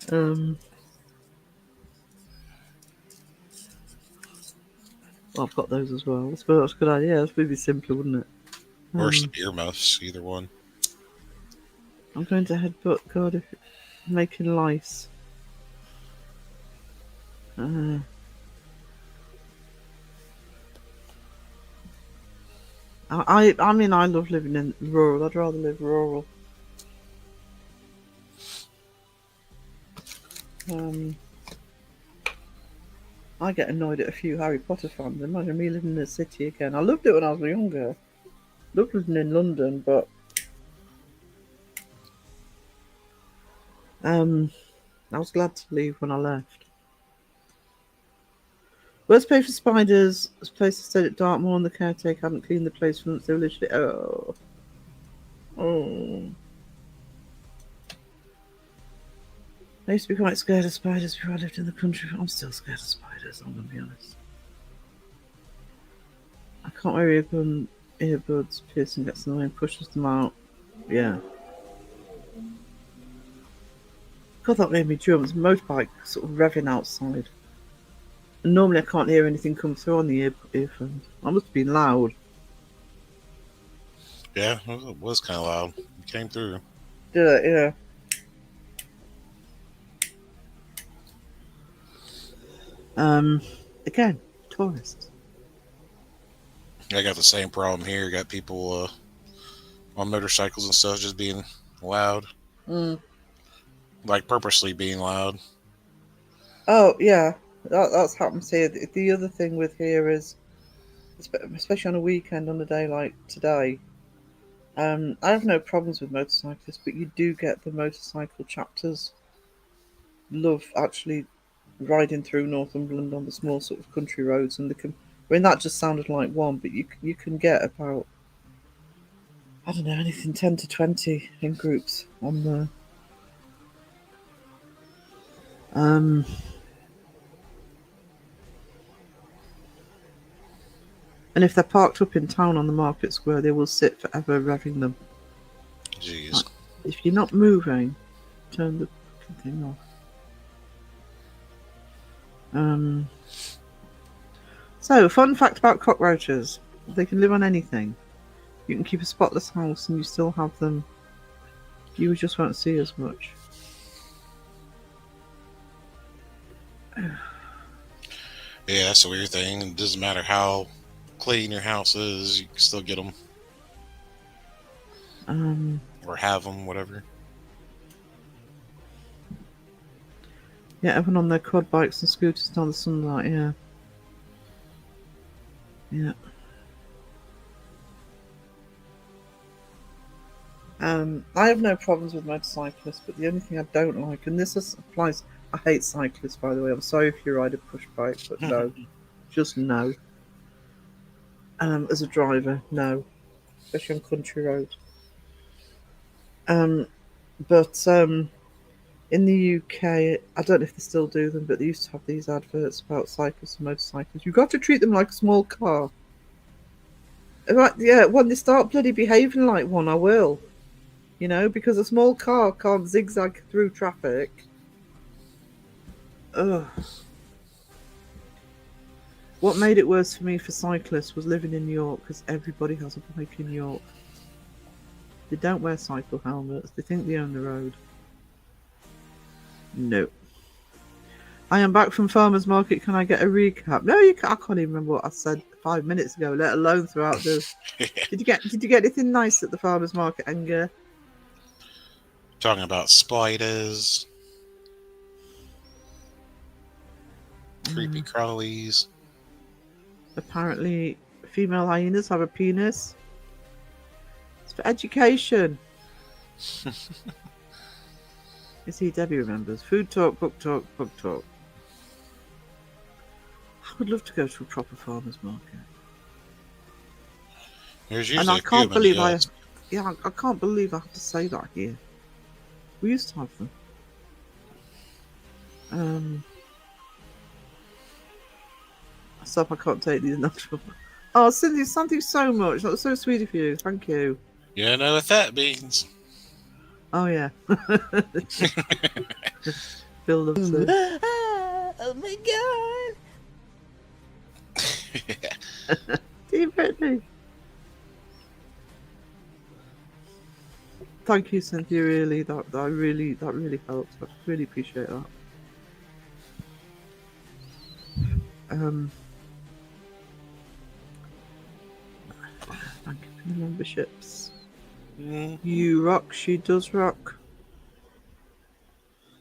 Well, I've got those as well. That's a good idea. That's maybe simpler, wouldn't it? Or some earmuffs, either one. I'm going to headbutt God if making lice. I mean, I love living in rural. I'd rather live rural. I get annoyed at a few Harry Potter fans. Imagine me living in a city again. I loved it when I was younger. Loved living in London, but I was glad to leave when I left. Worst place for spiders. This place stayed at Dartmoor and the caretaker hadn't cleaned the place for months. They were literally oh. I used to be quite scared of spiders before I lived in the country. I'm still scared of spiders, I'm gonna be honest. I can't wear earbuds, piercing gets in the way and pushes them out. Yeah. God, that made me jump. It's a motorbike sort of revving outside. And normally I can't hear anything come through on the earphones. I must have been loud. Yeah, it was kind of loud. It came through. Did it? Yeah. Again, tourists. I got the same problem here. Got people on motorcycles and stuff just being loud. Like purposely being loud. Oh, yeah. That's happens here. The other thing with here is, especially on a weekend, on a day like today, I have no problems with motorcyclists, but you do get the motorcycle chapters love actually riding through Northumberland on the small sort of country roads, and that just sounded like one, but you can get about, I don't know, anything 10 to 20 in groups on the and if they're parked up in town on the market square, they will sit forever revving them. Jeez. Like, if you're not moving, turn the fucking thing off. So, fun fact about cockroaches. They can live on anything. You can keep a spotless house and you still have them. You just won't see as much. Yeah, that's a weird thing. It doesn't matter how clean your house is, you can still get them. Or have them, whatever. Yeah, everyone on their quad bikes and scooters down the sunlight, yeah. Yeah. I have no problems with motorcyclists, but the only thing I don't like, and this applies, I hate cyclists, by the way. I'm sorry if you ride a push bike, but no. Just no. As a driver, no. Especially on country roads. But in the UK, I don't know if they still do them, but they used to have these adverts about cyclists and motorcycles. You've got to treat them like a small car. Right, yeah, when they start bloody behaving like one, I will. You know, because a small car can't zigzag through traffic. Ugh. What made it worse for me for cyclists was living in New York, because everybody has a bike in New York. They don't wear cycle helmets. They think they own the road. No. I am back from farmer's market. Can I get a recap? No, you can't. I can't even remember what I said 5 minutes ago, let alone throughout the... Did you get anything nice at the farmer's market, Anger? Talking about spiders. Creepy crawlies. Apparently, female hyenas have a penis. It's for education. You see, Debbie remembers. Food talk, book talk, book talk. I would love to go to a proper farmer's market. There's And usually I can't a believe few, I can't believe I have to say that here. We used to have them. Stop, I can't take these natural. Oh, Cindy, thank you so much. That was so sweet of you. Thank you. You know what that means. Oh, yeah. Bill loves it. Oh my god! Dear Brittany. Thank you, Cynthia. Really, that really helps. I really appreciate that. Thank the memberships. Mm. You rock, she does rock.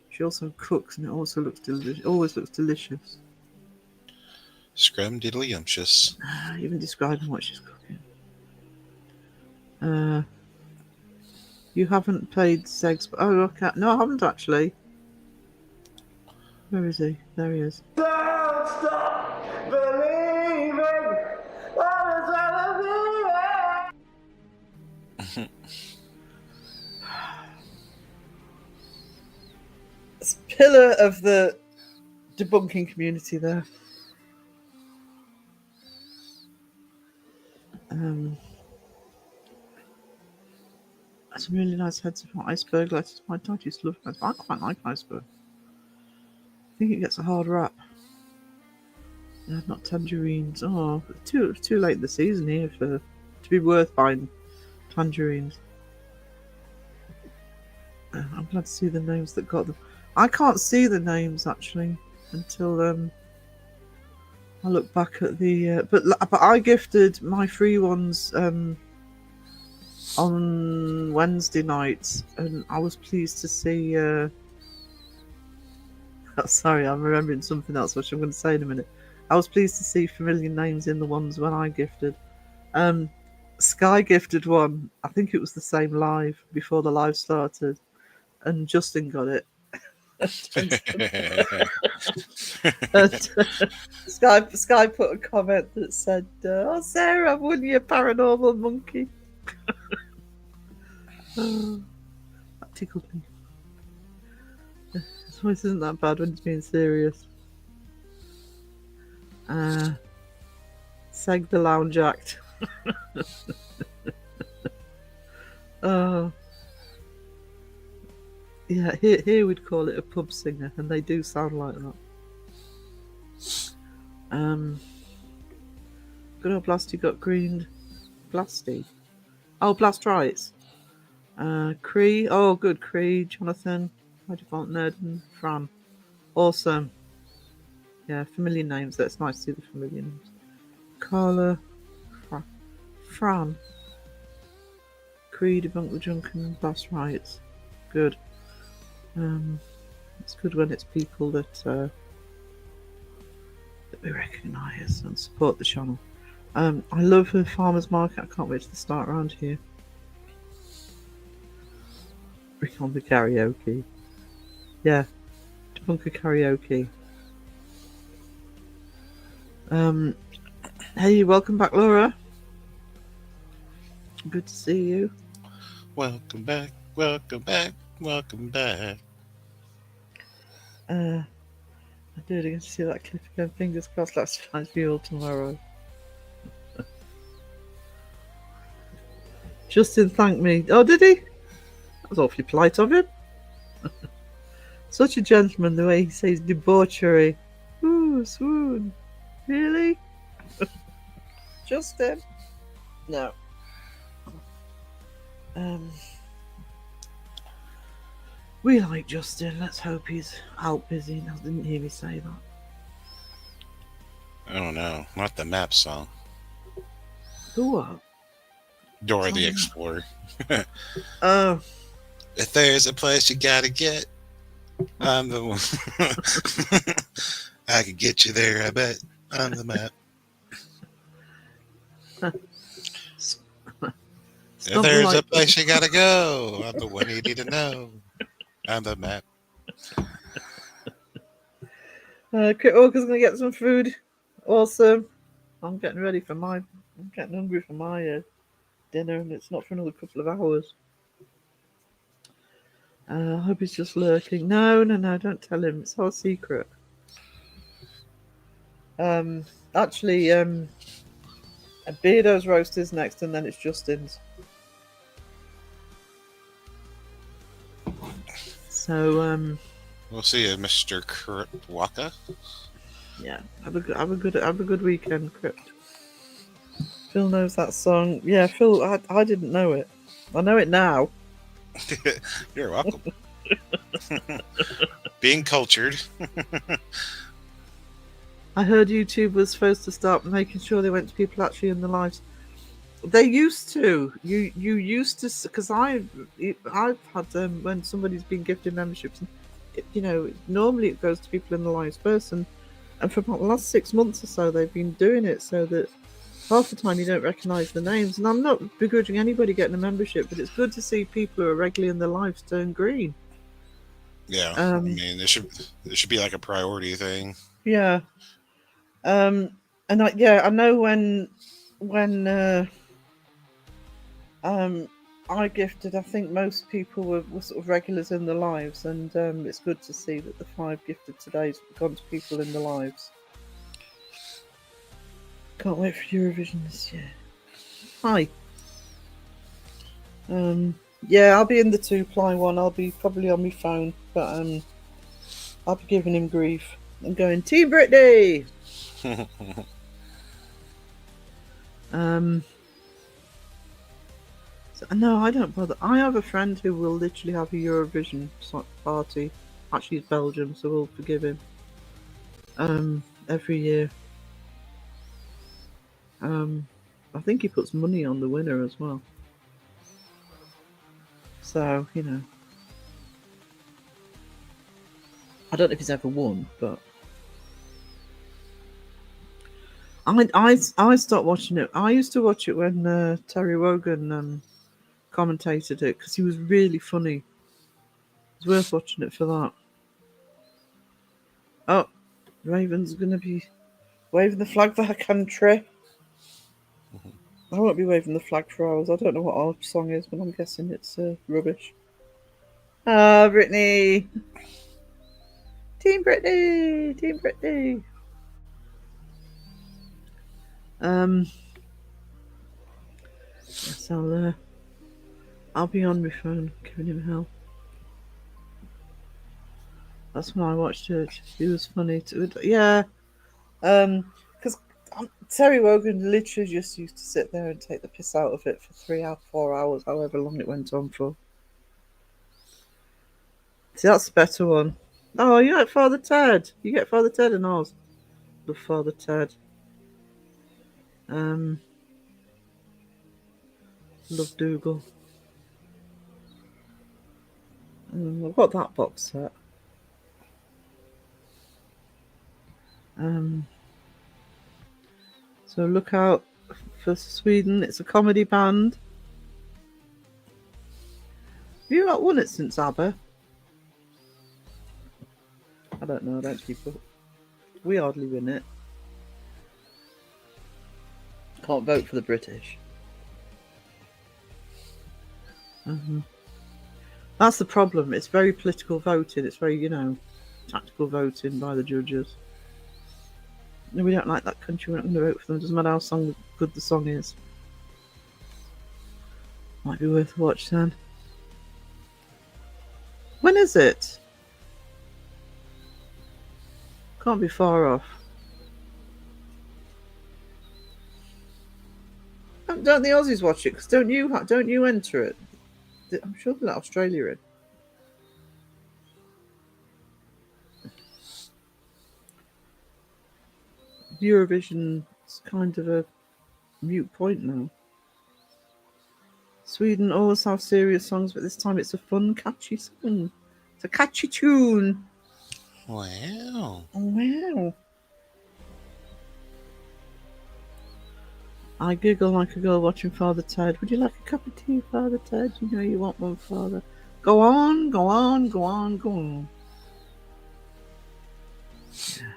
She also cooks, and it also looks delicious. Always looks delicious. Scrum-diddly-umptious. Even describing what she's cooking. You haven't played Segs. Oh, okay. No, I haven't actually. Where is he? There he is. Don't stop believing what is It's a pillar of the debunking community there. Some really nice heads of iceberg lettuce. My dad used to love iceberg. I quite like iceberg. I think it gets a hard rap. No, not tangerines. Oh, too late in the season here to be worth buying tangerines. I'm glad to see the names that got them. I can't see the names actually until I look back at the. But I gifted my free ones on Wednesday night, and I was pleased to see. Sorry, I'm remembering something else, which I'm going to say in a minute. I was pleased to see familiar names in the ones when I gifted. Sky gifted one. I think it was the same live before the live started, and Justin got it. Sky put a comment that said, "Oh, Sarah, I've won you a paranormal monkey." Oh, that tickled me. His voice isn't that bad when he's being serious. Seg the Lounge Act. Oh. Yeah, here we'd call it a pub singer, and they do sound like that. Good old Blasty got greened. Blasty? Oh, Blast Rights. Cree. Oh, good. Cree, Jonathan, by default, Ned, and Fran. Awesome. Yeah, familiar names. That's nice to see the familiar names. Carla. Fran. Cree, Debunk the Junkin, Blast Rights. Good. It's good when it's people that we recognise and support the channel. I love the farmers market. I can't wait to start around here. Bring on the karaoke. Yeah, Debunker karaoke. Hey, welcome back, Laura. Good to see you. Welcome back, welcome back, welcome back. I did again to see that clip again. Fingers crossed that's fine for you all tomorrow. Justin thanked me. Oh, did he? That was awfully polite of him. Such a gentleman, the way he says debauchery. Ooh, swoon. Really? Justin? No. We like Justin. Let's hope he's out busy. I didn't hear me say that. Oh no, not the map song. The what? Dora the Explorer. Oh. If there's a place you gotta get, I'm the one. I could get you there, I bet. I'm the map. If there's a place you gotta go, I'm the one you need to know. I'm the map. Crit Walker's gonna get some food. Awesome. I'm getting ready for my. I'm getting hungry for my dinner, and it's not for another couple of hours. I hope he's just lurking. No, don't tell him. It's our secret. Actually, Beardo's roast is next, and then it's Justin's. So, we'll see you, Mr. Kripwaka. Yeah, have a good weekend, Crypt. Phil knows that song. Yeah, Phil, I didn't know it. I know it now. You're welcome. Being cultured. I heard YouTube was supposed to start making sure they went to people actually in the lives. They used to. You used to, because I've had when somebody's been gifted memberships, normally it goes to people in the lives first, and for about the last 6 months or so, they've been doing it so that half the time you don't recognise the names. And I'm not begrudging anybody getting a membership, but it's good to see people who are regularly in their lives turn green. Yeah, I mean, it should be like a priority thing. Yeah. And I know when I gifted, I think most people were sort of regulars in their lives, and it's good to see that the 5 gifted today's gone to people in their lives. Can't wait for Eurovision this year. Hi. Yeah, I'll be in the 2-ply one. I'll be probably on my phone, but I'll be giving him grief. I'm going Team Britney. No, I don't bother. I have a friend who will literally have a Eurovision party. Actually, he's Belgium, so we'll forgive him. Every year. I think he puts money on the winner as well. So, I don't know if he's ever won, but I stopped watching it. I used to watch it when Terry Wogan commentated it because he was really funny. It's worth watching it for that. Oh, Raven's going to be waving the flag for her country. I won't be waving the flag for hours. I don't know what our song is, but I'm guessing it's rubbish. Ah, Britney. Team Britney. Team Britney. Yes, I'll be on my phone giving him hell. That's when I watched it. It was funny too. Yeah. Because Terry Wogan literally just used to sit there and take the piss out of it for 3 or 4 hours, however long it went on for. See, that's the better one. Oh, you like Father Ted. You get Father Ted and Oz. Love Father Ted. Love Dougal. I've got that box set. So look out for Sweden. It's a comedy band. Have you not won it since ABBA? I don't know. I don't keep up. We hardly win it. Can't vote for the British. That's the problem. It's very political voting. It's very, tactical voting by the judges. No, we don't like that country. We're not going to vote for them. Doesn't matter how good the song is. Might be worth a watch then. When is it? Can't be far off. Don't the Aussies watch it? Because don't you enter it? I'm sure they let Australia in. Eurovision's kind of a mute point now. Sweden always have serious songs, but this time it's a fun, catchy song. It's a catchy tune. Wow. Wow. I giggle like a girl watching Father Ted. Would you like a cup of tea, Father Ted? You know you want one, Father. Go on, go on, go on, go on. Yeah.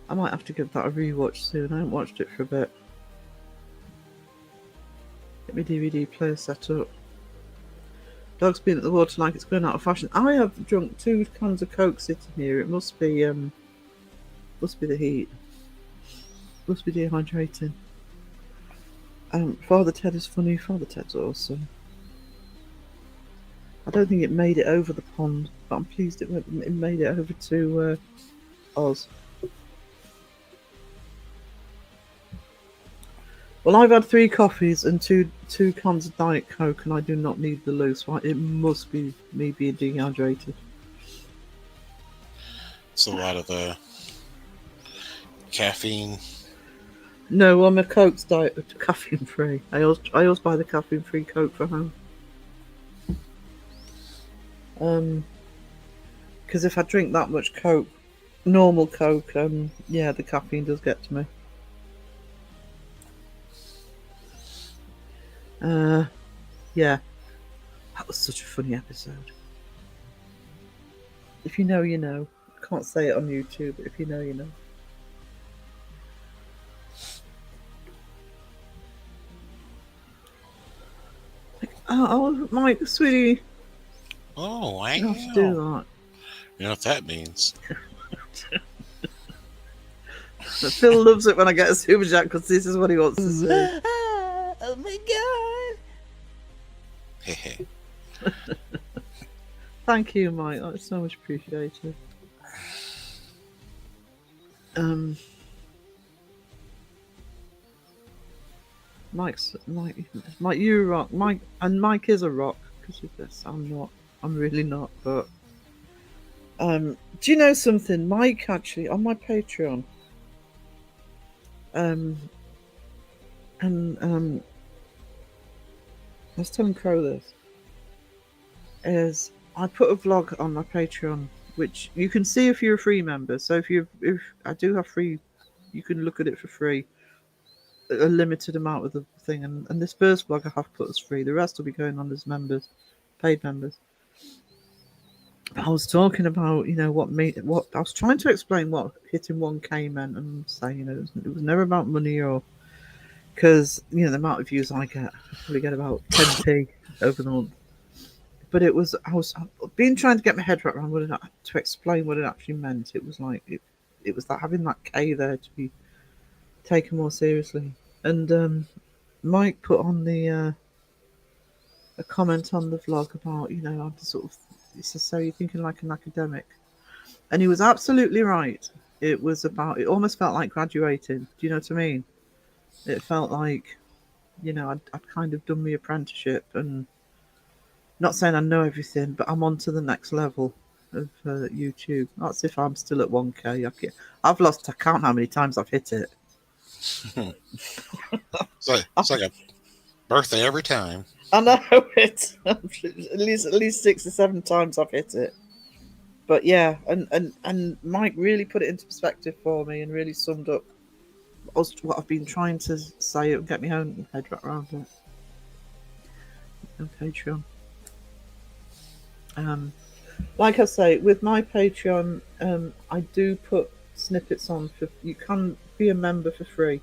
I might have to give that a rewatch soon. I haven't watched it for a bit. Get my DVD player set up. Dog's been at the water like it's going out of fashion. I have drunk 2 cans of Coke sitting here. It must be the heat. Must be dehydrating. Father Ted is funny. Father Ted's awesome. I don't think it made it over the pond, but I'm pleased it made it over to Oz. Well, I've had 3 coffees and two cans of Diet Coke, and I do not need the loose. Right? It must be me being dehydrated. It's a lot of caffeine. No, I'm a Coke's diet, caffeine free. I always buy the caffeine free Coke for home. Because if I drink that much Coke, normal Coke, yeah, the caffeine does get to me. Yeah, that was such a funny episode. If you know, you know. I can't say it on YouTube, but if you know, you know. Oh, Mike, sweetie, Oh, I you have to do that. You know what that means. But Phil loves it when I get a super chat because this is what he wants to see. Oh my god! Hehe. Thank you, Mike. That's so much appreciated. Mike, you rock. Mike is a rock because of this. I'm not. I'm really not. But do you know something? Mike actually on my Patreon. I was telling Crow this. Is I put a vlog on my Patreon, which you can see if you're a free member. So if I do have free, you can look at it for free. A limited amount of the thing, and this first vlog I have put as free. The rest will be going on as members, paid members. I was talking about, what I was trying to explain what hitting 1K meant, and saying, it was never about money or because the amount of views I get, I probably get about 10p over the month. But I was been trying to get my head around to explain what it actually meant. It was like it was that having that K there to be taken more seriously. And Mike put on the a comment on the vlog about I'm sort of he says, so you're thinking like an academic, and he was absolutely right. It almost felt like graduating. Do you know what I mean? It felt like I'd kind of done my apprenticeship, and not saying I know everything, but I'm on to the next level of YouTube. That's if I'm still at 1K. I've lost count how many times I've hit it. It's like a birthday every time. I know it. At least 6 or 7 times I've hit it. But yeah, and Mike really put it into perspective for me and really summed up what I've been trying to say and get my own head around it. On Patreon. Like I say, with my Patreon, I do put snippets on you can be a member for free.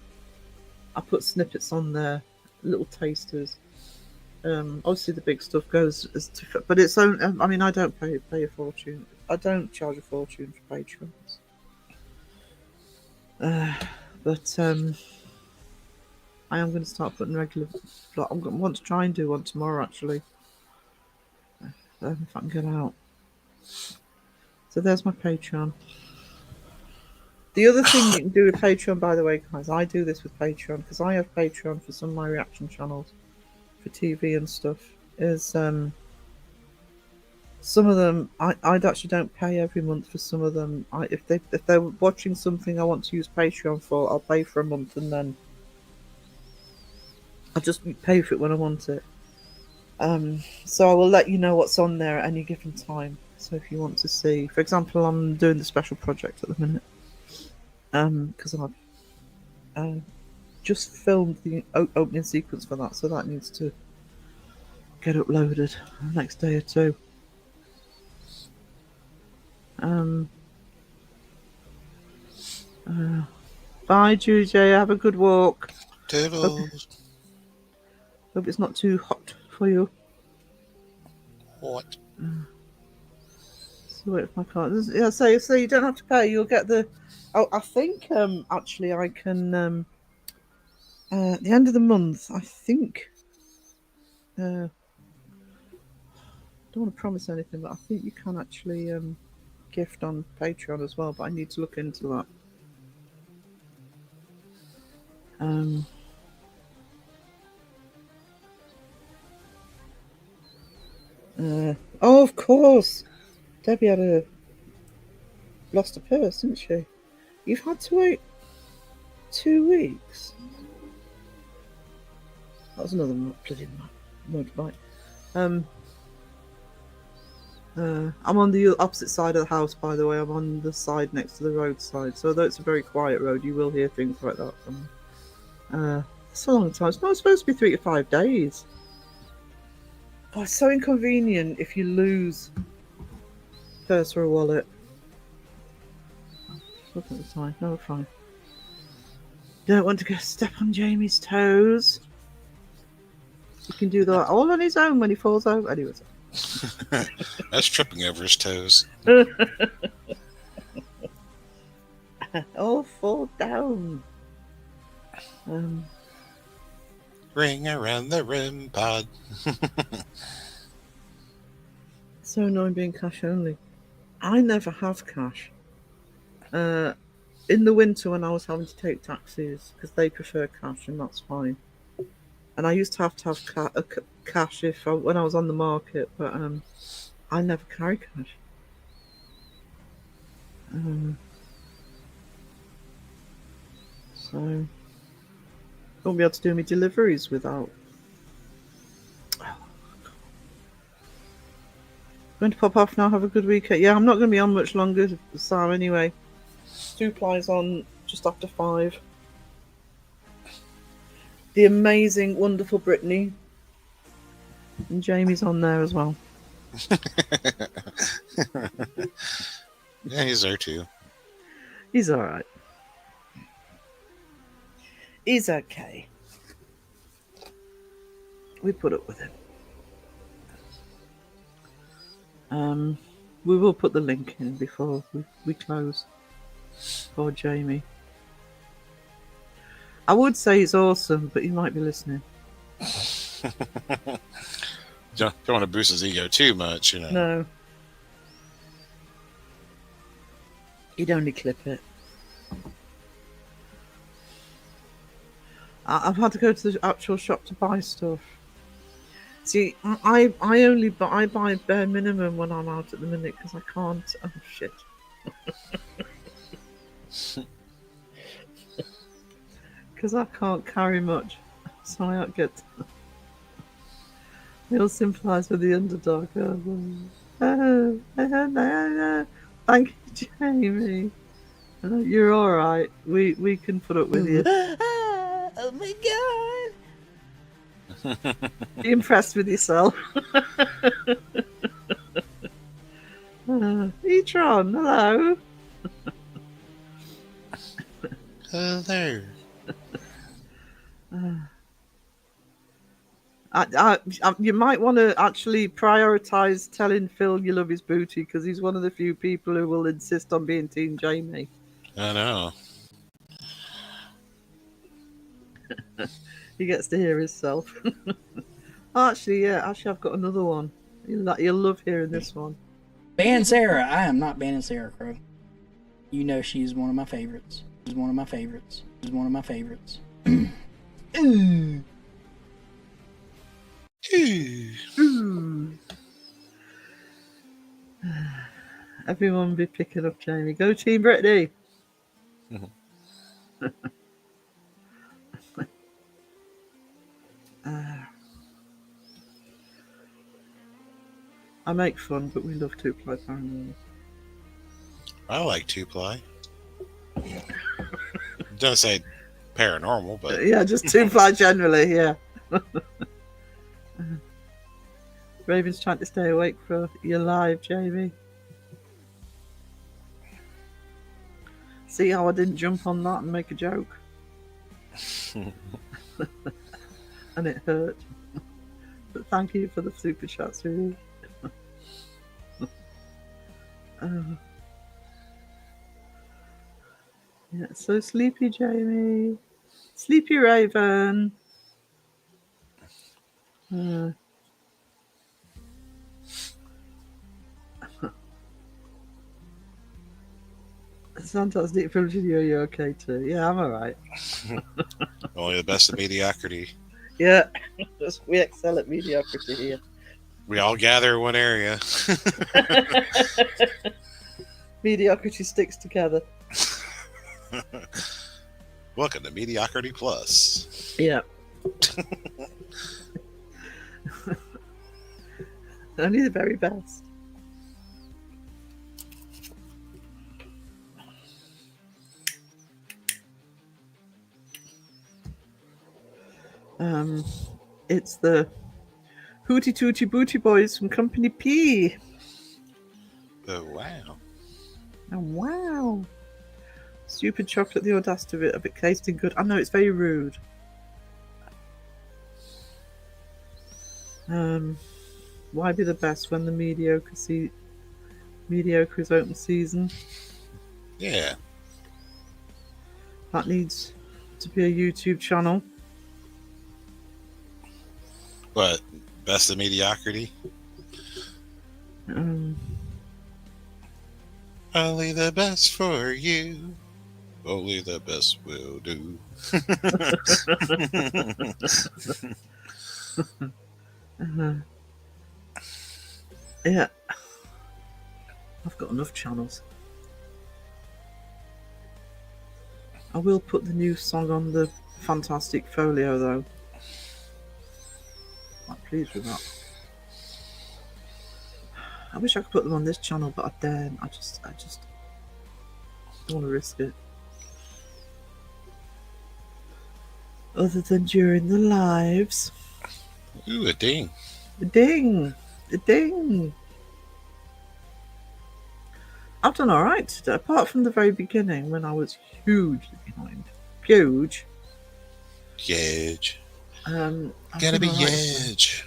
I put snippets on there, little tasters. Obviously the big stuff goes but it's own. I mean, I don't pay a fortune. I don't charge a fortune for Patreons. But I am going to start putting regular. I'm going to want to try and do one tomorrow actually. If I can get out. So there's my Patreon. The other thing you can do with Patreon, by the way, guys, I do this with Patreon because I have Patreon for some of my reaction channels for TV and stuff. Is some of them I actually don't pay every month for some of them. If they're watching something I want to use Patreon for, I'll pay for a month and then I'll just pay for it when I want it. So I will let you know what's on there at any given time. So if you want to see, for example, I'm doing the special project at the minute. Because I've just filmed the opening sequence for that, so that needs to get uploaded the next day or two. Bye, Judy. Have a good walk. Toodles. Hope it's not too hot for you. What? So wait for my card. Yeah, so you don't have to pay. You'll get the. Oh, I think actually I can. At the end of the month, I think. Don't want to promise anything, but I think you can actually gift on Patreon as well. But I need to look into that. Oh, of course. Debbie lost a purse, didn't she? You've had to wait. 2 weeks. That was another bloody motorbike. I'm on the opposite side of the house, by the way. I'm on the side next to the roadside. So although it's a very quiet road, you will hear things like that from me. It's a long time. It's not supposed to be 3 to 5 days. Oh, it's so inconvenient if you lose purse or a wallet. Look at the time. No, we're fine. Don't want to go step on Jamie's toes. He can do that all on his own when he falls over. Anyways. That's tripping over his toes. All fall down. Ring around the rim pod. So annoying being cash only. I never have cash. In the winter when I was having to take taxis, because they prefer cash and that's fine. And I used to have cash when I was on the market, but I never carry cash. So I won't be able to do my deliveries without. Going to pop off now. Have a good weekend. Yeah, I'm not going to be on much longer, Sam. Anyway, 2 plies on just after 5. The amazing, wonderful Brittany, and Jamie's on there as well. Yeah, he's there too. He's all right. He's okay. We put up with him. We will put the link in before we close for Jamie. I would say he's awesome, but he might be listening. Don't want to boost his ego too much, you know. No. He'd only clip it. I've had to go to the actual shop to buy stuff. See, I buy bare minimum when I'm out at the minute because I can't. Oh shit! Because I can't carry much, so I don't get. You'll sympathise with the underdog. Thank you, Jamie. You're all right. We can put up with you. Oh my god! Be impressed with yourself. E-tron, hello. Hello. You might want to actually prioritise telling Phil you love his booty because he's one of the few people who will insist on being Team Jamie. I know. He gets to hear himself. Actually, I've got another one. You'll love hearing this one. Ban Sarah. I am not banning Sarah Crow. You know she's one of my favorites. She's one of my favorites. She's one of my favorites. Everyone be picking up Jamie. Go Team Brittany. I make fun, but we love 2-ply paranormal. I like 2-ply. Don't say paranormal, but Yeah, just 2-ply generally, yeah. Raven's trying to stay awake for your live, Jamie. See how I didn't jump on that and make a joke? And it hurt. But thank you for the super chats, really. Yeah, so sleepy, Jamie. Sleepy Raven. Fantastic film video, you're okay too. Yeah, I'm alright. only the best of mediocrity. Yeah, we excel at mediocrity here. We all gather in one area. Mediocrity sticks together. Welcome to Mediocrity Plus. Yeah. Only the very best. It's the Hootie Tootie Booty Boys from Company P. Oh, wow. Oh, wow. Stupid chocolate, the audacity of it tasting good. I know, it's very rude. Why be the best when the mediocre is open season? Yeah. That needs to be a YouTube channel. What? Best of mediocrity? Only the best for you. Only the best will do. Yeah. I've got enough channels. I will put the new song on the Fantastic Folio, though. I'm pleased with that. I wish I could put them on this channel, but I daren't. I just don't want to risk it. Other than during the lives. Ooh, a ding. The ding! The ding! I've done alright today, apart from the very beginning when I was hugely behind. Huge. Huge. I've Gotta done be all right. huge.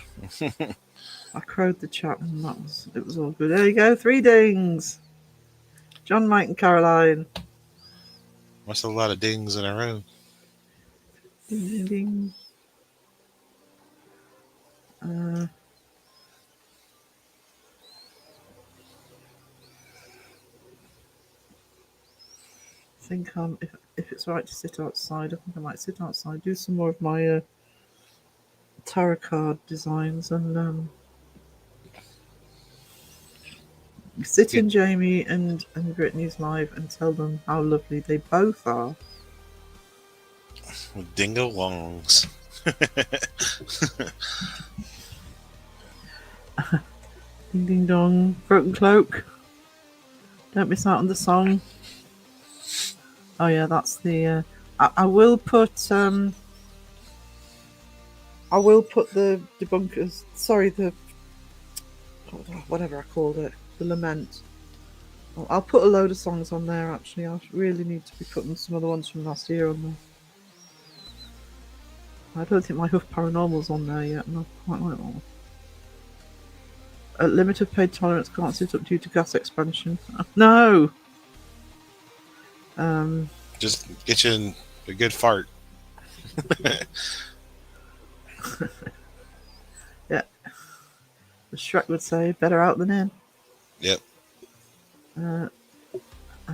I crowed the chat and it was all good. There you go, 3 dings. John, Mike, and Caroline. What's a lot of dings in a row? Ding, ding, ding. I think if it's right to sit outside, I think I might sit outside, do some more of my tarot card designs, and sit in Jamie and Brittany's live and tell them how lovely they both are. Dingo longs. Ding ding dong, broken cloak. Don't miss out on the song. Oh yeah, that's the. I will put the debunkers. Sorry, the whatever I called it, the lament. I'll put a load of songs on there. Actually, I really need to be putting some other ones from last year on there. I don't think my Huff Paranormal's on there yet, and I quite like that one. Limit of paid tolerance can't sit up due to gas expansion. No! Just get you in a good fart. Yeah. As Shrek would say, better out than in. Yep. I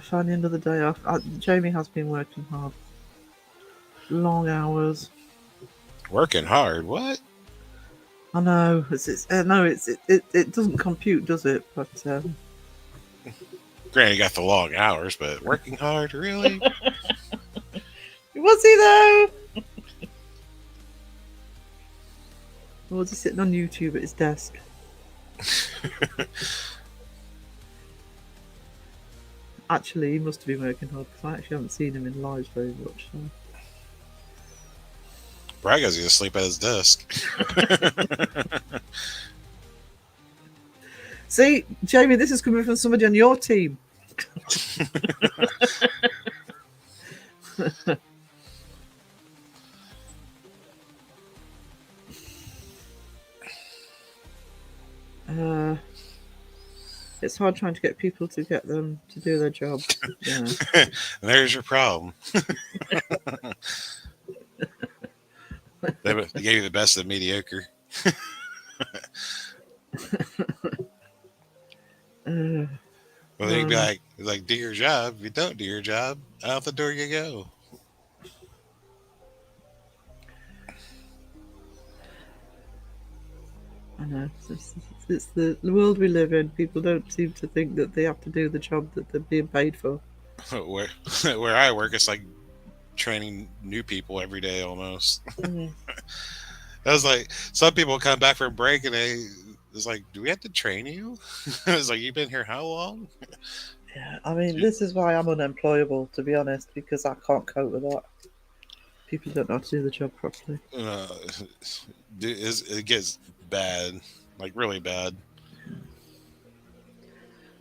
found the end of the day off. Jamie has been working hard. Long hours. Working hard. What? I know. It doesn't compute, does it? But Granted, you got the long hours, but working hard, really? was he though? Or was he sitting on YouTube at his desk? Actually, he must have been working hard because I actually haven't seen him in live very much. So. Brad goes to sleep at his desk. See, Jamie, this is coming from somebody on your team. It's hard trying to get people to get them to do their job. Yeah. There's your problem. They gave you the best of mediocre. Well, they'd be like, do your job. If you don't do your job, out the door you go. I know. It's the world we live in. People don't seem to think that they have to do the job that they're being paid for. Where I work, it's like training new people every day almost. Mm. I was like, some people come back from break and they it's like, do we have to train you? It's like, you've been here how long? Yeah, I mean, this is why I'm unemployable, to be honest, because I can't cope with that. People don't know how to do the job properly. Uh, it gets bad, like really bad.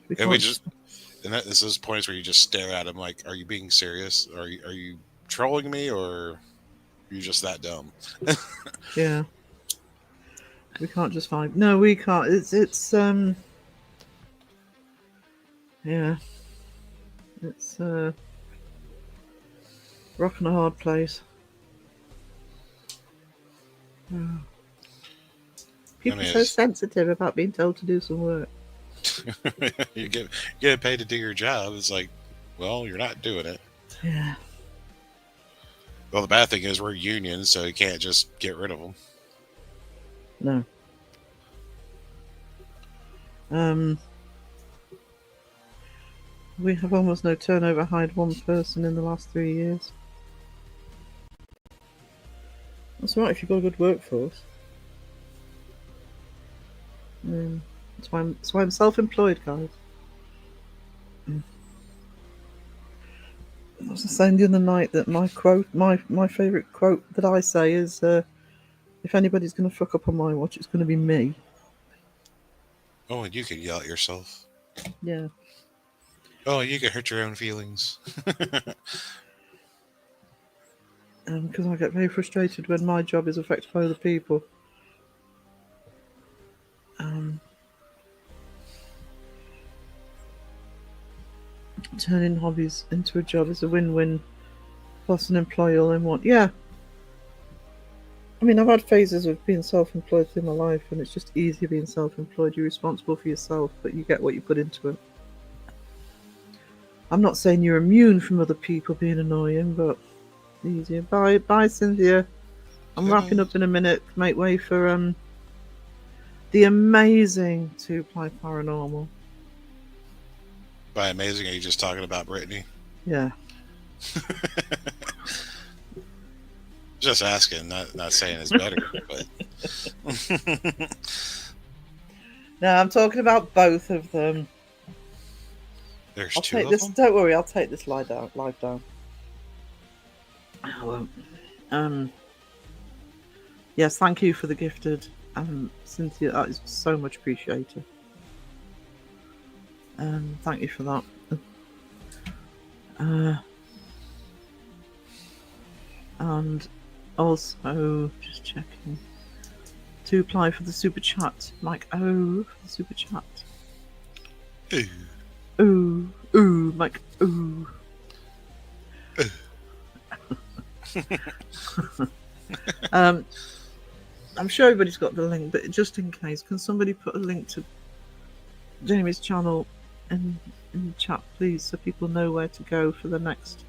We And we can't. just, and that is those points where you just stare at them like, are you being serious? Are you trolling me, or are you just that dumb? Yeah. We can't just find. No, we can't. It's. Yeah. It's rock and a hard place. Oh. I People mean, are so sensitive about being told to do some work. you get paid to do your job. It's like, well, you're not doing it. Yeah. Well, the bad thing is we're unions, so you can't just get rid of them. No. We have almost no turnover. Hired one person in the last 3 years. That's right if you've got a good workforce. That's why I'm self-employed, guys. I was saying the other night that my favourite quote that I say is, if anybody's going to fuck up on my watch, it's going to be me. Oh, and you can yell at yourself. Yeah. Oh, you can hurt your own feelings. Because I get very frustrated when my job is affected by other people. Turning hobbies into a job is a win-win. Plus an employer all in one. Yeah. I mean, I've had phases of being self-employed through my life, and it's just easier being self-employed. You're responsible for yourself, but you get what you put into it. I'm not saying you're immune from other people being annoying, but easier. Bye, Cynthia. I'm wrapping up in a minute. Make way for the amazing 2-Ply Paranormal. By amazing, are you just talking about Brittany? Yeah. Just asking, not saying it's better, but No, I'm talking about both of them. there's I'll two take of this. them. Don't worry, I'll take this live down. I won't. Yes, thank you for the gifted, Cynthia. That is so much appreciated. Thank you for that. And also, just checking. 2-Ply for the super chat. Mike O for the super chat. Ooh. Ooh, Mike ooh. I'm sure everybody's got the link, but just in case, can somebody put a link to Jamie's channel in the chat, please, so people know where to go for the next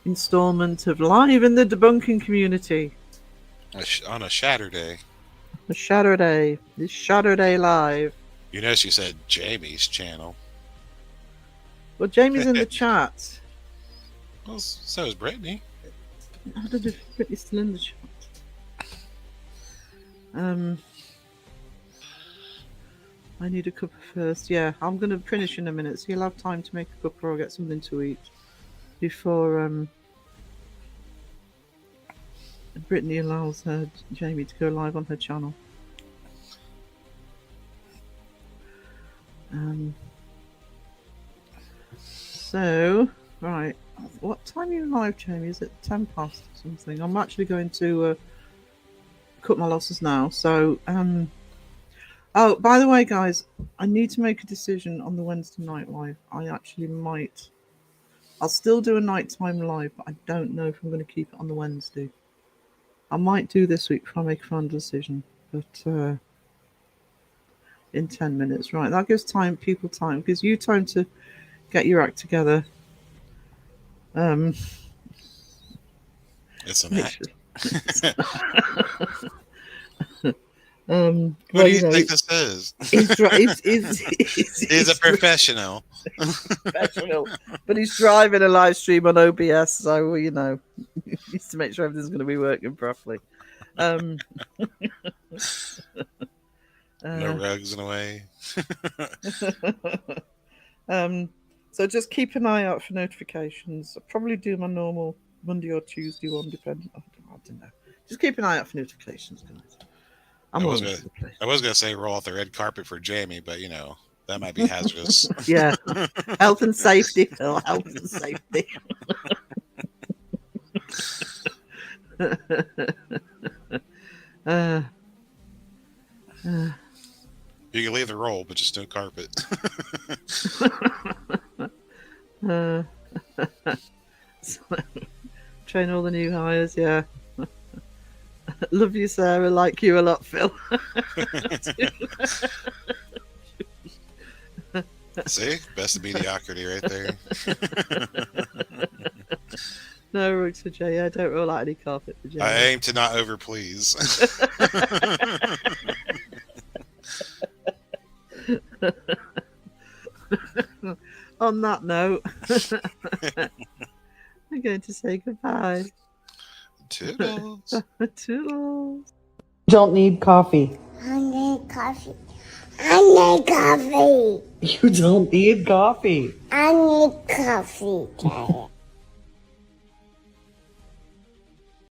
installment of Live in the Debunking Community. On a Saturday. The Saturday. This Saturday Live. You know, she said Jamie's channel. Well, Jamie's in the chat. Well, so is Brittany. I don't know if Brittany's still in the chat. I need a cuppa first. Yeah, I'm going to finish in a minute, so you'll have time to make a cuppa or get something to eat before Brittany allows Jamie to go live on her channel. So, right, what time are you live, Jamie? Is it 10 past or something? I'm actually going to cut my losses now. So, oh, by the way, guys, I need to make a decision on the Wednesday night live. I actually might. I'll still do a nighttime live, but I don't know if I'm going to keep it on the Wednesday. I might do this week if I make a final decision, but in 10 minutes. Right, that gives people time. Gives you time to get your act together. It's an act. Who well, do you know, think this is? he's He's a professional. professional, but he's driving a live stream on OBS, so you know, he needs to make sure everything's going to be working properly. No rugs in the way. So just keep an eye out for notifications. I'll probably do my normal Monday or Tuesday one, depending. I don't know. Just keep an eye out for notifications, guys. I was gonna say roll out the red carpet for Jamie, but you know that might be hazardous. Yeah, health and safety, Phil. Health and safety. You can leave the roll, but just no carpet. Train all the new hires, yeah. Love you, Sarah. Like you a lot, Phil. See? Best of mediocrity right there. No rugs for Jay. Yeah, don't roll out any carpet for Jay. I aim to not overplease. On that note, I'm going to say goodbye. Toodles. Toodles. Don't need coffee. I need coffee. I need coffee. You don't need coffee. I need coffee, Daddy.